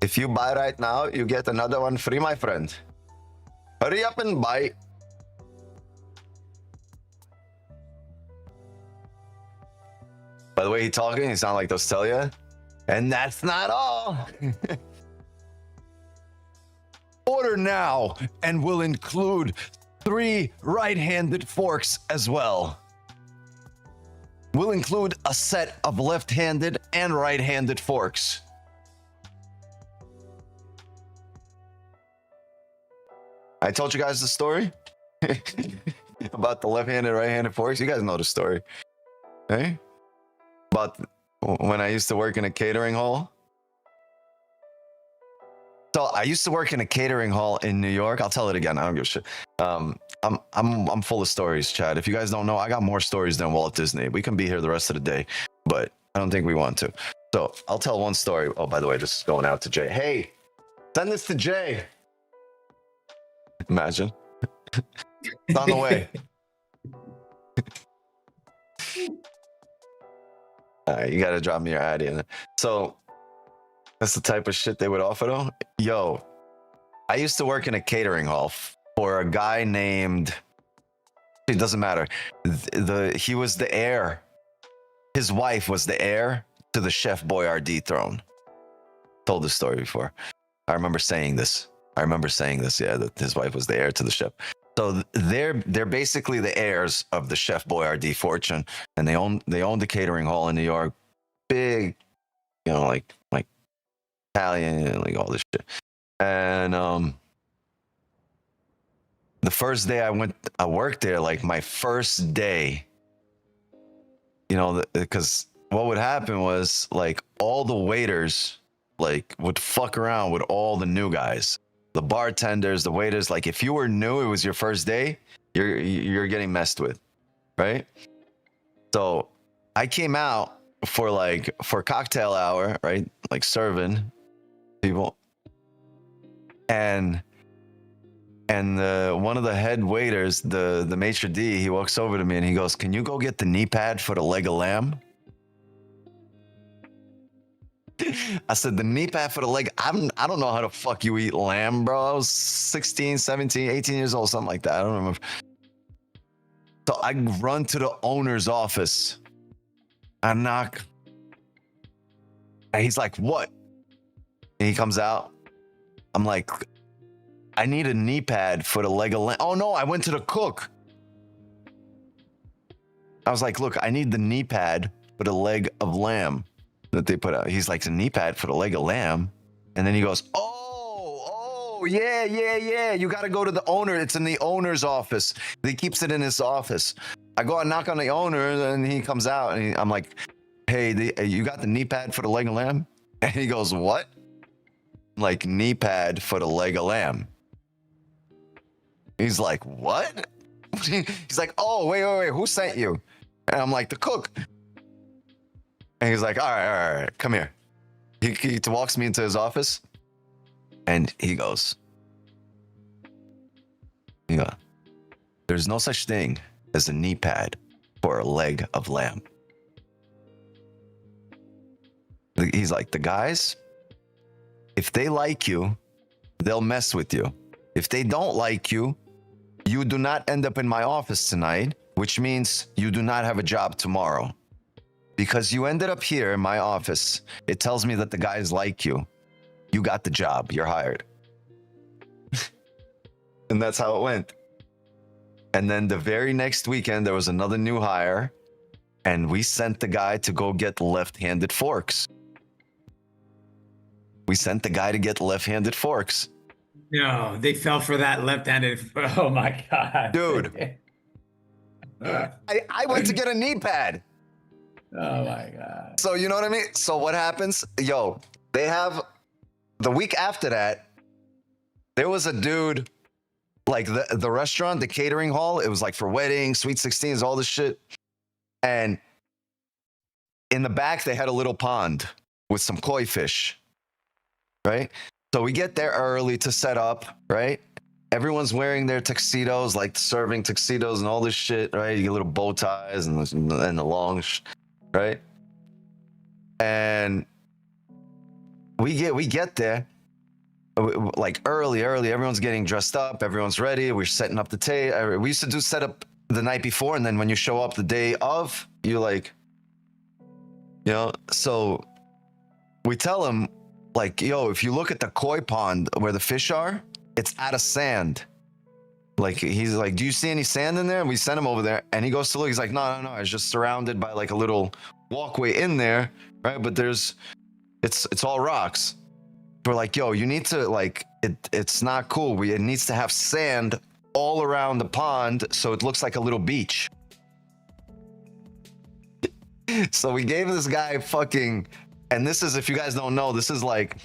If you buy right now, you get another one free, my friend. Hurry up and buy. By the way, he talking, he sound like those tell ya. And that's not all. Order now, and we'll include 3 right-handed forks as well. We'll include a set of left-handed and right-handed forks. I told you guys the story about the left-handed, right-handed forks. You guys know the story, hey? About when I used to work in a catering hall. So I used to work in a catering hall in New York. I'll tell it again. I don't give a shit. I'm full of stories, Chad. If you guys don't know, I got more stories than Walt Disney. We can be here the rest of the day, but I don't think we want to. So I'll tell one story. Oh, by the way, this is going out to Jay. Hey, send this to Jay. Imagine. It's on the way. You gotta drop me your ad in. So that's the type of shit they would offer though. Yo, I used to work in a catering hall for a guy named, it doesn't matter. He was the heir. His wife was the heir to the Chef Boyardee throne. Told this story before. I remember saying this. Yeah, that his wife was the heir to the chef. So they're basically the heirs of the Chef Boyardee fortune, and they own the catering hall in New York. Big, you know, like Italian, like all this shit. And the first day I worked there, like my first day, you know, because what would happen was like all the waiters like would fuck around with all the new guys. The bartenders, the waiters, like if you were new, it was your first day, you're getting messed with, right? So I came out for cocktail hour, right? Like serving people. And one of the head waiters, the maitre d', he walks over to me and he goes, "Can you go get the knee pad for the leg of lamb?" I said, "The knee pad for the leg? I don't know how the fuck you eat lamb, bro." I was 16, 17, 18 years old, something like that. I don't remember. So I run to the owner's office. I knock. And he's like, "What?" And he comes out. I'm like, "I need a knee pad for the leg of lamb." "Oh no, I went to the cook." I was like, "Look, I need the knee pad for the leg of lamb that they put out." He's like, "The knee pad for the leg of lamb." And then he goes, oh, yeah. You got to go to the owner. It's in the owner's office. He keeps it in his office. I go and knock on the owner, and he comes out, and I'm like, "Hey, you got the knee pad for the leg of lamb?" And he goes, "What?" I'm like, "Knee pad for the leg of lamb." He's like, "What?" He's like, "Oh, wait, who sent you?" And I'm like, "The cook." And he's like, all right, come here. He walks me into his office, and he goes, "There's no such thing as a knee pad for a leg of lamb." He's like, "The guys, if they like you, they'll mess with you. If they don't like you, you do not end up in my office tonight, which means you do not have a job tomorrow. Because you ended up here in my office, it tells me that the guys like you. You got the job. You're hired." And that's how it went. And then the very next weekend, there was another new hire, and we sent the guy to go get left-handed forks. No, they fell for that left-handed. Oh my God. Dude. I went to get a knee pad. Oh my God. So you know what I mean? So what happens? Yo, they have the week after that, there was a dude, like the restaurant, the catering hall, it was like for weddings, sweet 16s, all this shit. And in the back, they had a little pond with some koi fish, right? So we get there early to set up, right? Everyone's wearing their tuxedos, like serving tuxedos and all this shit, right? You get little bow ties and the long right? And we get there, like early, everyone's getting dressed up, everyone's ready. We're setting up the table. We used to do set up the night before, and then when you show up the day of, you like, you know. So we tell him, like, yo, if you look at the koi pond where the fish are, it's out of sand. Like, he's like, do you see any sand in there? And we send him over there, and he goes to look. He's like, no, it's just surrounded by like a little walkway in there, right? But it's all rocks. We're like, yo, you need to, like, it's not cool. It needs to have sand all around the pond so it looks like a little beach. So we gave this guy fucking, and this is, if you guys don't know, this is like,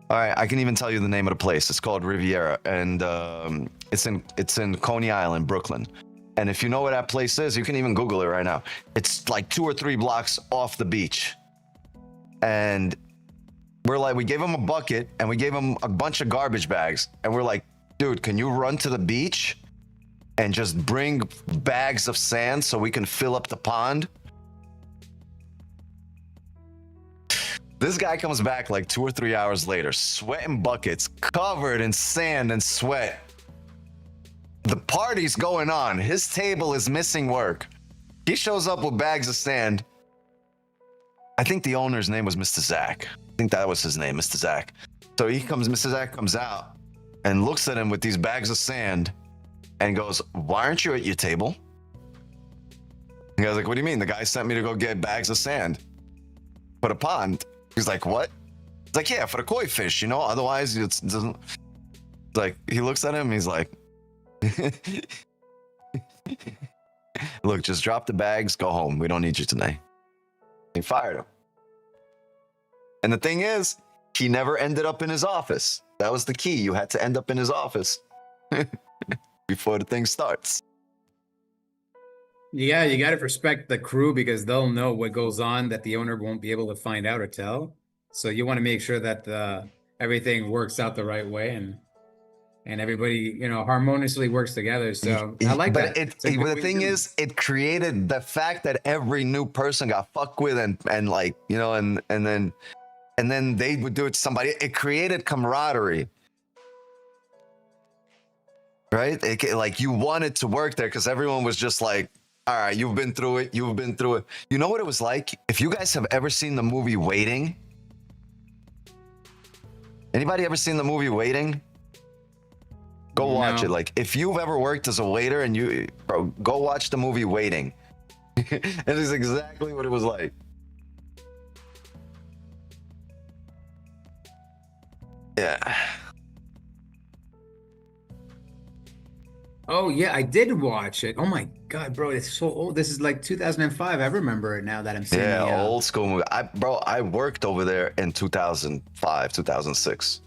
all right, I can even tell you the name of the place. It's called Riviera, and it's in Coney Island, Brooklyn. And if you know where that place is, you can even Google it right now. It's like 2 or 3 blocks off the beach. And we're like, we gave him a bucket and we gave him a bunch of garbage bags. And we're like, dude, can you run to the beach and just bring bags of sand so we can fill up the pond? This guy comes back like 2 or 3 hours later, sweating buckets, covered in sand and sweat. The party's going on. His table is missing work. He shows up with bags of sand. I think the owner's name was Mr. Zach. I think that was his name, Mr. Zach. So Mr. Zach comes out and looks at him with these bags of sand and goes, why aren't you at your table? The guy's like, what do you mean? The guy sent me to go get bags of sand for the pond. He's like, what? It's like, yeah, for the koi fish, you know, otherwise it doesn't. Like, he looks at him, he's like, look, just drop the bags, go home. We don't need you tonight. He fired him. And the thing is, he never ended up in his office. That was the key. You had to end up in his office before the thing starts. Yeah, you got to respect the crew because they'll know what goes on that the owner won't be able to find out or tell. So you want to make sure that everything works out the right way and everybody, you know, harmoniously works together. So I like but that. But the thing is, it created the fact that every new person got fucked with and like, you know, and then they would do it to somebody. It created camaraderie. Right? Like, you wanted to work there because everyone was just like, all right, you've been through it. You've been through it. You know what it was like? If you guys have ever seen the movie Waiting? Anybody ever seen the movie Waiting? Go watch it. Like, if you've ever worked as a waiter and go watch the movie Waiting. It is exactly what it was like. Yeah. Oh yeah, I did watch it. Oh my God, bro, it's so old. This is like 2005. I remember it now that I'm seeing it. Old school movie. I worked over there in 2005, 2006.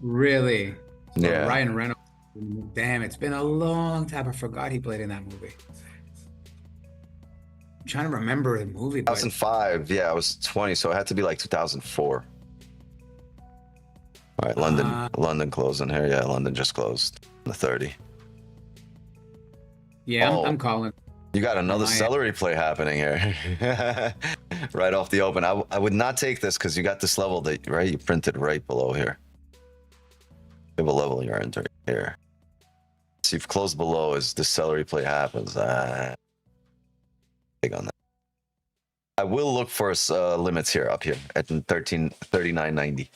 Really? So Yeah. Ryan Reynolds. Damn, it's been a long time. I forgot he played in that movie. I'm trying to remember the movie. But 2005. Yeah, I was 20, so it had to be like 2004. All right, London closing here. Yeah, London just closed on the 30. yeah, Oh. I'm calling. You got another celery play happening here. Right off the open. I would not take this because you got this level that, right? You printed right below here. You have a level you're entering here. So you've closed below as the celery play happens. Big on that. I will look for limits here up here at 39.90.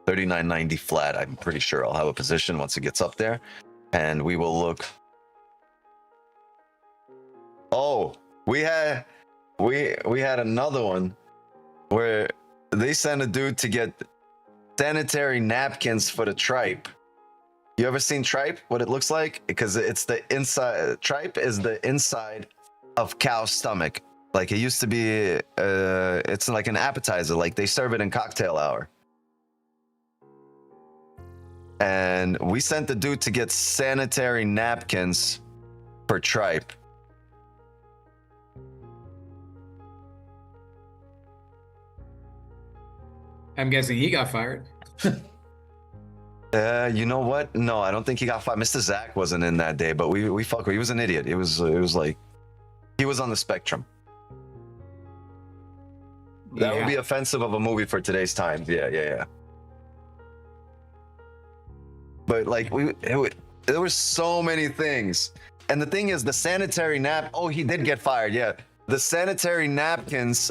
39.90 flat. I'm pretty sure I'll have a position once it gets up there. And we will look. Oh, we had another one where they sent a dude to get sanitary napkins for the tripe. You ever seen tripe? What it looks like? Because it's the inside. Tripe is the inside of cow's stomach. Like, it used to be. It's like an appetizer. Like, they serve it in cocktail hour. And we sent the dude to get sanitary napkins for tripe. I'm guessing he got fired. You know what? No, I don't think he got fired. Mr. Zach wasn't in that day, but we fuck with. He was an idiot. It was like he was on the spectrum. That would be offensive of a movie for today's times. Yeah. but like there were so many things. And the thing is, the sanitary oh, he did get fired. Yeah, the sanitary napkins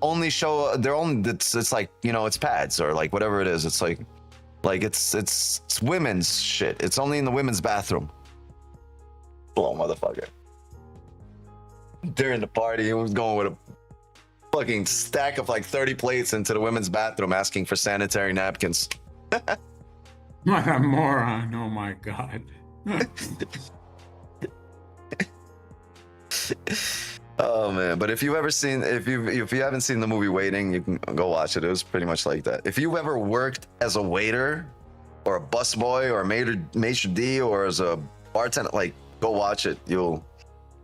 only show they're only it's like, you know, it's pads or like whatever it is. It's like it's women's shit. It's only in the women's bathroom. Blow, motherfucker. During the party, he was going with a fucking stack of like 30 plates into the women's bathroom asking for sanitary napkins. What a moron. Oh my God. Oh man, but if you haven't seen the movie Waiting, you can go watch it. It was pretty much like that. If you ever worked as a waiter or a busboy or a maitre d' or as a bartender, like, go watch it. You'll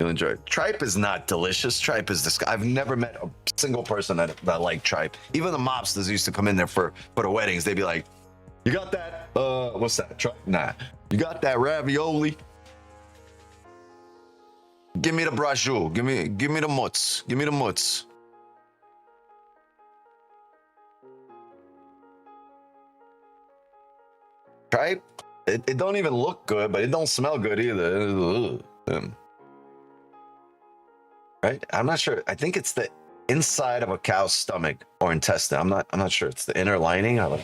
enjoy it. Tripe is not delicious. Tripe is this. I've never met a single person that liked tripe. Even the mobsters used to come in there for the weddings. They'd be like, "You got that? What's that? Tripe? Nah. You got that ravioli? Give me the brajou. Give me the mutz. Give me the mutz." Tripe, it don't even look good, but it don't smell good either. Right? I'm not sure. I think it's the inside of a cow's stomach or intestine. I'm not sure. It's the inner lining. I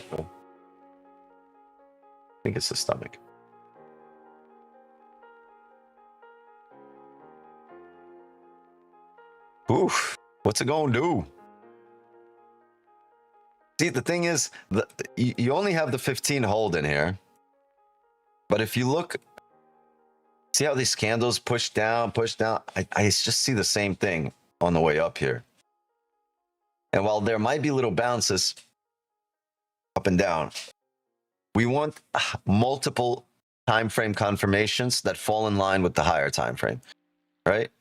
think it's the stomach. Oof, what's it gonna do? See, the thing is, you only have the 15 hold in here. But if you look, see how these candles push down, I just see the same thing on the way up here. And while there might be little bounces up and down, we want multiple time frame confirmations that fall in line with the higher time frame, right?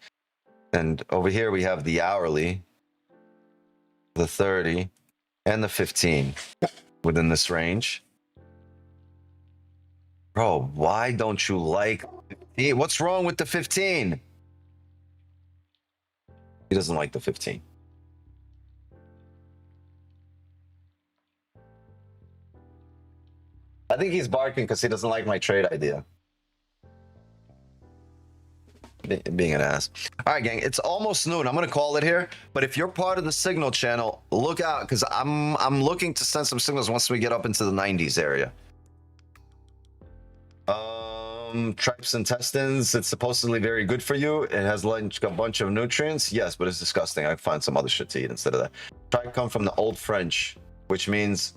And over here we have the hourly, the 30, and the 15 within this range. Bro, why don't you like 15? What's wrong with the 15? He doesn't like the 15. I think he's barking because he doesn't like my trade idea. Being an ass. All right, gang, it's almost noon. I'm gonna call it here. But if you're part of the signal channel, look out, because I'm looking to send some signals once we get up into the 90s area. Tripe's intestines, it's supposedly very good for you. It has like a bunch of nutrients. Yes, but it's disgusting. I find some other shit to eat instead of that. Tripe come from the Old French, which means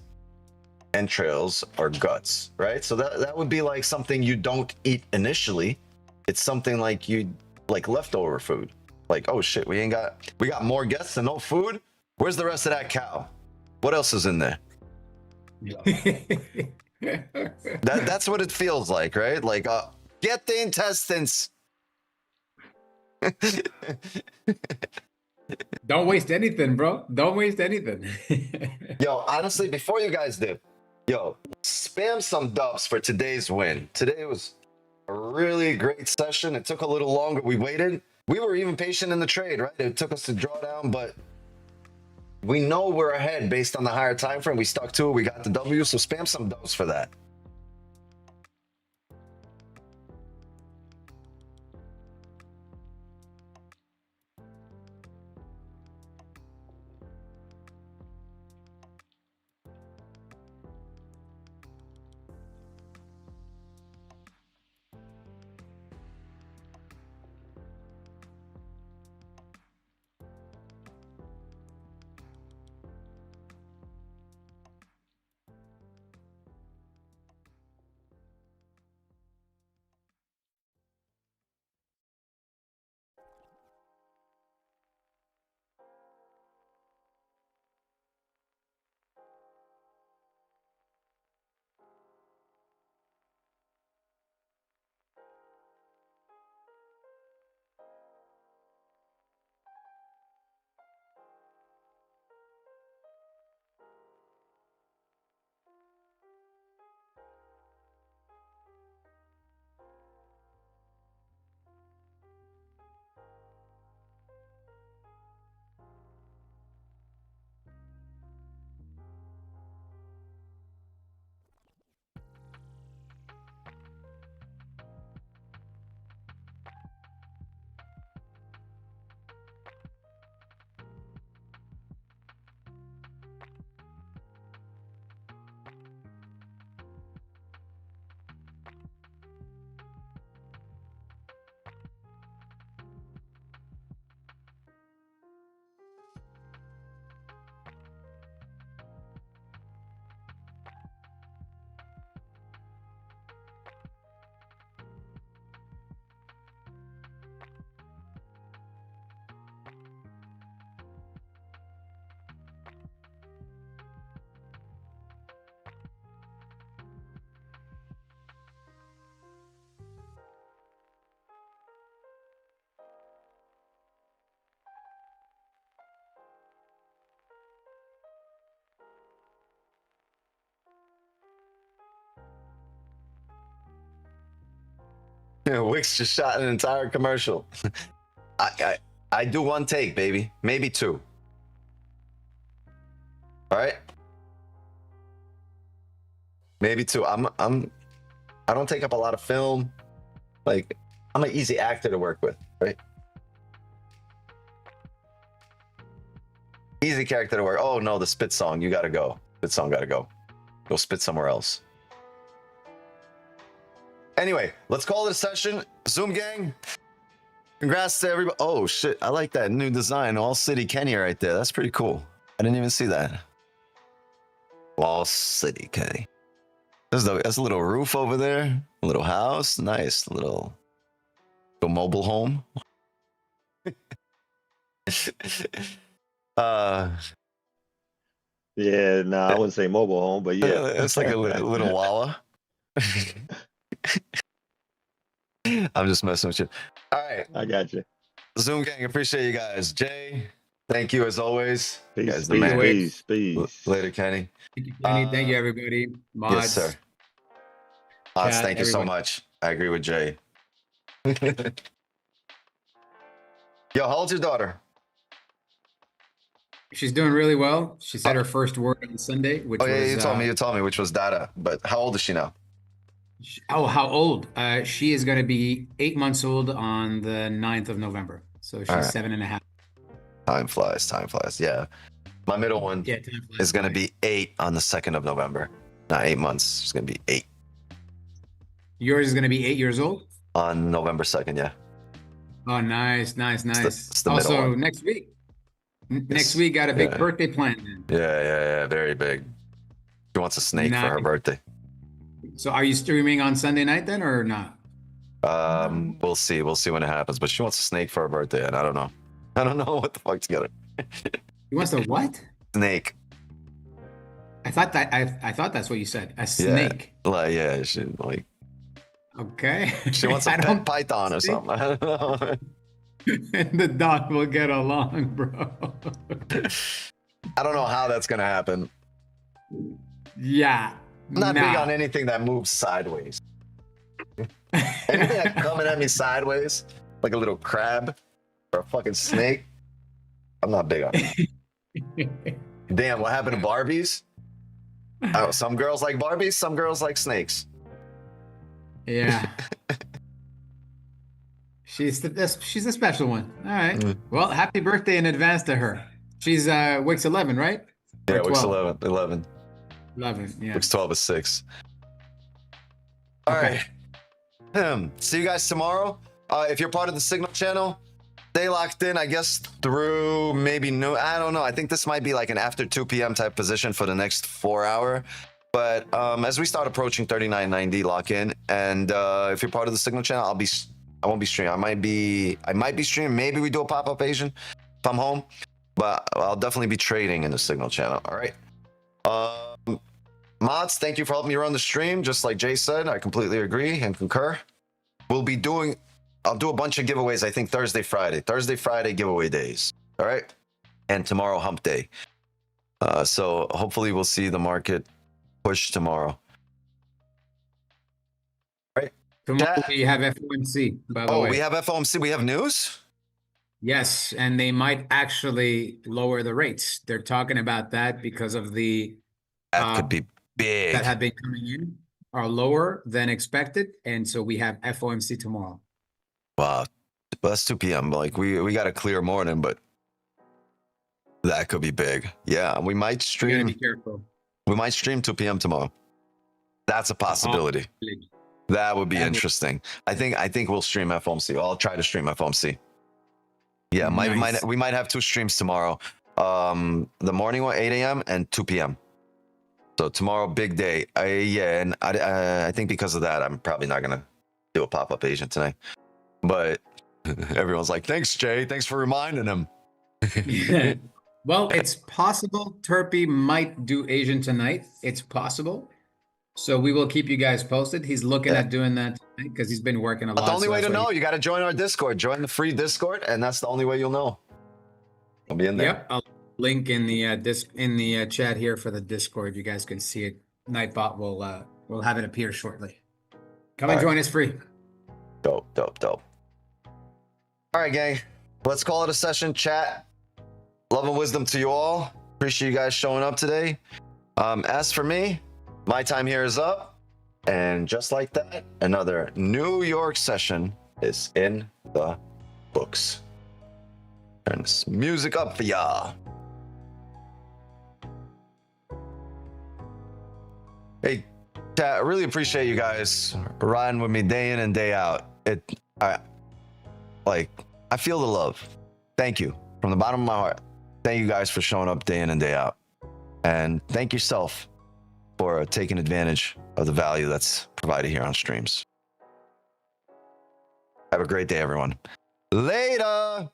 entrails or guts, right? So that would be like something you don't eat initially. It's something like leftover food. Like, oh shit, we got more guests and no food. Where's the rest of that cow? What else is in there? That's what it feels like, right? Like, get the intestines. Don't waste anything, bro. Don't waste anything. Yo, honestly, before you guys dip, yo, spam some dubs for today's win. Today was a really great session. It took a little longer. We waited. We were even patient in the trade, right? It took us to draw down, but we know we're ahead based on the higher time frame. We stuck to it. We got the W, so spam some dubs for that. Wix just shot an entire commercial. I do one take, baby, maybe two. All right, maybe two. I don't take up a lot of film. Like, I'm an easy actor to work with, right? Easy character to work. Oh no, the spit song. You gotta go. Spit song gotta go. Go spit somewhere else. Anyway, let's call it a session. Zoom gang. Congrats to everybody. Oh shit, I like that new design. All City Kenny right there. That's pretty cool. I didn't even see that. All City Kenny. That's a little roof over there. A little house. Nice. Little mobile home. Yeah, nah, I wouldn't say mobile home, but yeah. It's like a little Wawa. I'm just messing with you. All right. I got you. Zoom gang, appreciate you guys. Jay, thank you as always. You Peace, guys the peace, man. peace, peace. Later, Kenny. Thank you, Kenny. Thank you, everybody. Mods. Yes, sir. Mods, Chat, thank you so everyone. much. I agree with Jay. Yo, how old's your daughter? She's doing really well. She said her first word on Sunday, which Oh yeah, was, you told me, which was Dada. But how old is she now? oh, how old? She is going to be 8 months old on the 9th of November. So she's All right. 7.5. Time flies, time flies. Yeah. My middle one Yeah, time flies is going to by. be 8 on the 2nd of November. Not 8 months. She's going to be 8 Yours is going to be 8 years old? on November 2nd. Yeah. Oh, nice, nice, nice. it's the middle Also, one. next week. Next Yes. week, got a big Yeah. birthday planned. Then. Yeah. Very big. She wants a snake for her Nice. birthday. So are you streaming on Sunday night then or not? We'll see. We'll see when it happens. But she wants a snake for her birthday, and I don't know. I don't know what the fuck to get her. He wants a what? Snake. I thought that's what you said. A snake. Like, yeah, she like Okay. she wants a I pet don't python or think- something. I don't know. The dog will get along, bro. I don't know how that's gonna happen. Yeah. I'm not nah. big on anything that moves sideways. Anything that coming at me sideways, like a little crab or a fucking snake, I'm not big on it. Damn, what happened to Barbies? Oh, some girls like Barbies, some girls like snakes. Yeah. She's a special one. All right. Mm. Well, happy birthday in advance to her. She's Wix 11, right? Yeah, Or Wix 12? 11. 11, yeah. Wix 12 is 6. All Okay. right. See you guys tomorrow. If you're part of the Signal channel, stay locked in, I guess, through maybe noon. I don't know. I think this might be like an after 2 p.m. type position for the next 4 hour. But as we start approaching 39.90, lock in. And if you're part of the Signal channel, I won't be streaming. I might be streaming. Maybe we do a pop-up Asian if I'm home. But I'll definitely be trading in the Signal channel. All right. Mods, thank you for helping me run the stream. Just like Jay said, I completely agree and concur. I'll do a bunch of giveaways, I think Thursday, Friday giveaway days. All right. And tomorrow, hump day. So hopefully we'll see the market push tomorrow. Tomorrow we have FOMC, by the way. We have FOMC. We have news? Yes, and they might actually lower the rates. They're talking about that because of the That could be big. that have been coming in are lower than expected, and so we have FOMC tomorrow. Wow. But that's 2 p.m. Like we got a clear morning, but that could be big. Yeah, we might You gotta be stream. careful. We might stream 2 p.m. tomorrow. That's a possibility. That would be That would- interesting. I think we'll stream FOMC. I'll try to stream FOMC. Yeah, Nice. we might have 2 streams tomorrow. The morning one, 8 a.m. and 2 p.m. So tomorrow, big day. I think because of that, I'm probably not gonna do a pop-up Asian tonight. But everyone's like, "Thanks, Jay. Thanks for reminding him." Well, it's possible Turpy might do Asian tonight. It's possible. So we will keep you guys posted. He's looking Yeah. at doing that tonight because he's been working a But lot. the only so way to that's why know, you got to join our Discord. Join the free Discord, and that's the only way you'll know. I'll be in there. Yep, I'll link in the chat here for the Discord. You guys can see it. Nightbot will have it appear shortly. Come and All right. join us free. Dope, dope, dope. All right, gang. Let's call it a session. Chat. Love and wisdom to you all. Appreciate you guys showing up today. As for me, my time here is up. And just like that, another New York session is in the books. Turn this music up for y'all. Hey, chat, I really appreciate you guys riding with me day in and day out. I feel the love. Thank you from the bottom of my heart. Thank you guys for showing up day in and day out. And thank yourself for taking advantage of the value that's provided here on streams. Have a great day, everyone. Later.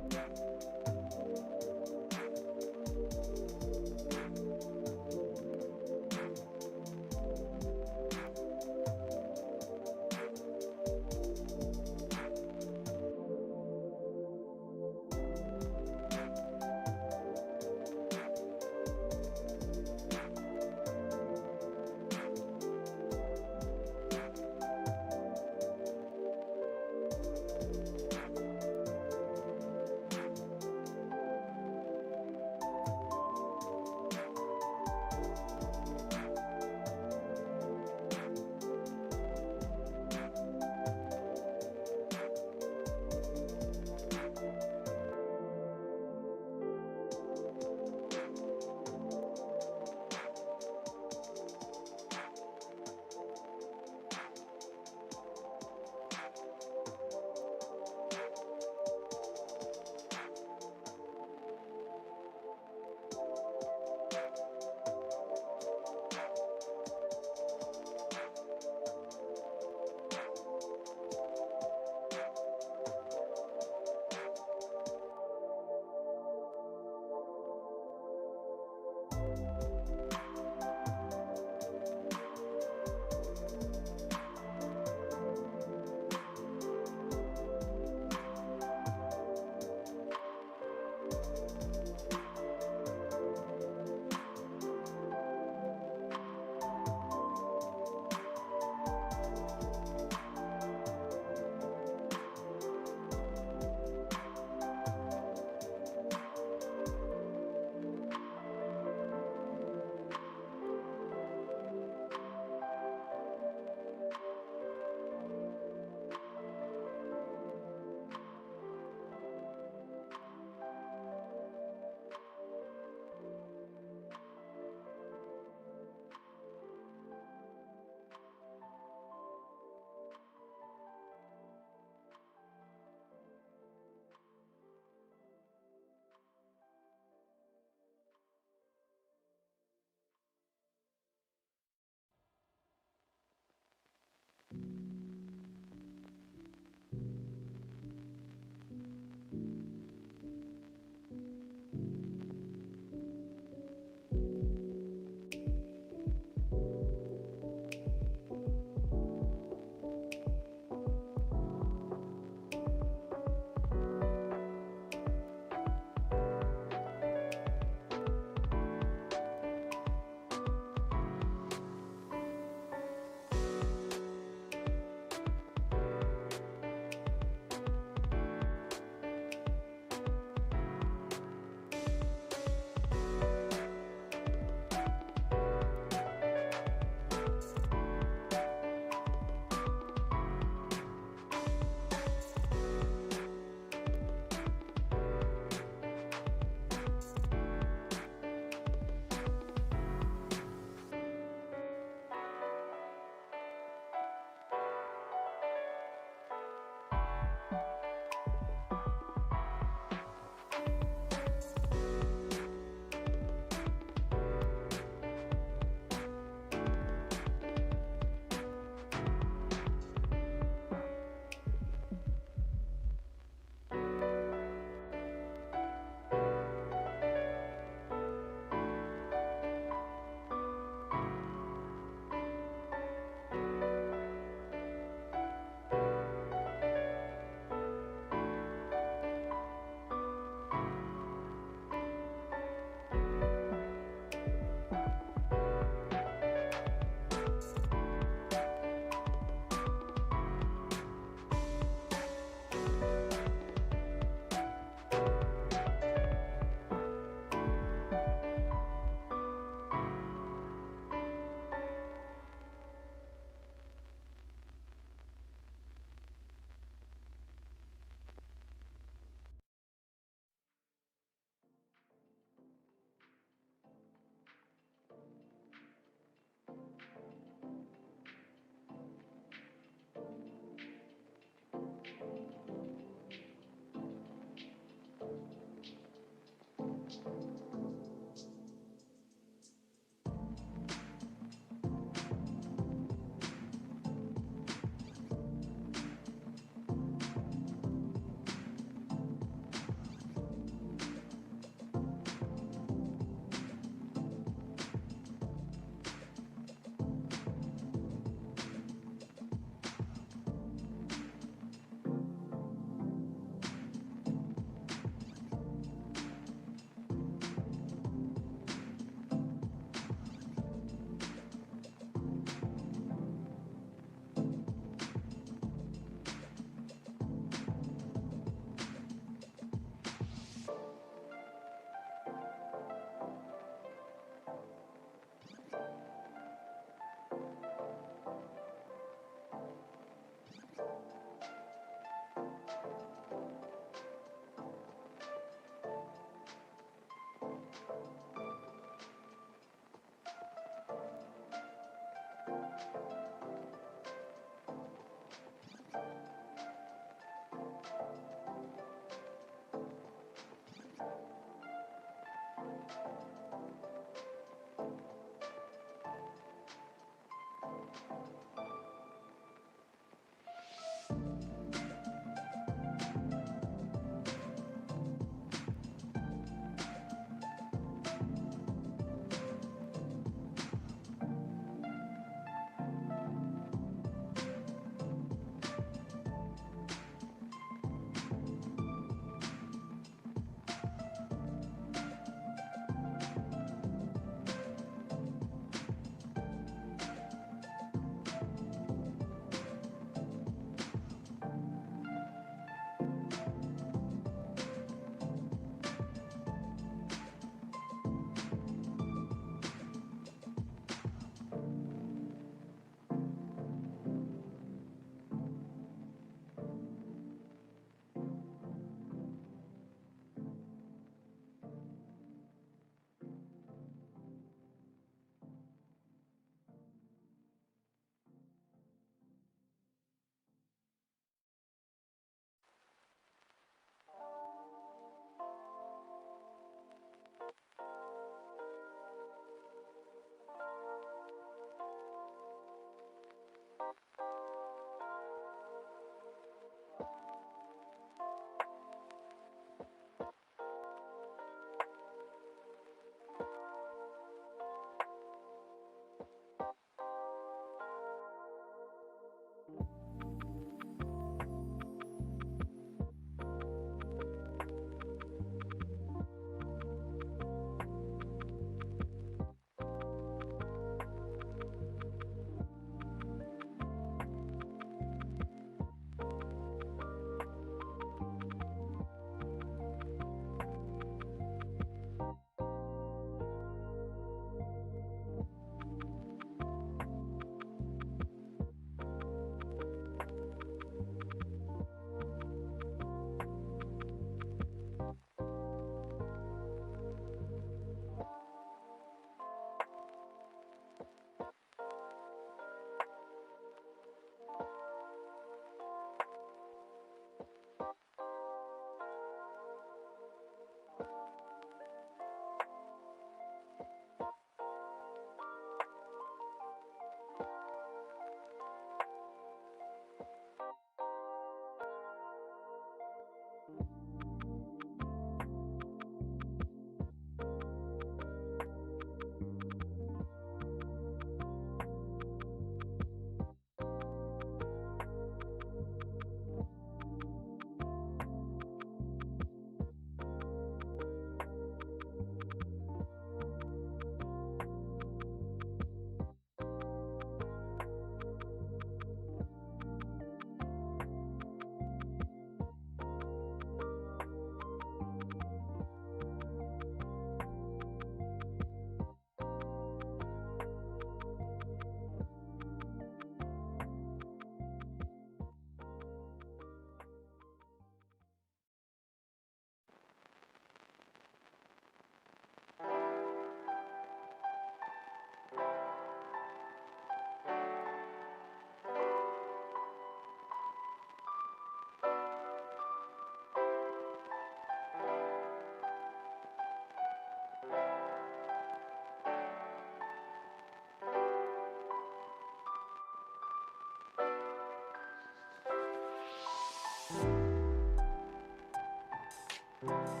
you